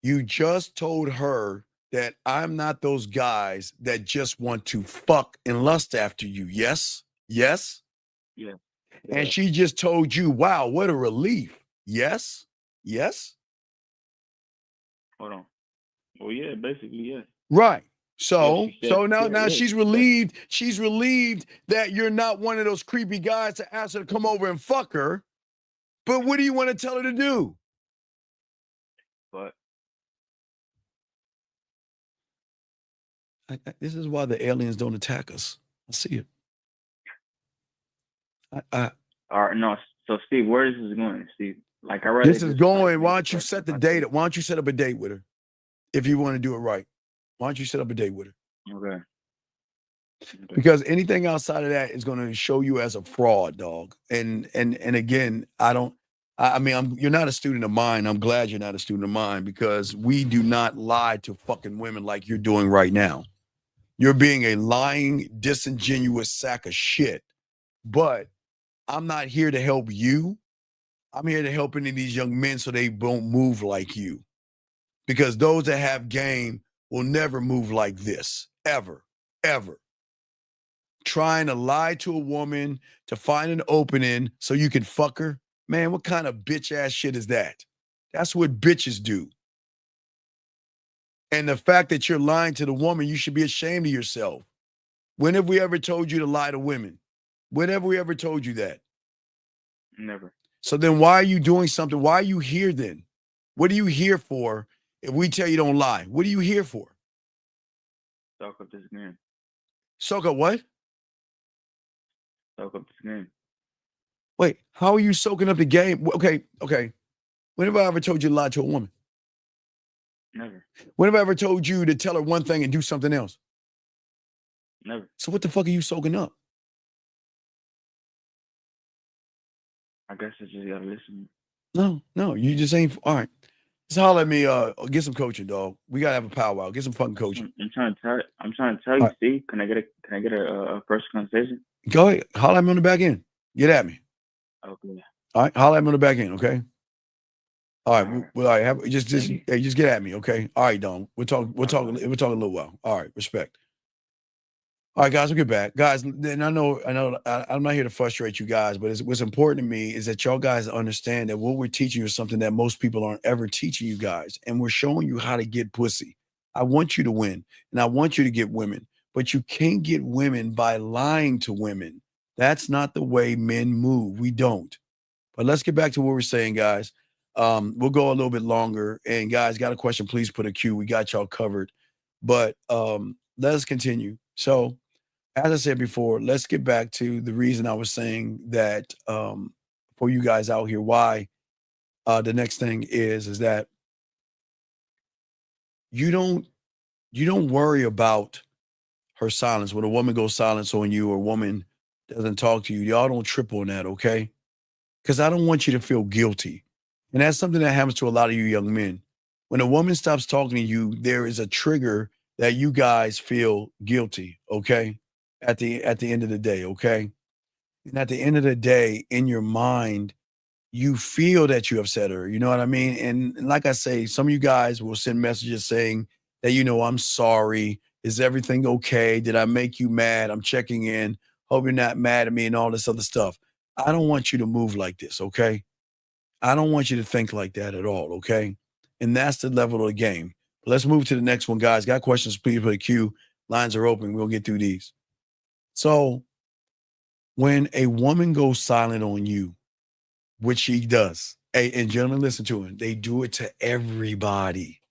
You just told her that I'm not those guys that just want to fuck and lust after you. Yes? Yes? Yeah. And she just told you, wow, what a relief. Yes? Yes? Hold on. Well, yeah, basically, yeah. Right. So now yeah, she's relieved. She's relieved that you're not one of those creepy guys to ask her to come over and fuck her. But what do you want to tell her to do? But this is why the aliens don't attack us. I see it. All right, no. So Steve, where is this going, Steve? Like I read this is going. Why don't you set the date? Why don't you set up a date with her if you want to do it right? Why don't you set up a date with her? Okay. Because anything outside of that is going to show you as a fraud, dog. And again, you're not a student of mine. I'm glad you're not a student of mine, because we do not lie to fucking women like you're doing right now. You're being a lying, disingenuous sack of shit. But I'm not here to help you. I'm here to help any of these young men so they won't move like you. Because those that have game will never move like this. Ever. Ever. Trying to lie to a woman to find an opening so you can fuck her. Man, what kind of bitch ass shit is that? That's what bitches do. And the fact that you're lying to the woman, you should be ashamed of yourself. When have we ever told you to lie to women? When have we ever told you that? Never. So then why are you doing something? Why are you here then? What are you here for if we tell you don't lie? What are you here for? Soak up this game. Soak up what? Soak up this game. Wait, how are you soaking up the game? Okay. When have I ever told you to lie to a woman? Never. When have I ever told you to tell her one thing and do something else? Never. So what the fuck are you soaking up? I guess I just gotta listen. No, you just ain't. All right. Just holler at me. Get some coaching, dog. We gotta have a powwow. Get some fucking coaching. I'm trying to tell you, right. Steve. Can I get a first conversation? Go ahead. Holler at me on the back end. Get at me. Okay. All right. Holler at me on the back end. Okay. All right. Well, all right. Just get at me. Okay. All right, Don. We're talking a little while. All right. Respect. All right, guys, we'll get back. Guys, and I know I'm not here to frustrate you guys, but what's important to me is that y'all guys understand that what we're teaching you is something that most people aren't ever teaching you guys. And we're showing you how to get pussy. I want you to win, and I want you to get women, but you can't get women by lying to women. That's not the way men move. We don't. But let's get back to what we're saying, guys. We'll go a little bit longer. And guys, got a question, please put a Q. We got y'all covered. But let's continue. So, as I said before, let's get back to the reason I was saying that for you guys out here, why the next thing is that you don't worry about her silence. When a woman goes silent on you or a woman doesn't talk to you, y'all don't trip on that, okay? Because I don't want you to feel guilty. And that's something that happens to a lot of you young men. When a woman stops talking to you, there is a trigger that you guys feel guilty, okay? At the end of the day, okay? And at the end of the day, in your mind, you feel that you upset her. You know what I mean? And like I say, some of you guys will send messages saying that, I'm sorry. Is everything okay? Did I make you mad? I'm checking in. Hope you're not mad at me and all this other stuff. I don't want you to move like this, okay? I don't want you to think like that at all, okay? And that's the level of the game. But let's move to the next one, guys. Got questions, please put a Q. Lines are open. We'll get through these. So when a woman goes silent on you, which she does, and gentlemen, listen to him, they do it to everybody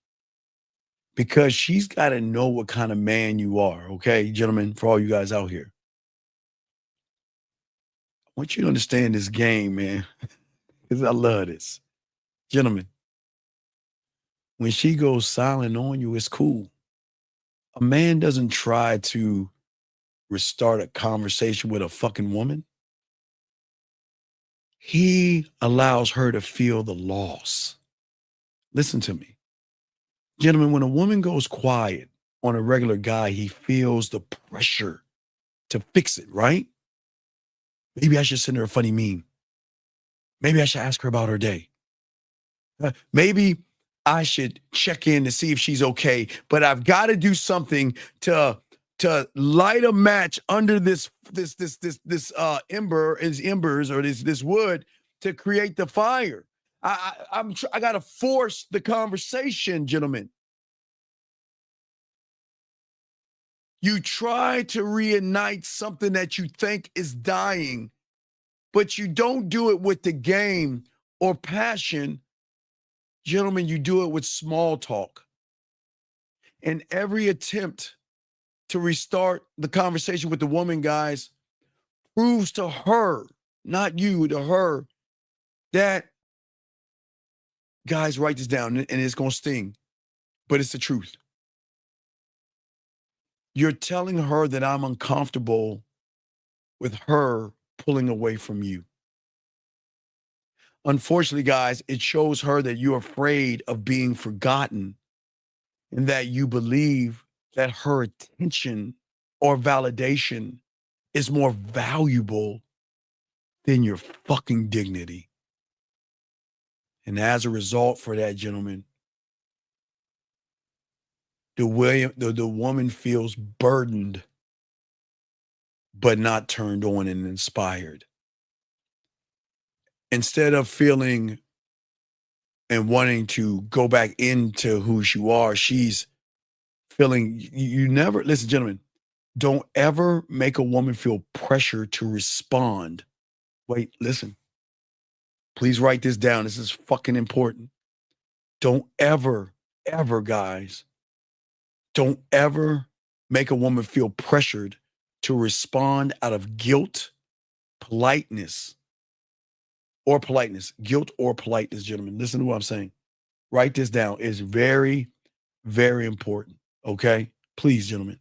because she's got to know what kind of man you are, okay, gentlemen, for all you guys out here. I want you to understand this game, man, because I love this. Gentlemen, when she goes silent on you, it's cool. A man doesn't try to restart a conversation with a fucking woman. He allows her to feel the loss. Listen to me. Gentlemen, when a woman goes quiet on a regular guy, he feels the pressure to fix it, right? Maybe I should send her a funny meme. Maybe I should ask her about her day. Maybe I should check in to see if she's okay, but I've got to do something to light a match under this embers or this wood to create the fire. I got to force the conversation, gentlemen. You try to reignite something that you think is dying, but you don't do it with the game or passion. Gentlemen, you do it with small talk. And every attempt to restart the conversation with the woman, guys, proves to her, not you, to her, that, guys, write this down, and it's going to sting, but it's the truth. You're telling her that I'm uncomfortable with her pulling away from you. Unfortunately, guys, it shows her that you're afraid of being forgotten and that you believe that her attention or validation is more valuable than your fucking dignity. And as a result for that, gentlemen, the woman feels burdened, but not turned on and inspired. Instead of feeling and wanting to go back into who you are, she's feeling, you never, listen, gentlemen, don't ever make a woman feel pressure to respond. Wait, listen. Please write this down. This is fucking important. Don't ever, guys, don't ever make a woman feel pressured to respond out of guilt, politeness, guilt or politeness, gentlemen. Listen to what I'm saying. Write this down. It's very, very important. Okay? Please, gentlemen.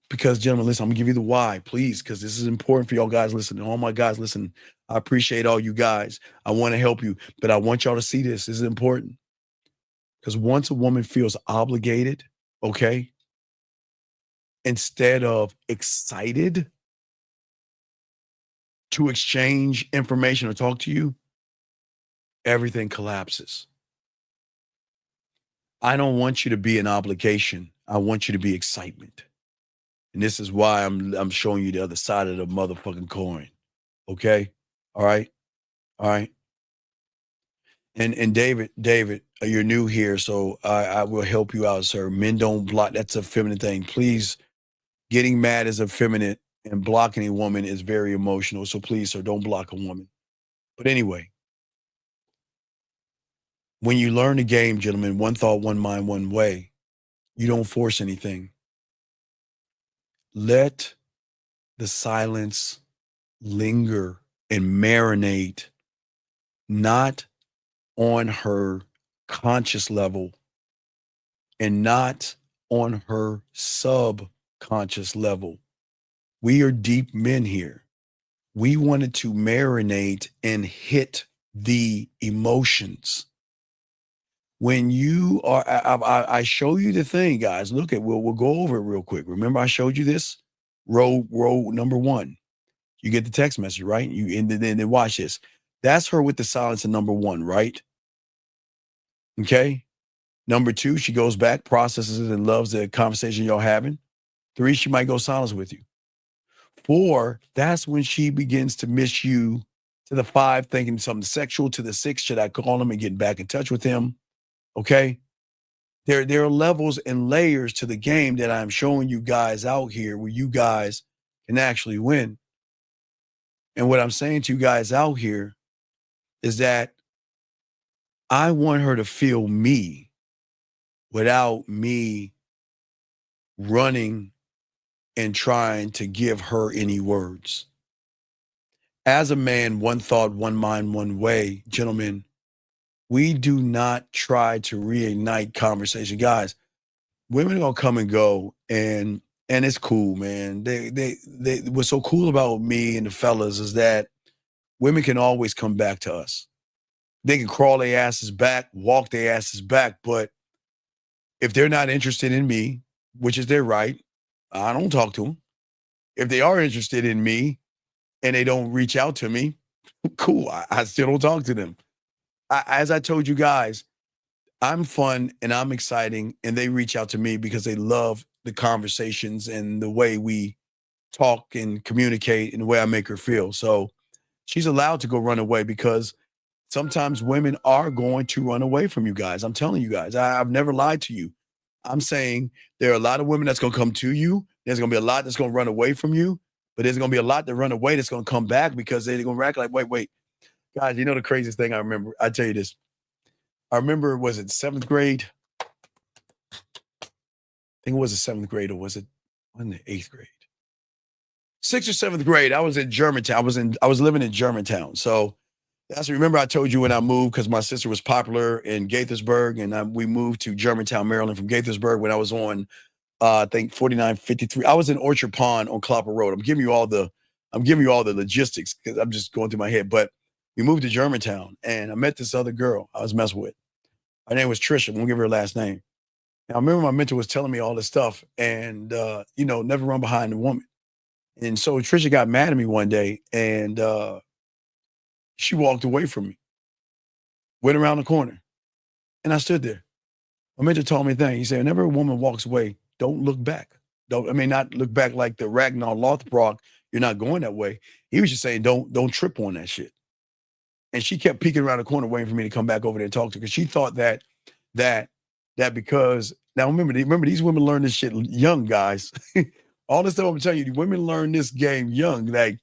Because, gentlemen, listen, I'm going to give you the why, please, because this is important for y'all guys listening. All my guys listen. I appreciate all you guys. I want to help you, but I want y'all to see this. This is important. Because once a woman feels obligated, okay, instead of excited to exchange information or talk to you, everything collapses. I don't want you to be an obligation. I want you to be excitement. And this is why I'm showing you the other side of the motherfucking coin. Okay? All right? All right? And David, you're new here, so I will help you out, sir. Men don't block. That's a feminine thing. Please, getting mad is effeminate, and blocking a woman is very emotional. So please, sir, don't block a woman. But anyway, when you learn the game, gentlemen, one thought, one mind, one way, you don't force anything. Let the silence linger and marinate, not on her conscious level and not on her subconscious level. We are deep men here. We wanted to marinate and hit the emotions. When you are, I show you the thing, guys. Look at, we'll go over it real quick. Remember, I showed you this row number 1. You get the text message, right? You and then watch this. That's her with the silence in number 1, right? Okay. Number 2, she goes back, processes it, and loves the conversation y'all having. 3, she might go silence with you. 4, that's when she begins to miss you. To the 5, thinking something sexual. To the 6, should I call him and get back in touch with him? Okay. There are levels and layers to the game that I'm showing you guys out here where you guys can actually win. And what I'm saying to you guys out here is that I want her to feel me without me running and trying to give her any words. As a man, one thought, one mind, one way, gentlemen, we do not try to reignite conversation. Guys, women are gonna come and go, and it's cool, man. They what's so cool about me and the fellas is that women can always come back to us. They can crawl their asses back, walk their asses back, but if they're not interested in me, which is their right, I don't talk to them. If they are interested in me and they don't reach out to me, cool. I still don't talk to them. As I told you guys, I'm fun and I'm exciting, and they reach out to me because they love the conversations and the way we talk and communicate and the way I make her feel. So she's allowed to go run away because sometimes women are going to run away from you guys. I'm telling you guys, I've never lied to you. I'm saying there are a lot of women that's going to come to you. There's going to be a lot that's going to run away from you, but there's going to be a lot that run away that's going to come back because they're going to act like, wait. Guys, you know the craziest thing I remember? I tell you this. I remember, was it 7th grade? I think it was the 7th grade, or was it in the 8th grade? 6th or 7th grade. I was in Germantown. I was living in Germantown. So that's, remember I told you when I moved, because my sister was popular in Gaithersburg, and we moved to Germantown, Maryland from Gaithersburg when I was on, I think 4953. I was in Orchard Pond on Clopper Road. I'm giving you all the logistics because I'm just going through my head. But we moved to Germantown, and I met this other girl I was messing with. Her name was Trisha. I won't give her last name. Now, I remember my mentor was telling me all this stuff, and never run behind a woman. And so Trisha got mad at me one day, and she walked away from me, went around the corner, and I stood there. My mentor told me a thing. He said, whenever a woman walks away, don't look back. Not look back like the Ragnar Lothbrok. You're not going that way. He was just saying, don't trip on that shit. And she kept peeking around the corner waiting for me to come back over there and talk to her because she thought that because, now remember these women learn this shit young, guys. All this stuff I'm telling you, women learn this game young. Like,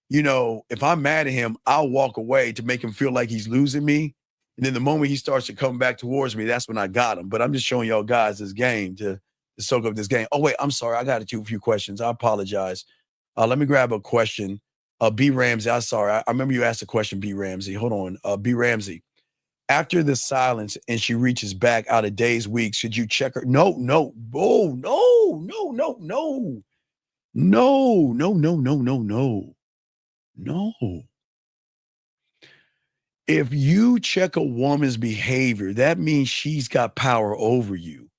if I'm mad at him, I'll walk away to make him feel like he's losing me. And then the moment he starts to come back towards me, that's when I got him. But I'm just showing y'all guys this game to soak up this game. Oh, wait, I'm sorry. I got a few questions. I apologize. Let me grab a question. B. Ramsey, I'm sorry. I remember you asked a question, B. Ramsey. Hold on. B. Ramsey. After the silence and she reaches back out of days, weeks, should you check her? No. Oh, no. If you check a woman's behavior, that means she's got power over you.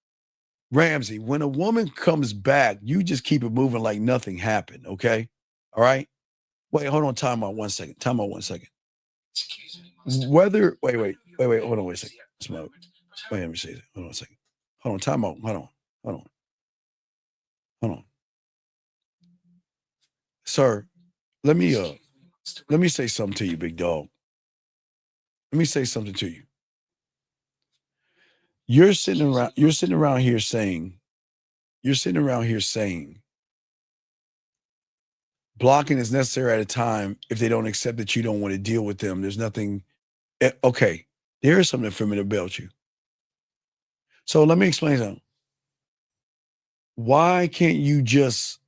Ramsey, when a woman comes back, you just keep it moving like nothing happened, okay? All right? Wait, hold on. Time out one second. Excuse me. Wait, hold on, wait a second. Smoke. Wait, let me say that. Hold on a second. Hold on, time out. Hold on. Sir, let me say something to you, big dog. Let me say something to you. You're sitting around here saying blocking is necessary at a time if they don't accept that you don't want to deal with them. There's nothing. Okay, there is something for me about you. So let me explain something. Why can't you just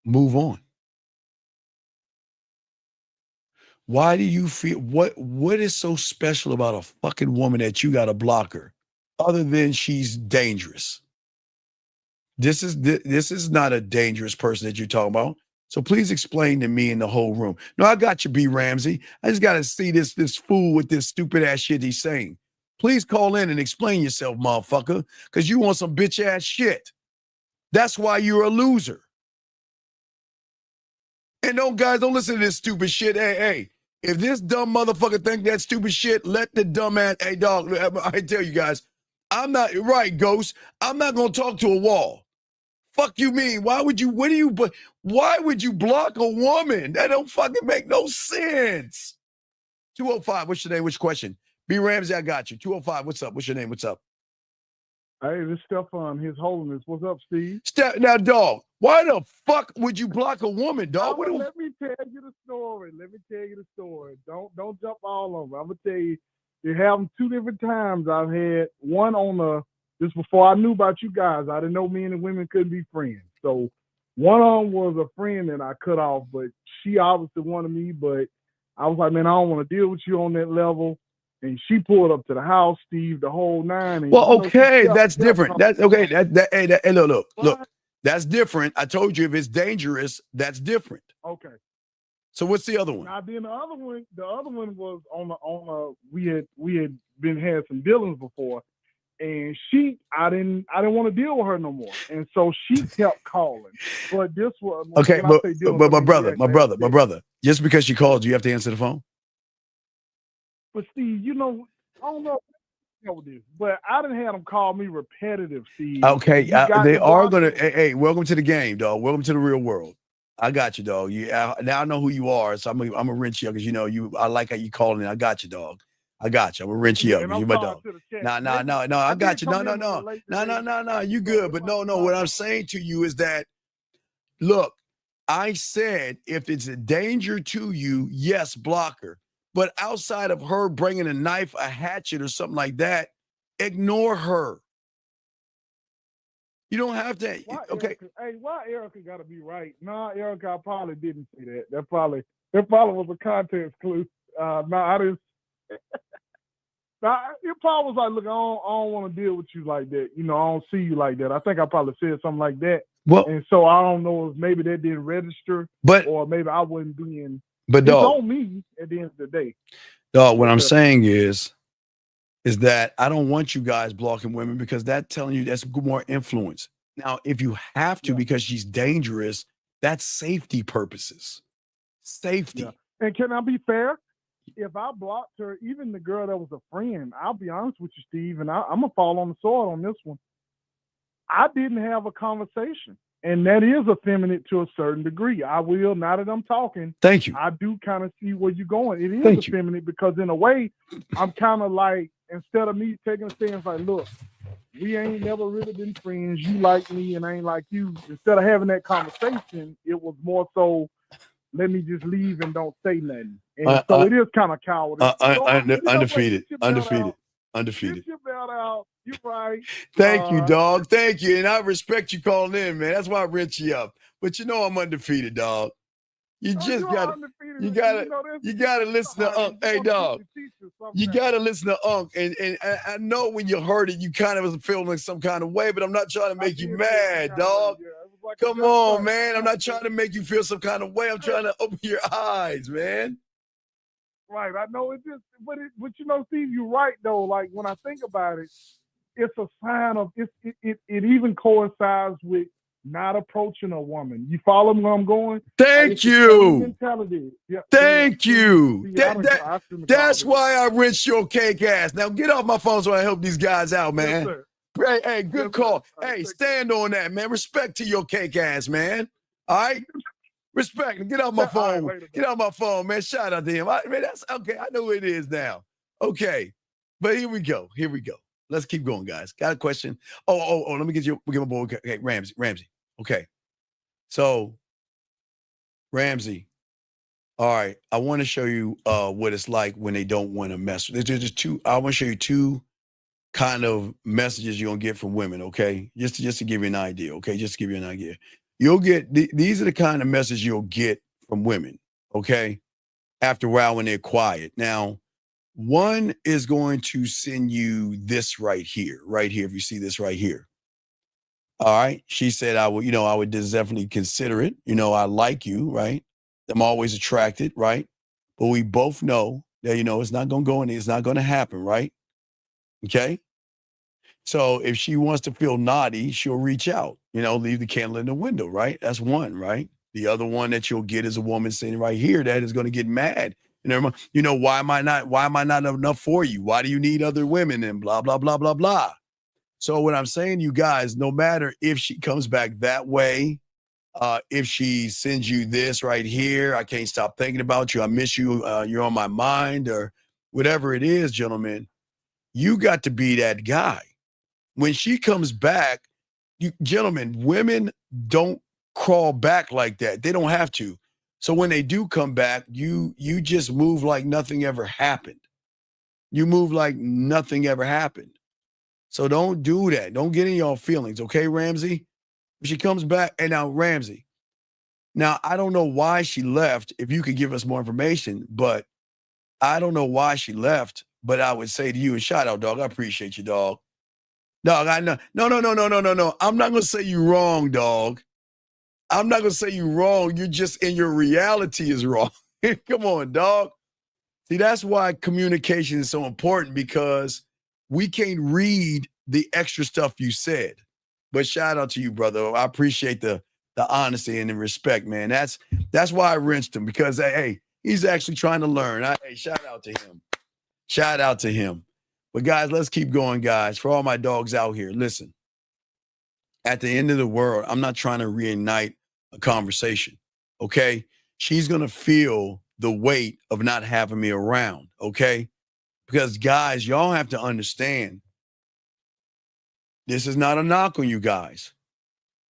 move on? Why do you feel what is so special about a fucking woman that you got to block her other than she's dangerous? This is not a dangerous person that you're talking about. So please explain to me and the whole room. No, I got you, B. Ramsey. I just got to see this fool with this stupid ass shit he's saying. Please call in and explain yourself, motherfucker, because you want some bitch ass shit. That's why you're a loser. And guys, don't listen to this stupid shit. Hey, if this dumb motherfucker think that stupid shit, let the dumb ass, hey dog, I tell you guys, I'm not, right, Ghost, I'm not going to talk to a wall. Fuck you mean? Why would you block a woman? That don't fucking make no sense. 205, what's your name? Which question? B. Ramsey, I got you. 205, what's up? What's your name? What's up? Hey, this Stefan, His Holiness. What's up, Steve? Now, dog, why the fuck would you block a woman, dog? Let me tell you the story. Don't jump all over. I'm gonna tell you, it happened 2 different times. I've had one on this before I knew about you guys. I didn't know men and women couldn't be friends. So one of them was a friend that I cut off, but she obviously wanted me. But I was like, man, I don't want to deal with you on that level. And she pulled up to the house, Steve, the whole nine. And, well, okay, that's different. That's okay. Hey, look. That's different. I told you if it's dangerous, that's different. Okay. So what's the other one? Now then, the other one was we had had some dealings before, and I didn't want to deal with her no more, and so she kept calling. But this was okay. But my brother. Just because she called, you have to answer the phone. But Steve, I don't know this, but I didn't have them call me repetitive, Steve. Okay, they are gonna. Hey, welcome to the game, dog. Welcome to the real world. I got you, dog. Now I know who you are, so I'm gonna wrench you up because I like how you calling in. I got you, dog. I got you. I'm gonna wrench you up. You're my dog. No. I got you. No. You good? But no. What I'm saying to you is that, look, I said if it's a danger to you, yes, block her. But outside of her bringing a knife, a hatchet, or something like that, ignore her. You don't have to. Okay. Why Erica got to be right? No, Erica, I probably didn't say that. That probably was a context clue. I didn't. It probably was like, look, I don't want to deal with you like that. I don't see you like that. I think I probably said something like that. Well, and so I don't know if maybe that didn't register, or maybe I wasn't being. But it's on me at the end of the day. Dog, what I'm saying is that I don't want you guys blocking women because that's telling you that's more influence. Now, if you have to because she's dangerous, that's safety purposes. Safety. Yeah. And can I be fair? If I blocked her, even the girl that was a friend, I'll be honest with you, Steve, and I'm going to fall on the sword on this one. I didn't have a conversation. And that is effeminate to a certain degree. I will, now that I'm talking. Thank you. I do kind of see where you're going. It is effeminate because in a way, I'm kind of like, instead of me taking a stance like, look, we ain't never really been friends. You like me and I ain't like you. Instead of having that conversation, it was more so, let me just leave and don't say nothing. And so it is kind of cowardice. Undefeated. Get your belt out. You're right. Thank you, dog. Thank you. And I respect you calling in, man. That's why I wrench you up. But I'm undefeated, dog. You gotta listen to Unc. Hey, dog. You gotta listen to Unc. And I know when you heard it, you kind of was feeling like some kind of way, but I'm not trying to make you mad, dog. Come on, man. I'm not trying to make you feel some kind of way. I'm trying to open your eyes, man. Right. I know it just, but Steve, you're right though. Like when I think about it, it's a sign of it even coincides with not approaching a woman. You follow where I'm going? Thank you. Mentality. Yeah, Thank you. That's why I wrenched your cake ass. Now get off my phone so I help these guys out, man. Yes, hey, good call. Hey, stand on that, man. Respect to your cake ass, man. All right? Respect. Get off my phone. Get off my phone, man. Shout out to him. That's okay. I know who it is now. Okay. But here we go. Let's keep going, guys. Got a question? Oh, let me get my boy. Okay, Ramsey. Okay. So, Ramsey. All right, I want to show you what it's like when they don't want to mess. There's just two. I want to show you two kind of messages you're gonna get from women. Okay, just to give you an idea. Okay, just to give you an idea. You'll get these are the kind of messages you'll get from women. Okay, after a while when they're quiet. Now, one is going to send you this right here, right here. If you see this right here. All right, she said, I would definitely consider it. I like you, right? I'm always attracted, right? But we both know that, it's not going to go in there. It's not going to happen, right? Okay. So if she wants to feel naughty, she'll reach out, leave the candle in the window, right? That's one, right? The other one that you'll get is a woman sitting right here that is going to get mad. Why am I not enough for you? Why do you need other women? And blah, blah, blah, blah, blah. So what I'm saying, you guys, no matter if she comes back that way, if she sends you this right here, I can't stop thinking about you, I miss you, you're on my mind, or whatever it is, gentlemen, you got to be that guy. When she comes back, gentlemen, women don't crawl back like that. They don't have to. So when they do come back, you just move like nothing ever happened. You move like nothing ever happened. So don't do that. Don't get in your feelings, okay, Ramsey? If she comes back, and now Ramsey, now I don't know why she left. If you could give us more information, but I don't know why she left. But I would say to you, and shout out, dog. I appreciate you, dog. Dog, I know. No. I'm not gonna say you wrong, dog. I'm not gonna say you wrong. You're just in your reality is wrong. Come on, dog. See, that's why communication is so important, because we can't read the extra stuff you said. But shout out to you, brother. I appreciate the honesty and the respect, man. That's why I rinsed him, because hey, he's actually trying to learn. Hey, shout out to him. Shout out to him. But guys, let's keep going, guys. For all my dogs out here, listen. At the end of the world, I'm not trying to reignite a conversation. Okay? She's gonna feel the weight of not having me around. Okay? Because guys, y'all have to understand. This is not a knock on you guys.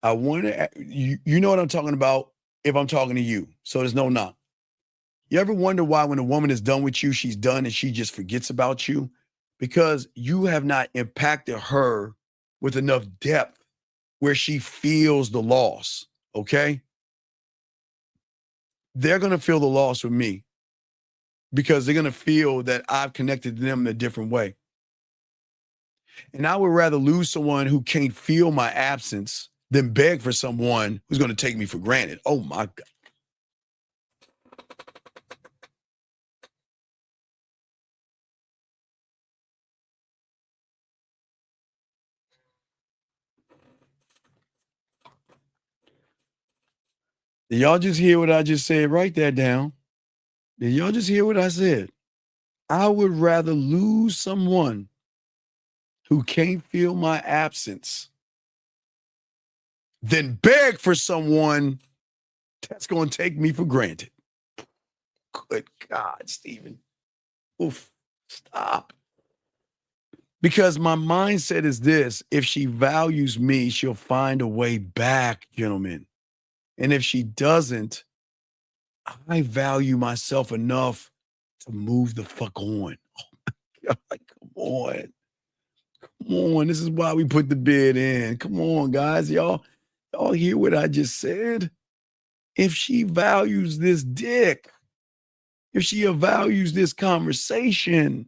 I want to, you know what I'm talking about if I'm talking to you. So there's no knock. You ever wonder why when a woman is done with you, she's done and she just forgets about you? Because you have not impacted her with enough depth where she feels the loss, okay? They're going to feel the loss with me because they're going to feel that I've connected to them in a different way. And I would rather lose someone who can't feel my absence than beg for someone who's going to take me for granted. Oh, my God. Did y'all just hear what I just said? Write that down. Did y'all just hear what I said? I would rather lose someone who can't feel my absence than beg for someone that's going to take me for granted. Good God, Stephen. Oof, stop. Because my mindset is this: if she values me, she'll find a way back, gentlemen. And if she doesn't, I value myself enough to move the fuck on. Oh my God, come on. Come on. This is why we put the bid in. Come on, guys. Y'all hear what I just said? If she values this dick, if she values this conversation,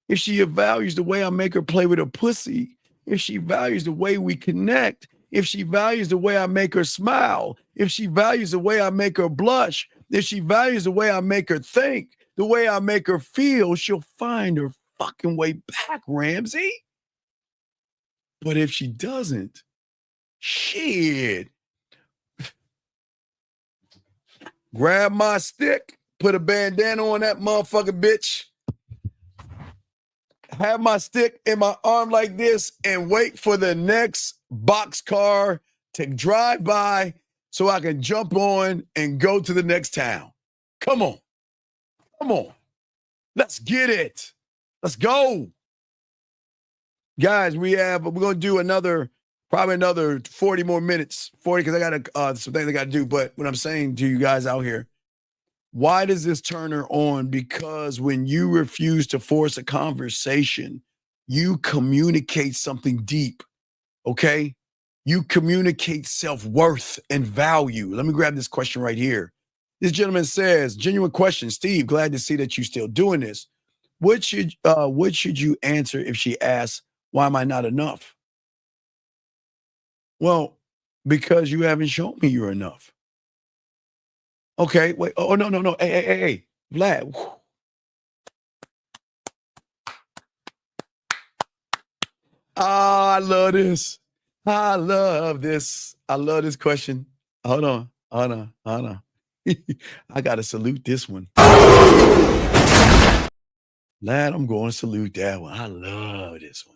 if she values the way I make her play with her pussy, if she values the way we connect, if she values the way I make her smile, if she values the way I make her blush, if she values the way I make her think, the way I make her feel, she'll find her fucking way back, Ramsey. But if she doesn't, shit. Grab my stick, put a bandana on that motherfucking bitch, have my stick in my arm like this, and wait for the next boxcar to drive by so I can jump on and go to the next town. Come on. Come on. Let's get it. Let's go. Guys, we're going to do another Probably another 40 more minutes. 40 because I got some things I got to do. But what I'm saying to you guys out here, why does this turn her on? Because when you refuse to force a conversation, you communicate something deep, okay? You communicate self-worth and value. Let me grab this question right here. This gentleman says, genuine question, Steve, glad to see that you're still doing this. What should you answer if she asks, why am I not enough? Well, because you haven't shown me you're enough. Okay, wait. Oh, no. Hey, Vlad. Oh, I love this. I love this. I love this question. Hold on. I got to salute this one. Lad, I'm going to salute that one. I love this one.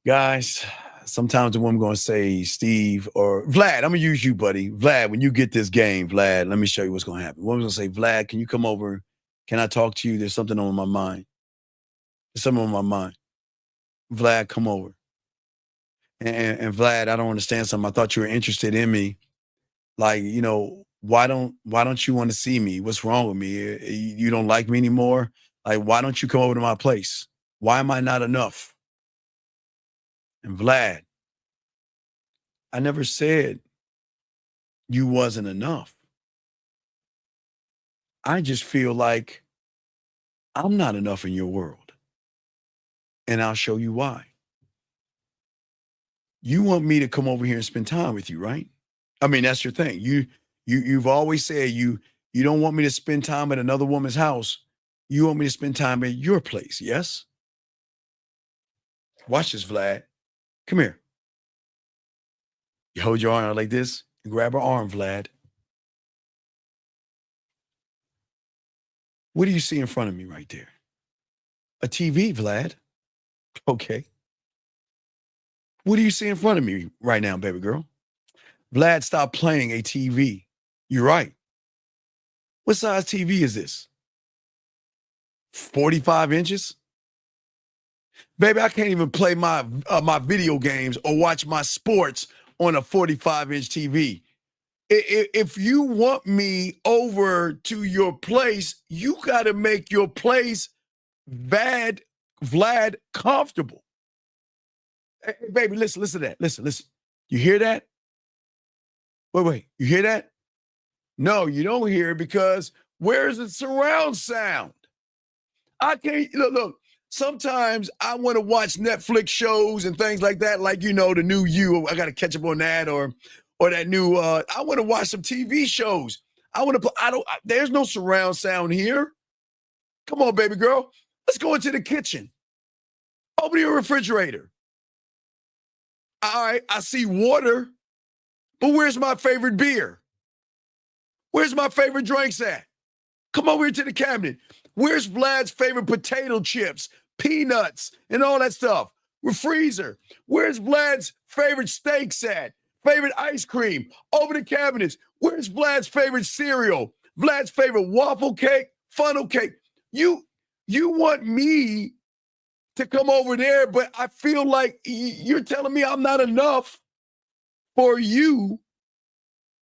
Guys, sometimes the woman going to say, Steve, or Vlad, I'm going to use you, buddy. Vlad, when you get this game, Vlad, let me show you what's going to happen. Woman's going to say, Vlad, can you come over? Can I talk to you? There's something on my mind. There's something on my mind. Vlad, come over. And Vlad, I don't understand something. I thought you were interested in me. Like, you know, why don't you want to see me? What's wrong with me? You don't like me anymore? Like, why don't you come over to my place? Why am I not enough? And Vlad, I never said you wasn't enough. I just feel like I'm not enough in your world. And I'll show you why. You want me to come over here and spend time with you, right? I mean, that's your thing. You've always said you don't want me to spend time at another woman's house. You want me to spend time at your place, yes? Watch this, Vlad. Come here. You hold your arm out like this and grab her arm, Vlad. What do you see in front of me right there? A TV, Vlad. Okay. What do you see in front of me right now, baby girl? Vlad, stop playing a TV. You're right. What size TV is this? 45 inches? Baby, I can't even play my video games or watch my sports on a 45-inch TV. If you want me over to your place, you got to make your place, Vlad, comfortable. Hey, baby, listen to that. Listen. You hear that? Wait. You hear that? No, you don't hear it because where's the surround sound? I can't, look, sometimes I want to watch Netflix shows and things like that, like, you know, the new You. I got to catch up on that or that new, I want to watch some TV shows. There's no surround sound here. Come on, baby girl. Let's go into the kitchen. Open your refrigerator. All right, I see water, but where's my favorite beer? Where's my favorite drinks at? Come over here to the cabinet. Where's Vlad's favorite potato chips, peanuts, and all that stuff? Freezer. Where's Vlad's favorite steaks at? Favorite ice cream? Over the cabinets. Where's Vlad's favorite cereal? Vlad's favorite waffle cake, funnel cake? You want me to come over there, but I feel like you're telling me I'm not enough for you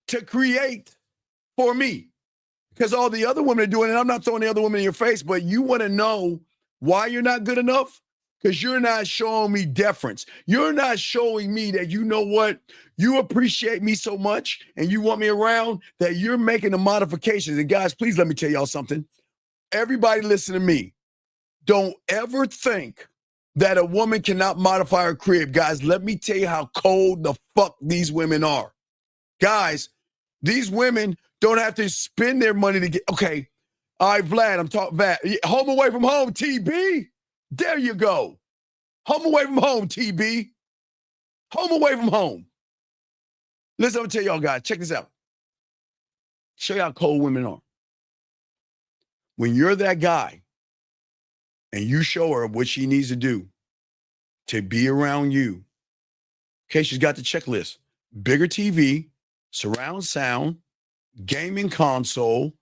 to create for me. Because all the other women are doing it. I'm not throwing the other women in your face, but you want to know why you're not good enough? Because you're not showing me deference. You're not showing me that, you know what, you appreciate me so much and you want me around that you're making the modifications. And guys, please let me tell y'all something. Everybody listen to me. Don't ever think that a woman cannot modify her crib. Guys, let me tell you how cold the fuck these women are. Guys, these women don't have to spend their money to get, okay. All right, Vlad, I'm talking Vlad. Home away from home, TB. There you go. Home away from home, TB. Home away from home. Listen, I'm gonna tell y'all guys, check this out. Show you how cold women are. When you're that guy and you show her what she needs to do to be around you, okay, she's got the checklist. Bigger TV, surround sound, gaming console,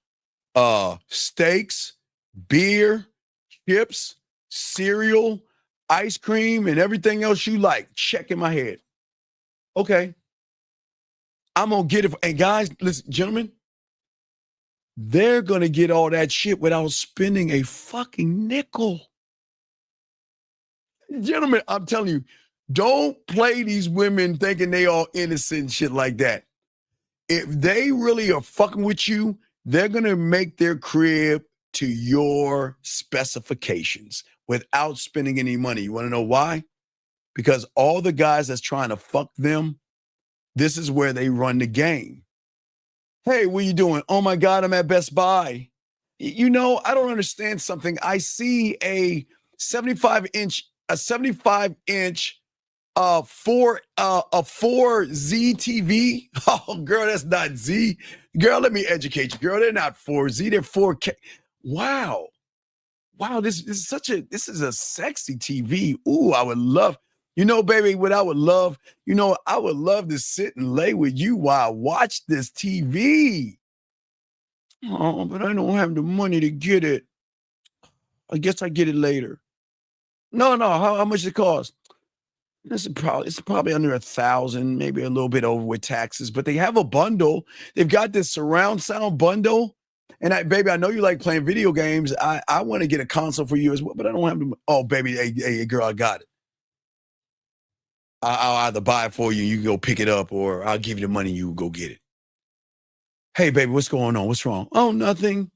steaks, beer, chips, cereal, ice cream and everything else you like. Check in my head. Okay. I'm going to get it. And guys, listen, gentlemen, they're going to get all that shit without spending a fucking nickel. Gentlemen, I'm telling you, don't play these women thinking they all innocent and shit like that. If they really are fucking with you, they're going to make their crib to your specifications without spending any money. You want to know why? Because all the guys that's trying to fuck them, this is where they run the game. Hey, what are you doing? Oh my God, I'm at Best Buy. You know, I don't understand something. I see a 75-inch 4Z TV. Oh, girl, that's not Z. Girl, let me educate you. Girl, they're not 4Z, they're 4K. Wow. Wow, this is a sexy TV. Ooh, I would love, you know, baby, what I would love, you know, I would love to sit and lay with you while I watch this TV. Oh, but I don't have the money to get it. I guess I get it later. No, how much it cost? It's probably under 1,000, maybe a little bit over with taxes, but they have a bundle. They've got this surround sound bundle. And baby, I know you like playing video games. I want to get a console for you as well, but I don't have the. Oh, baby, hey, girl, I got it. I'll either buy it for you, you can go pick it up, or I'll give you the money, you go get it. Hey, baby, what's going on? What's wrong? Oh, nothing.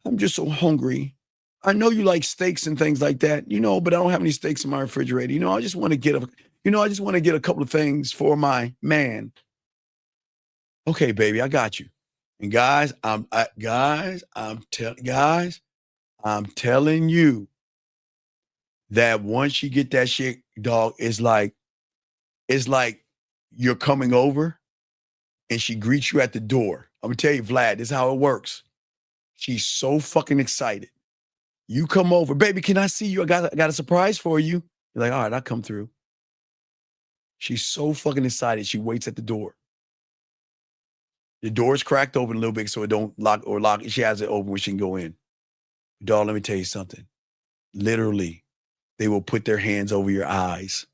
I'm just so hungry. I know you like steaks and things like that, you know, but I don't have any steaks in my refrigerator. You know, I just want to get a couple of things for my man. Okay, baby, I got you. And guys, I'm telling you that once you get that shit, dog, it's like you're coming over and she greets you at the door. I'm gonna tell you, Vlad, this is how it works. She's so fucking excited. You come over, baby, can I see you? I got a surprise for you. You're like, all right, I'll come through. She's so fucking excited. She waits at the door. The door's cracked open a little bit so it don't lock. She has it open where she can go in. Dog, let me tell you something. Literally, they will put their hands over your eyes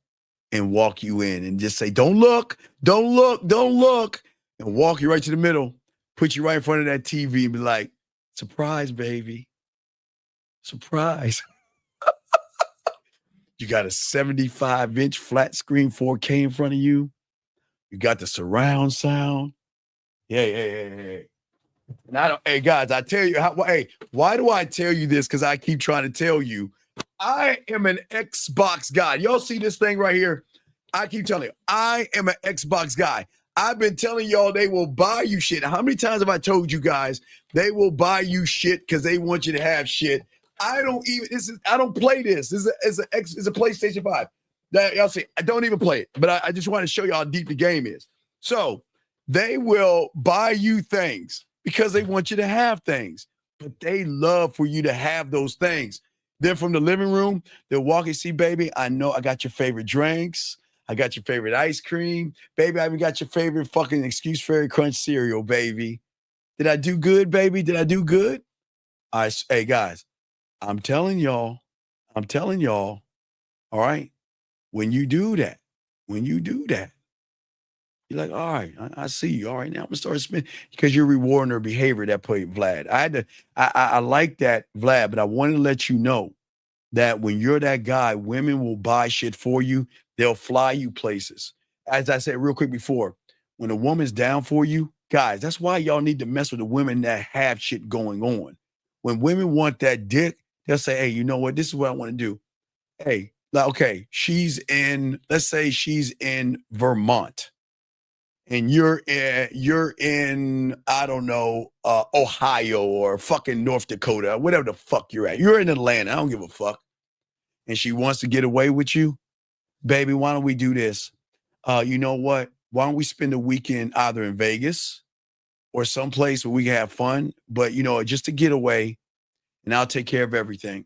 and walk you in and just say, don't look, don't look, don't look, and walk you right to the middle, put you right in front of that TV and be like, surprise, baby. Surprise. You got a 75-inch flat screen 4K in front of you. You got the surround sound. Yeah. And hey guys, I tell you why do I tell you this? Because I keep trying to tell you, I am an Xbox guy. Y'all see this thing right here? I keep telling you, I am an Xbox guy. I've been telling y'all they will buy you shit. How many times have I told you guys they will buy you shit because they want you to have shit? I don't play this. This is a PlayStation 5. Y'all see, I don't even play it, but I just want to show you how deep the game is. So they will buy you things because they want you to have things, but they love for you to have those things. Then from the living room, they'll walk and see, baby, I know I got your favorite drinks. I got your favorite ice cream. Baby, I even got your favorite fucking Excuse Fairy Crunch cereal, baby. Did I do good, baby? Did I do good? Hey, guys, I'm telling y'all, all right, when you do that, you're like, all right, I see you. All right, now I'm gonna start spending because you're rewarding her behavior. That point, Vlad. I like that, Vlad, but I wanted to let you know that when you're that guy, women will buy shit for you. They'll fly you places. As I said real quick before, when a woman's down for you, guys, that's why y'all need to mess with the women that have shit going on. When women want that dick, they'll say, hey, you know what? This is what I want to do. Hey, okay, let's say she's in Vermont. And you're in, I don't know, Ohio or fucking North Dakota, whatever the fuck you're at. You're in Atlanta. I don't give a fuck. And she wants to get away with you. Baby, why don't we do this? You know what? Why don't we spend a weekend either in Vegas or someplace where we can have fun, but, you know, just to get away, and I'll take care of everything.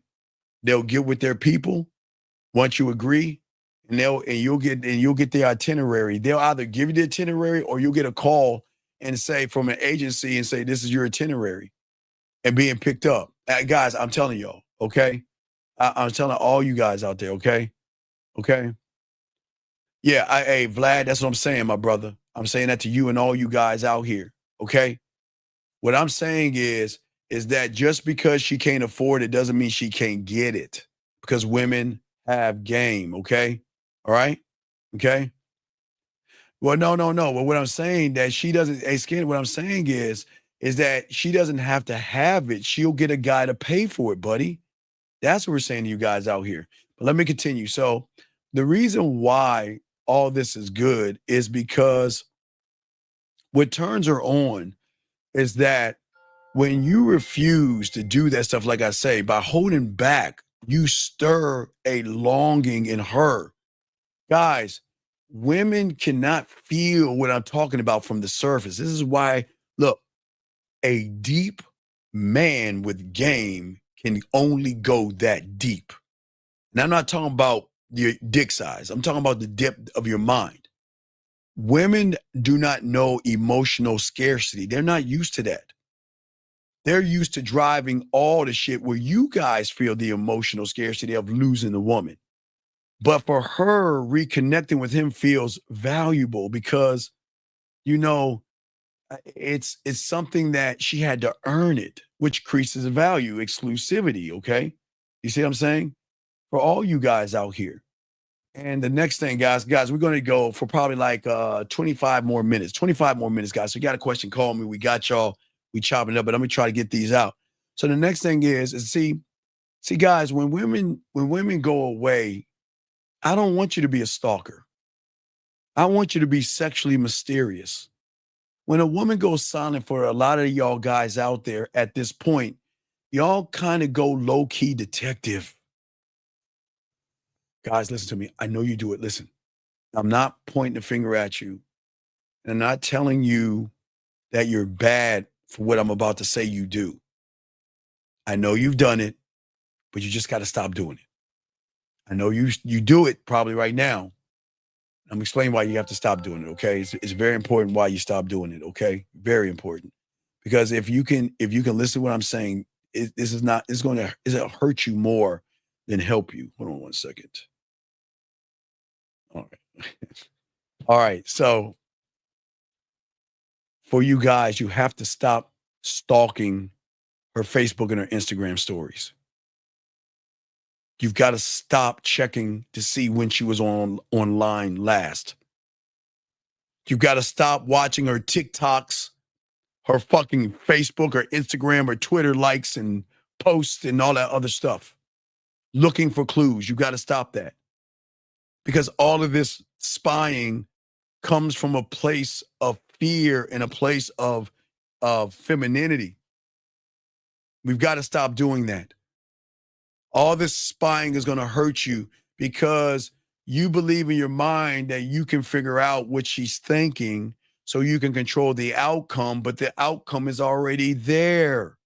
They'll get with their people once you agree. And you'll get the itinerary. They'll either give you the itinerary or you'll get a call and say from an agency and say, this is your itinerary and being picked up. Guys, I'm telling y'all, okay? I'm telling all you guys out there, okay? Okay? Yeah, hey, Vlad, that's what I'm saying, my brother. I'm saying that to you and all you guys out here, okay? What I'm saying is that just because she can't afford it doesn't mean she can't get it. Because women have game, okay? All right? Okay? Well, no. Well, what I'm saying that she doesn't, hey, Skinny, what I'm saying is that she doesn't have to have it. She'll get a guy to pay for it, buddy. That's what we're saying to you guys out here. But let me continue. So the reason why all this is good is because what turns her on is that when you refuse to do that stuff, like I say, by holding back, you stir a longing in her. Guys, women cannot feel what I'm talking about from the surface. This is why, look, a deep man with game can only go that deep. And I'm not talking about your dick size. I'm talking about the depth of your mind. Women do not know emotional scarcity. They're not used to that. They're used to driving all the shit where you guys feel the emotional scarcity of losing the woman. But for her, reconnecting with him feels valuable because, you know, it's something that she had to earn it, which increases the value, exclusivity, okay? You see what I'm saying? For all you guys out here. And the next thing, guys, we're going to go for probably like 25 more minutes. 25 more minutes, guys. So you got a question, call me. We got y'all. We chopping it up, but I'm going to try to get these out. So the next thing is see, guys, when women go away, I don't want you to be a stalker. I want you to be sexually mysterious. When a woman goes silent, for a lot of y'all guys out there at this point, y'all kind of go low-key detective. Guys, listen to me. I know you do it. Listen, I'm not pointing the finger at you. And I'm not telling you that you're bad for what I'm about to say you do. I know you've done it, but you just got to stop doing it. I know you do it probably right now. I'm explaining why you have to stop doing it, okay? It's very important why you stop doing it, okay? Very important. Because if you can listen to what I'm saying, it's going to hurt you more than help you. Hold on one second. All right. All right. So for you guys, you have to stop stalking her Facebook and her Instagram stories. You've got to stop checking to see when she was online last. You've got to stop watching her TikToks, her fucking Facebook or Instagram or Twitter likes and posts and all that other stuff. Looking for clues. You got to stop that. Because all of this spying comes from a place of fear and a place of femininity. We've got to stop doing that. All this spying is going to hurt you because you believe in your mind that you can figure out what she's thinking so you can control the outcome, but the outcome is already there.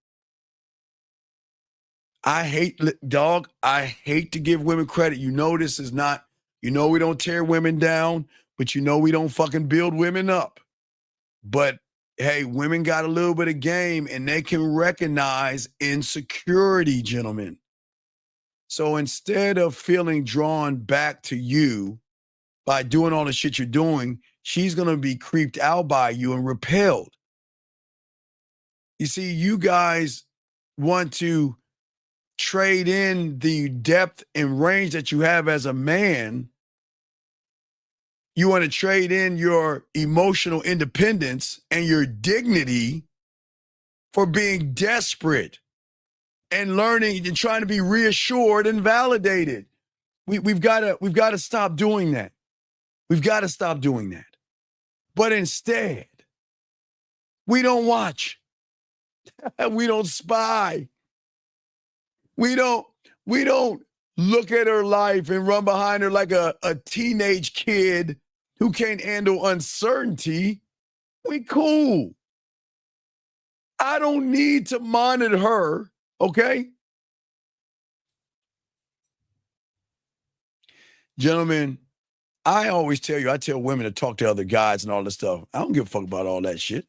I hate to give women credit. You know this is not, we don't tear women down, but we don't fucking build women up. But hey, women got a little bit of game and they can recognize insecurity, gentlemen. So instead of feeling drawn back to you by doing all the shit you're doing, she's going to be creeped out by you and repelled. You see, you guys want to trade in the depth and range that you have as a man. You want to trade in your emotional independence and your dignity for being desperate and learning and trying to be reassured and validated. We've got to stop doing that. We've got to stop doing that. But instead, we don't watch. We don't spy. We don't look at her life and run behind her like a teenage kid who can't handle uncertainty. We cool. I don't need to monitor her, okay? Gentlemen, I always I tell women to talk to other guys and all this stuff. I don't give a fuck about all that shit.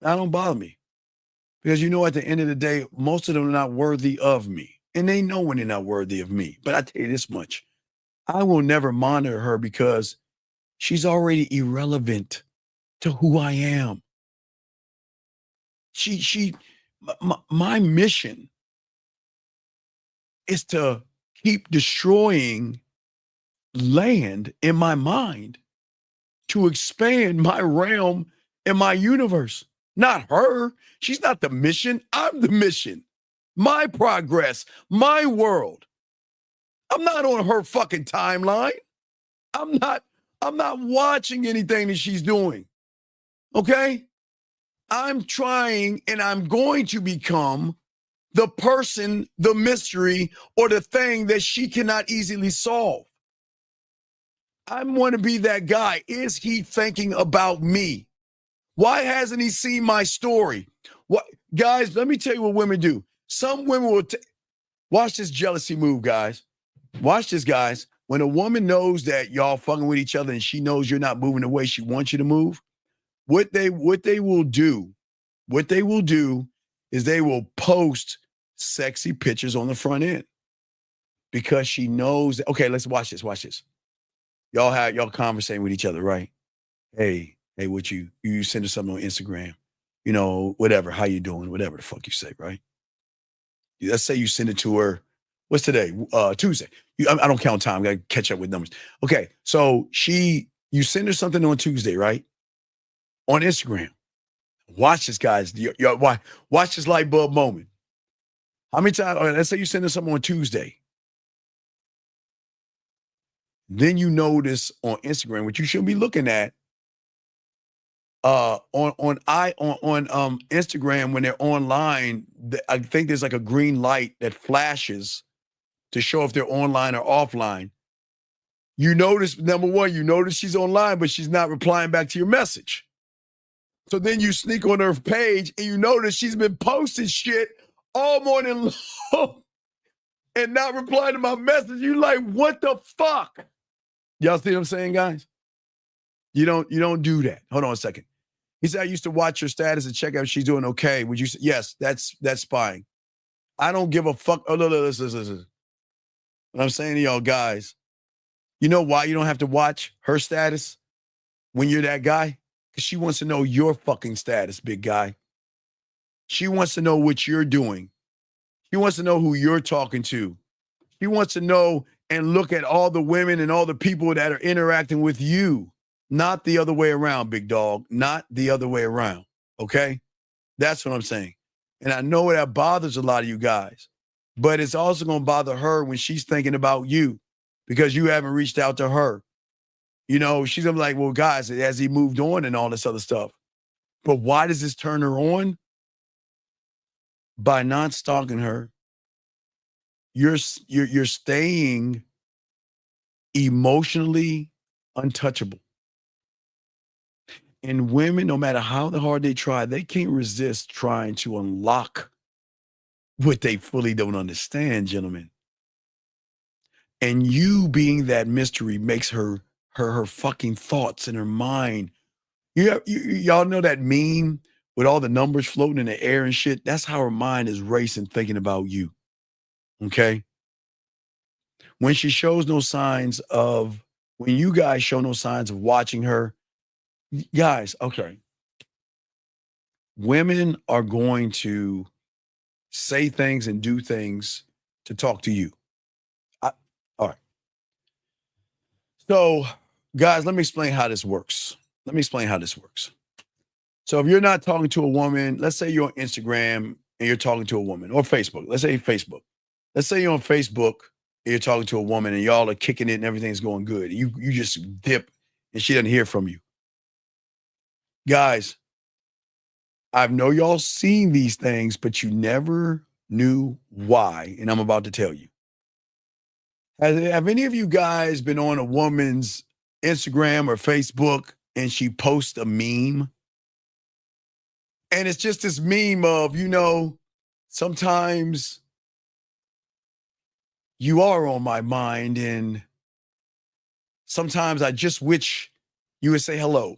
That don't bother me. Because at the end of the day, most of them are not worthy of me. And they know when they're not worthy of me. But I tell you this much. I will never monitor her because she's already irrelevant to who I am. My mission is to keep destroying land in my mind to expand my realm and my universe. Not her. She's not the mission. I'm the mission. My progress, my world. I'm not on her fucking timeline. I'm not watching anything that she's doing. Okay? I'm trying and I'm going to become the person, the mystery, or the thing that she cannot easily solve. I want to be that guy. Is he thinking about me? Why hasn't he seen my story? What, guys, let me tell you what women do. Some women will watch this jealousy move, guys. Watch this, guys. When a woman knows that y'all fucking with each other and she knows you're not moving the way she wants you to move, what they will do is they will post sexy pictures on the front end because she knows that, okay, let's watch this. Y'all conversating with each other, right? Hey, what you send her something on Instagram, whatever, how you doing, whatever the fuck you say, right? Let's say you send it to her. What's today? Tuesday. I don't count time. I got to catch up with numbers. Okay, so you send her something on Tuesday, right? On Instagram. Watch this, guys. Watch this light bulb moment. How many times? Let's say you send her something on Tuesday. Then you notice on Instagram, which you should be looking at, on Instagram when they're online, I think there's like a green light that flashes to show if they're online or offline. You notice, number one, she's online, but she's not replying back to your message. So then you sneak on her page and you notice she's been posting shit all morning long and not replying to my message. You like, what the fuck? Y'all see what I'm saying, guys? You don't do that. Hold on a second. He said, I used to watch her status and check out if she's doing okay. Would you say, yes, that's spying. I don't give a fuck. Oh, no, listen. What I'm saying to y'all guys, you know why you don't have to watch her status when you're that guy? Because she wants to know your fucking status, big guy. She wants to know what you're doing. She wants to know who you're talking to. She wants to know and look at all the women and all the people that are interacting with you. Not the other way around, big dog. Not the other way around. Okay? That's what I'm saying. And I know that bothers a lot of you guys. But it's also going to bother her when she's thinking about you because you haven't reached out to her. She's going to be like, well, guys, as he moved on and all this other stuff. But why does this turn her on? By not stalking her, you're staying emotionally untouchable. And women, no matter how hard they try, they can't resist trying to unlock what they fully don't understand, gentlemen. And you being that mystery makes her fucking thoughts in her mind. Y'all know that meme with all the numbers floating in the air and shit? That's how her mind is racing thinking about you. Okay? When you guys show no signs of watching her, guys, okay. Women are going to say things and do things to talk to you. All right. So, guys, let me explain how this works. So if you're not talking to a woman, let's say you're on Instagram and you're talking to a woman, or Facebook. Let's say Facebook. Let's say you're on Facebook and you're talking to a woman and y'all are kicking it and everything's going good. You just dip and she doesn't hear from you. Guys, I know y'all seen these things, but you never knew why, and I'm about to tell you. Have any of you guys been on a woman's Instagram or Facebook and she posts a meme? And it's just this meme of, sometimes you are on my mind and sometimes I just wish you would say hello.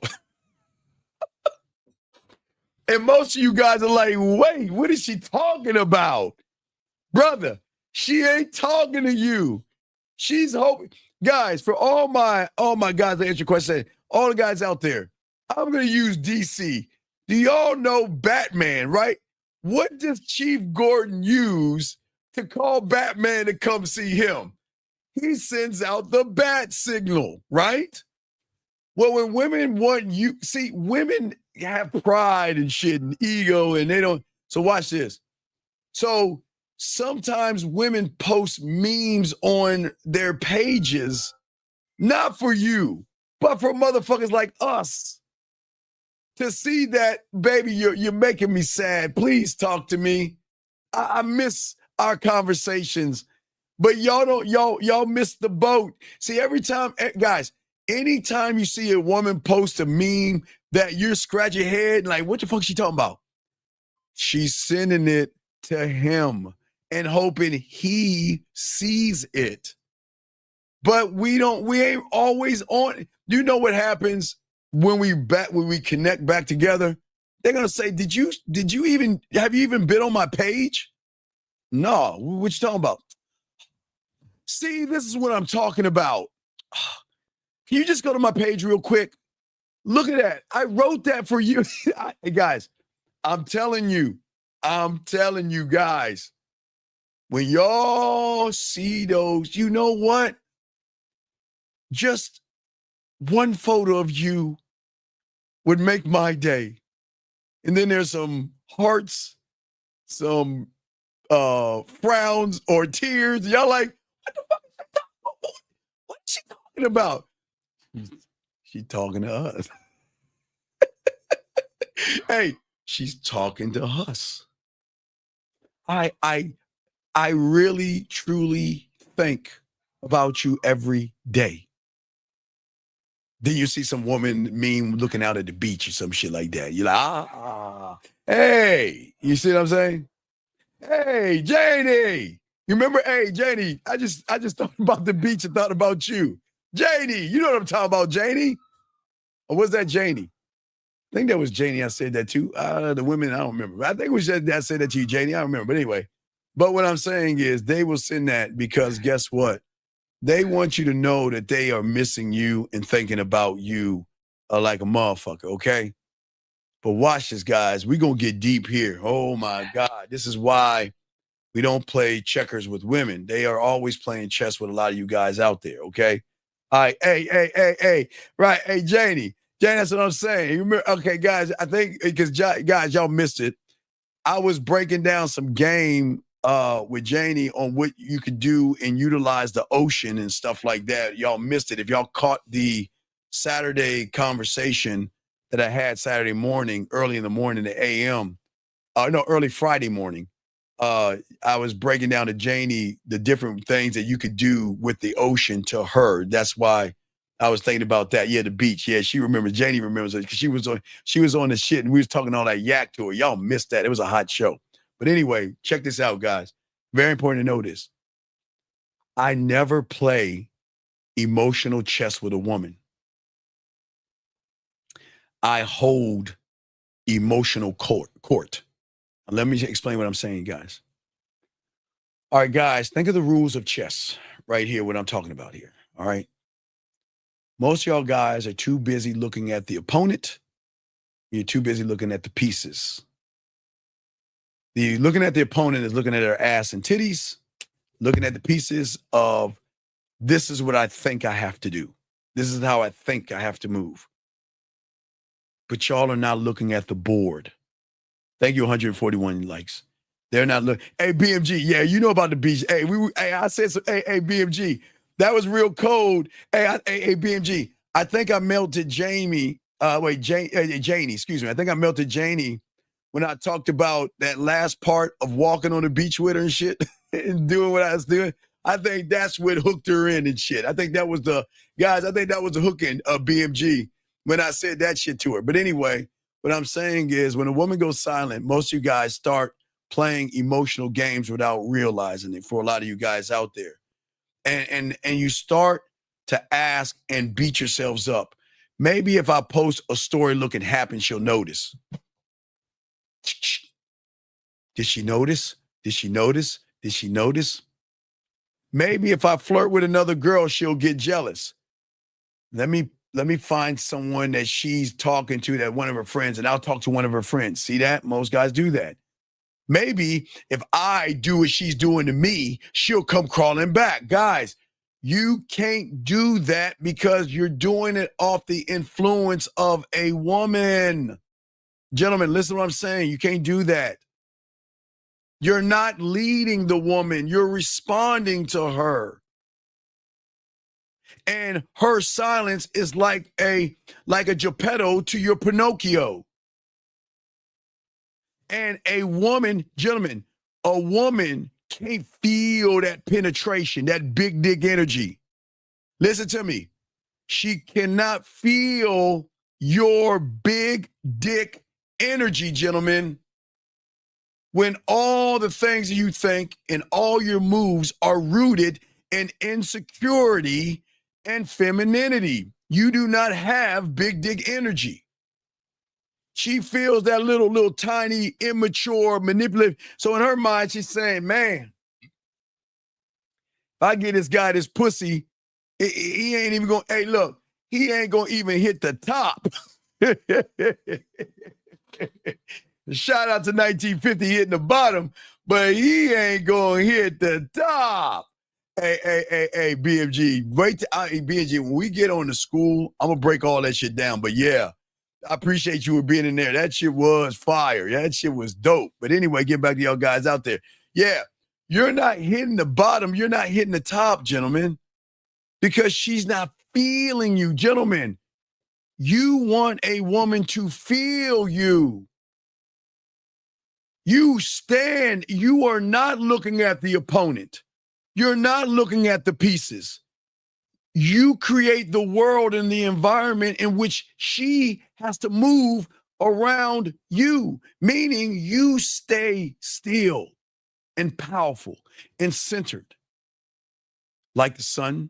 And most of you guys are like, wait, what is she talking about? Brother, She ain't talking to you. She's hoping. Guys, for all my guys that answer your question, all the guys out there, I'm going to use DC. Do y'all know Batman, right? What does Chief Gordon use to call Batman to come see him? He sends out the bat signal, right? Well, when women want you, see, women have pride and shit and ego, and they don't. So watch this. So sometimes women post memes on their pages, not for you, but for motherfuckers like us. To see that, baby, you're making me sad. Please talk to me. I miss our conversations, but y'all miss the boat. See, every time, guys, anytime you see a woman post a meme that you're scratching your head and like, what the fuck is she talking about? She's sending it to him and hoping he sees it. But we ain't always on. You know what happens when we connect back together? They're gonna say, have you even been on my page? No, what you talking about? See, this is what I'm talking about. Can you just go to my page real quick? Look at that. I wrote that for you. Hey guys, I'm telling you guys, when y'all see those, you know what? Just one photo of you would make my day. And then there's some hearts, some frowns or tears. Y'all like, what the fuck is she talking about? What is she talking about? She talking to us. Hey, she's talking to us. I really, truly think about you every day. Then you see some woman meme looking out at the beach or some shit like that. You're like, hey, you see what I'm saying? Hey, Janie, you remember? Hey, Janie, I just thought about the beach and thought about you. Janie, you know what I'm talking about, Janie? Or was that Janie? I think that was Janie. I said that too. The women, I don't remember. I think it was just I said that to you, Janie. I don't remember. But anyway, but what I'm saying is they will send that because guess what? They want you to know that they are missing you and thinking about you like a motherfucker, okay? But watch this, guys. We're going to get deep here. Oh, my God. This is why we don't play checkers with women. They are always playing chess with a lot of you guys out there, okay? All right. Hey. Right. Hey, Janie. Janie, that's what I'm saying. You remember, okay, guys, I think because, guys, y'all missed it. I was breaking down some game with Janie on what you could do and utilize the ocean and stuff like that. Y'all missed it. If y'all caught the Saturday conversation that I had Saturday morning, early in the morning, the AM, early Friday morning, I was breaking down to Janie the different things that you could do with the ocean to her. That's why I was thinking about that. Yeah, the beach. Yeah, she remembers. Janie remembers it because she was on the shit and we was talking all that yak to her. Y'all missed that. It was a hot show. But anyway, check this out, guys. Very important to know this. I never play emotional chess with a woman. I hold emotional court. Let me explain what I'm saying, guys. All right, guys, think of the rules of chess right here, what I'm talking about here, all right? Most of y'all guys are too busy looking at the opponent. You're too busy looking at the pieces. The looking at the opponent is looking at her ass and titties, looking at the pieces of this is what I think I have to do. This is how I think I have to move. But y'all are not looking at the board. Thank you, 141 likes. They're not looking. Hey, BMG, yeah, you know about the beach. Hey, I said so. Hey, BMG, that was real cold. Hey, BMG, I think I melted Janie. Janie, excuse me. I think I melted Janie when I talked about that last part of walking on the beach with her and shit and doing what I was doing. I think that's what hooked her in and shit. I think that was the hook in BMG when I said that shit to her. But anyway, what I'm saying is when a woman goes silent, most of you guys start playing emotional games without realizing it for a lot of you guys out there. And you start to ask and beat yourselves up. Maybe if I post a story looking happy, she'll notice. Did she notice? Did she notice? Did she notice? Maybe if I flirt with another girl, she'll get jealous. Let me find someone that she's talking to, that one of her friends, and I'll talk to one of her friends. See that? Most guys do that. Maybe if I do what she's doing to me, she'll come crawling back. Guys, you can't do that because you're doing it off the influence of a woman. Gentlemen, listen to what I'm saying. You can't do that. You're not leading the woman. You're responding to her. And her silence is like a Geppetto to your Pinocchio. And a woman, gentlemen, a woman can't feel that penetration, that big dick energy. Listen to me. She cannot feel your big dick energy, gentlemen. When all the things you think and all your moves are rooted in insecurity and femininity. You do not have big dick energy. She feels that little tiny, immature, manipulative. So in her mind, she's saying, man, if I get this guy this pussy, he ain't even going, hey, look, he ain't going to even hit the top. Shout out to 1950 hitting the bottom, but he ain't going to hit the top. Hey, BMG, wait till BMG, when we get on the school, I'm going to break all that shit down. But yeah, I appreciate you being in there. That shit was fire. That shit was dope. But anyway, get back to y'all guys out there. Yeah, you're not hitting the bottom. You're not hitting the top, gentlemen, because she's not feeling you. Gentlemen, you want a woman to feel you. You stand. You are not looking at the opponent. You're not looking at the pieces. You create the world and the environment in which she has to move around you, meaning you stay still and powerful and centered like the sun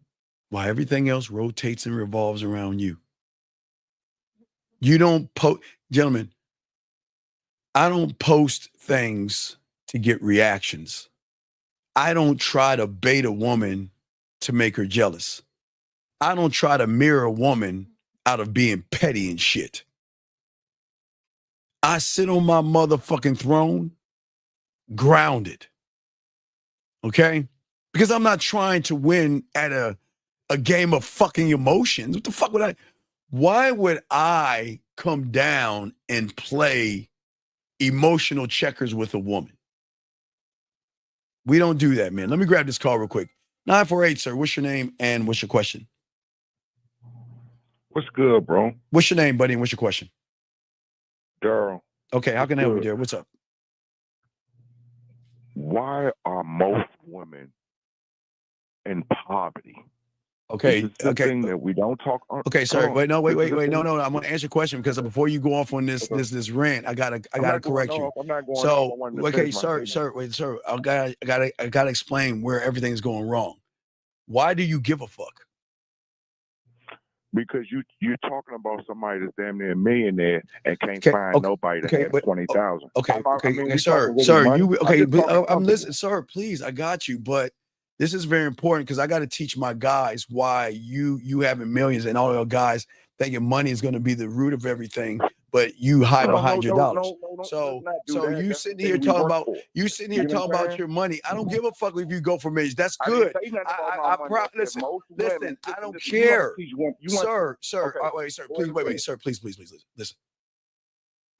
while everything else rotates and revolves around you. You don't gentlemen, I don't post things to get reactions. I don't try to bait a woman to make her jealous. I don't try to mirror a woman out of being petty and shit. I sit on my motherfucking throne, grounded. Okay? Because I'm not trying to win at a game of fucking emotions. What the fuck would I? Why would I come down and play emotional checkers with a woman? We don't do that, man. Let me grab this call real quick. 948, sir. What's your name and what's your question? What's good, bro? What's your name, buddy, and what's your question? Daryl. Okay, how can I help you, Daryl? What's up? Why are most women in poverty? Okay, This is the thing that we don't talk on. Okay, sorry. Wait. No. I'm going to answer your question because before you go off on this rant, I gotta correct you. I'm not going so, off. Okay, sir. I gotta explain where everything's going wrong. Why do you give a fuck? Because you're talking about somebody that's damn near a millionaire and can't find nobody that has 20,000. I'm listening, sir. Please, I got you, but this is very important because I got to teach my guys why you having millions and all your guys thinking money is going to be the root of everything, but you hide behind your dollars. So you sitting here talking about your money. I don't give a fuck if you go for millions. That's good. Listen. I don't care, sir. Wait, sir. Please wait, sir. Please listen.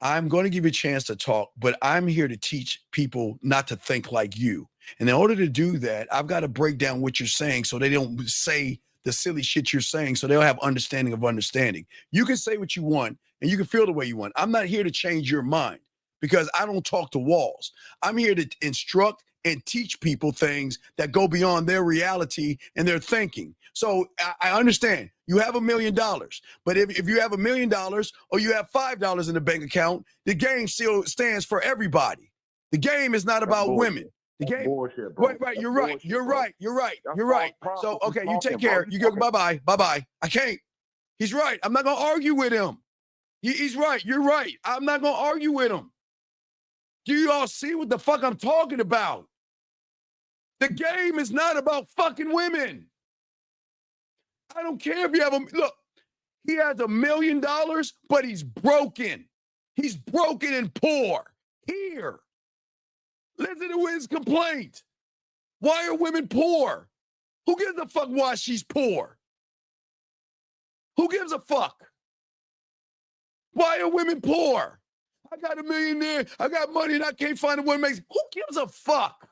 I'm going to give you a chance to talk, but I'm here to teach people not to think like you. And in order to do that, I've got to break down what you're saying so they don't say the silly shit you're saying, so they'll have understanding of understanding. You can say what you want and you can feel the way you want. I'm not here to change your mind because I don't talk to walls. I'm here to instruct and teach people things that go beyond their reality and their thinking. So I understand you have $1 million, but if you have $1 million or you have $5 in the bank account, the game still stands for everybody. The game is not about women. The game. Bullshit, bro. Right. You're right. So, okay, you take care. You go, bye-bye. I can't. He's right. I'm not going to argue with him. He's right. You're right. I'm not going to argue with him. Do you all see what the fuck I'm talking about? The game is not about fucking women. I don't care if you have look, he has $1 million, but he's broken. He's broken and poor. Here. Listen to his complaint. Why are women poor? Who gives a fuck why she's poor? Who gives a fuck? Why are women poor? I got $1 million there. I got money and I can't find a woman makes. Who gives a fuck?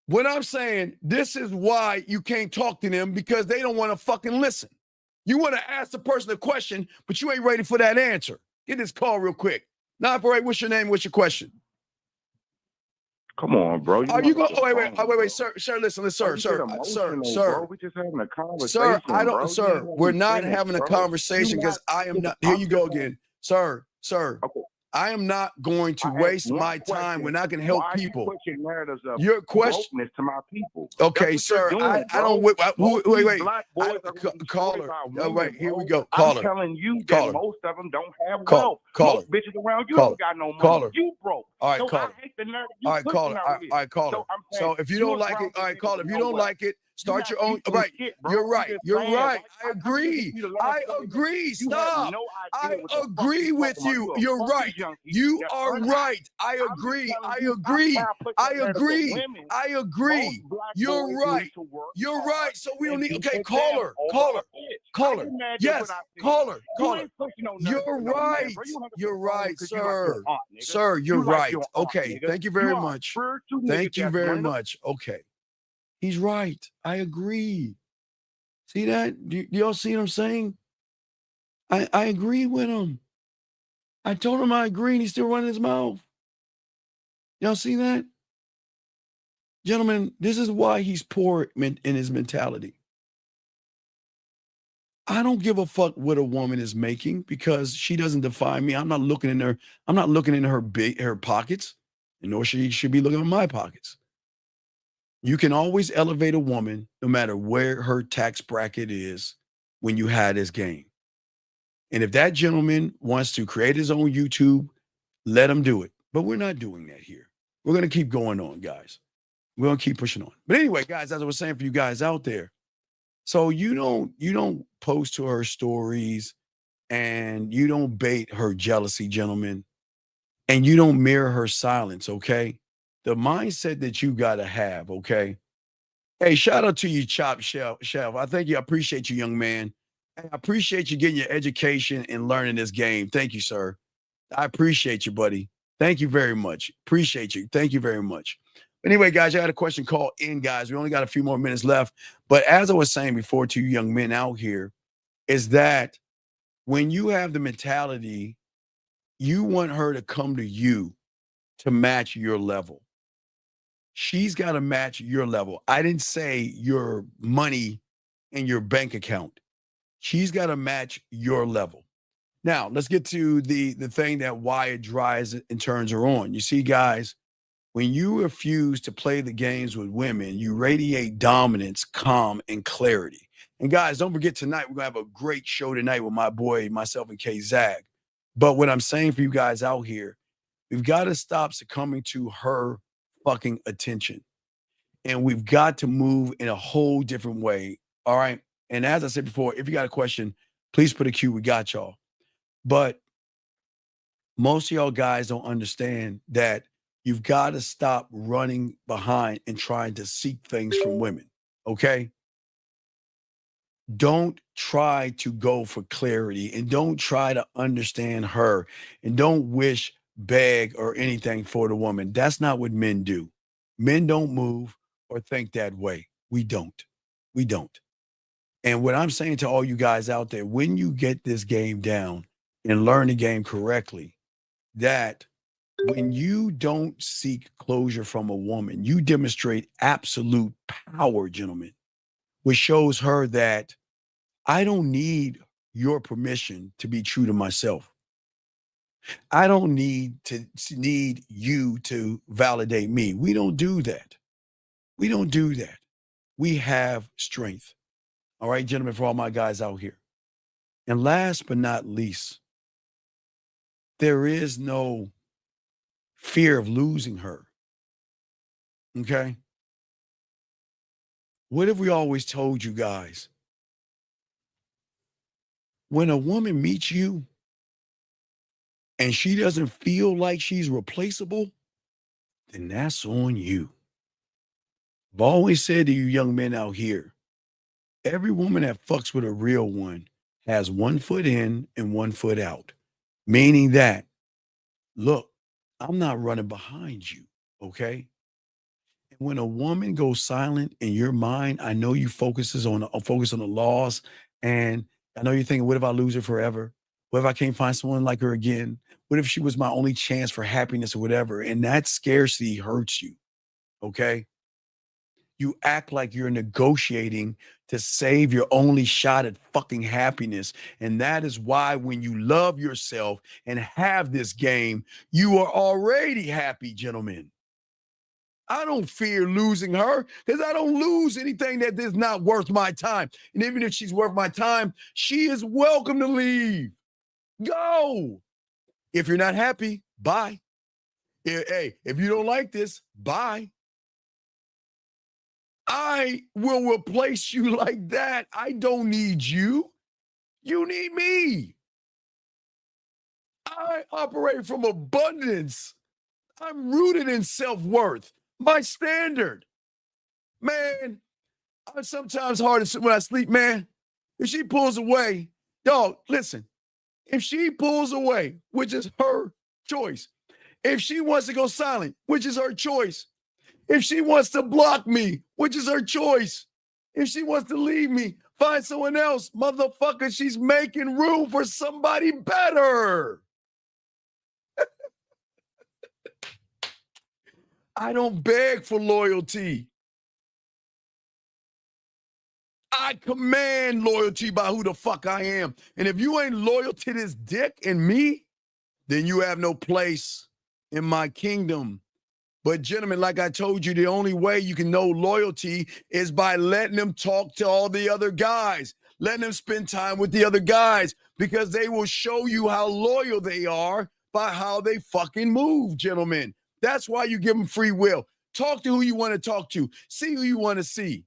What I'm saying, this is why you can't talk to them, because they don't want to fucking listen. You want to ask the person a question, but you ain't ready for that answer. Get this call real quick. 948, what's your name? What's your question? Come on, bro. Are you going? Oh, wait, sir, listen, sir. Bro. We just having a conversation, sir, we're not having a conversation because I am not. Here you go again, sir. Okay. I am not going to waste my time. We're not going to help people. Your question to my people. Okay, sir. I don't. Wait. Caller. All right, here we go. Caller. I'm telling you that most of them don't have wealth. Caller. Most bitches around you don't got no money. Caller. You broke. All right, so caller. I hate the narrative you all right, caller. out here. All right, caller. So if you don't like it, all right, caller. If you don't like it, start your own. Right. You're right. You're right. I agree. I agree. Stop. I agree with you. You're right. You are right. I agree. I agree. I agree. I agree. You're right. You're right. So we don't need. Okay, caller. Yes, caller. You're right. You're right, sir. Sir, you're right. Okay. Thank you very much. Thank you very much. Okay. He's right. I agree. See that? Do y'all see what I'm saying? I agree with him. I told him I agree, and he's still running his mouth. Y'all see that? Gentlemen, this is why he's poor in his mentality. I don't give a fuck what a woman is making, because she doesn't define me. I'm not looking in her pockets, nor she should be looking in my pockets. You can always elevate a woman no matter where her tax bracket is when you have this game. And if that gentleman wants to create his own YouTube, let him do it. But we're not doing that here. We're going to keep going on, guys. We're going to keep pushing on. But anyway, guys, as I was saying for you guys out there, so you don't post to her stories, and you don't bait her jealousy, gentlemen, and you don't mirror her silence, okay? The mindset that you got to have, okay? Hey, shout out to you, Chop Chef. I appreciate you, young man. I appreciate you getting your education and learning this game. Thank you, sir. I appreciate you, buddy. Thank you very much. Appreciate you. Thank you very much. Anyway, guys, I got a question called in, guys. We only got a few more minutes left. But as I was saying before to you young men out here, is that when you have the mentality, you want her to come to you to match your level. She's got to match your level. I didn't say your money in your bank account. She's got to match your level. Now, let's get to the thing that why it drives and turns her on. You see, guys, when you refuse to play the games with women, you radiate dominance, calm, and clarity. And guys, don't forget tonight, we're going to have a great show tonight with my boy, myself, and K-Zag. But what I'm saying for you guys out here, we've got to stop succumbing to her fucking attention. And we've got to move in a whole different way. All right. And as I said before, if you got a question, please put a Q. We got y'all. But most of y'all guys don't understand that you've got to stop running behind and trying to seek things from women. Okay. Don't try to go for clarity, and don't try to understand her, and don't wish, beg, or anything for the woman. That's not what men do. Men don't move or think that way. We don't. We don't. And what I'm saying to all you guys out there, when you get this game down and learn the game correctly, that when you don't seek closure from a woman, you demonstrate absolute power, gentlemen, which shows her that I don't need your permission to be true to myself. I don't need you to validate me. We don't do that. We don't do that. We have strength. All right, gentlemen, for all my guys out here. And last but not least, there is no fear of losing her. Okay? What have we always told you guys? When a woman meets you and she doesn't feel like she's replaceable, then that's on you. I've always said to you young men out here, every woman that fucks with a real one has 1 foot in and 1 foot out. Meaning that, look, I'm not running behind you, okay? And when a woman goes silent in your mind, I know you focus on the loss, and I know you're thinking, what if I lose her forever? What if I can't find someone like her again? What if she was my only chance for happiness or whatever? And that scarcity hurts you, okay? You act like you're negotiating to save your only shot at fucking happiness. And that is why when you love yourself and have this game, you are already happy, gentlemen. I don't fear losing her because I don't lose anything that is not worth my time. And even if she's worth my time, she is welcome to leave. Go. If you're not happy, bye. Hey, if you don't like this, bye. I will replace you like that. I don't need you. You need me. I operate from abundance. I'm rooted in self-worth. My standard. Man, I'm sometimes hard when I sleep, man. If she pulls away, dog, listen. If she pulls away, which is her choice. If she wants to go silent, which is her choice. If she wants to block me, which is her choice. If she wants to leave me, find someone else. Motherfucker, she's making room for somebody better. I don't beg for loyalty. I command loyalty by who the fuck I am. And if you ain't loyal to this dick and me, then you have no place in my kingdom. But gentlemen, like I told you, the only way you can know loyalty is by letting them talk to all the other guys, letting them spend time with the other guys, because they will show you how loyal they are by how they fucking move, gentlemen. That's why you give them free will. Talk to who you want to talk to. See who you want to see.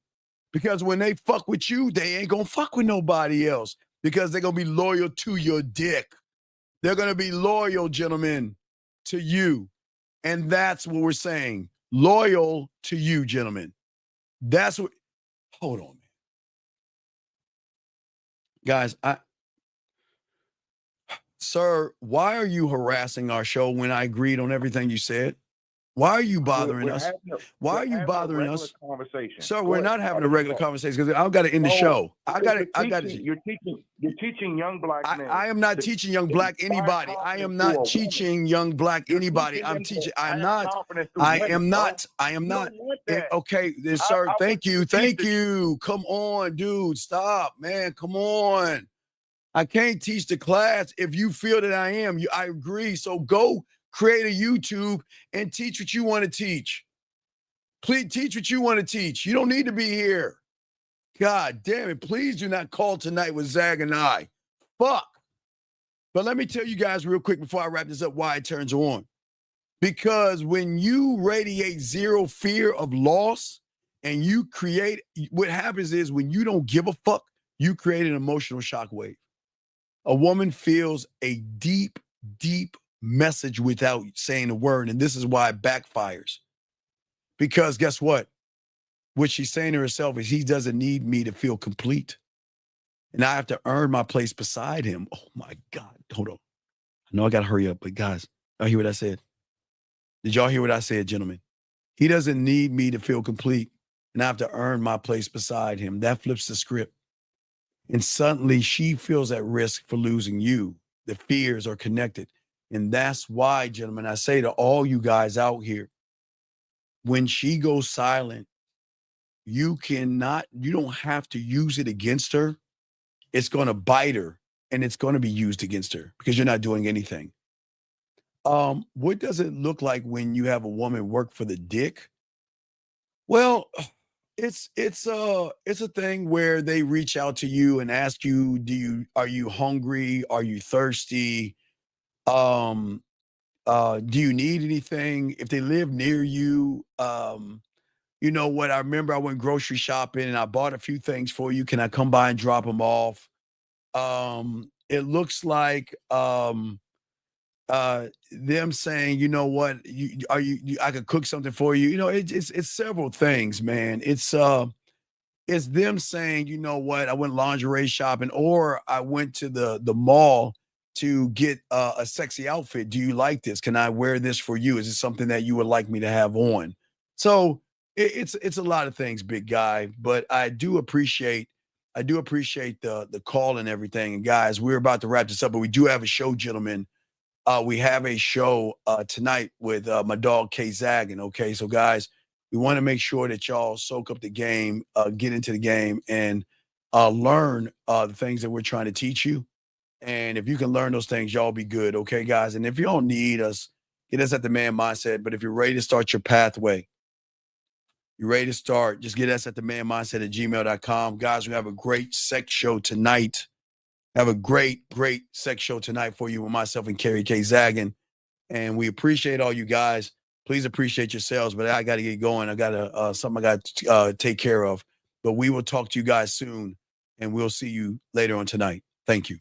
Because when they fuck with you, they ain't going to fuck with nobody else because they're going to be loyal to your dick. They're going to be loyal, gentlemen, to you. And that's what we're saying. Loyal to you, gentlemen. That's what. Hold on, man. Guys, sir, why are you harassing our show when I agreed on everything you said? Why are you bothering us? Why are you bothering us? Sir, we're not having a regular conversation because I've got to end the show. You're teaching young black men. I am not teaching young black anybody. I am not teaching young black anybody. I'm teaching. I am not. Okay, sir. Thank you. Thank you. Come on, dude. Stop, man. Come on. I can't teach the class if you feel that I am. I agree. So go create a YouTube and teach what you want to teach. Please teach what you want to teach. You don't need to be here. God damn it. Please do not call tonight with Zag and I. Fuck. But let me tell you guys real quick before I wrap this up why it turns on. Because when you radiate zero fear of loss and you create, what happens is when you don't give a fuck, you create an emotional shockwave. A woman feels a deep, deep message without saying a word. And this is why it backfires. Because guess what? What she's saying to herself is he doesn't need me to feel complete. And I have to earn my place beside him. Oh my God. Hold on. I know I got to hurry up, but guys, y'all hear what I said? Did y'all hear what I said, gentlemen? He doesn't need me to feel complete. And I have to earn my place beside him. That flips the script. And suddenly she feels at risk for losing you. The fears are connected. And that's why, gentlemen, I say to all you guys out here, when she goes silent, you don't have to use it against her. It's going to bite her and it's going to be used against her because you're not doing anything. What does it look like when you have a woman work for the dick? Well, it's a thing where they reach out to you and ask you, are you hungry? Are you thirsty? Do you need anything? If they live near you, you know what? I remember I went grocery shopping and I bought a few things for you. Can I come by and drop them off? It looks like them saying, you know what, I could cook something for you. You know, it's several things, man. It's them saying, you know what, I went lingerie shopping, or I went to the mall to get a sexy outfit. Do you like this? Can I wear this for you? Is it something that you would like me to have on? So it's a lot of things, big guy. But I do appreciate the call and everything. And guys, we're about to wrap this up, but we do have a show, gentlemen. We have a show tonight with my dog K Zaggin. Okay, so guys, we want to make sure that y'all soak up the game, get into the game, and learn the things that we're trying to teach you. And if you can learn those things, y'all be good. Okay, guys. And if you don't need us, get us at the Man Mindset. But if you're ready to start your pathway, you're ready to start, just get us at the manmindset@gmail.com. Guys, we have a great sex show tonight. Have a great sex show tonight for you with myself and Carrie K. Zaggin. And we appreciate all you guys. Please appreciate yourselves. But I got to get going. I got something I got to take care of. But we will talk to you guys soon. And we'll see you later on tonight. Thank you.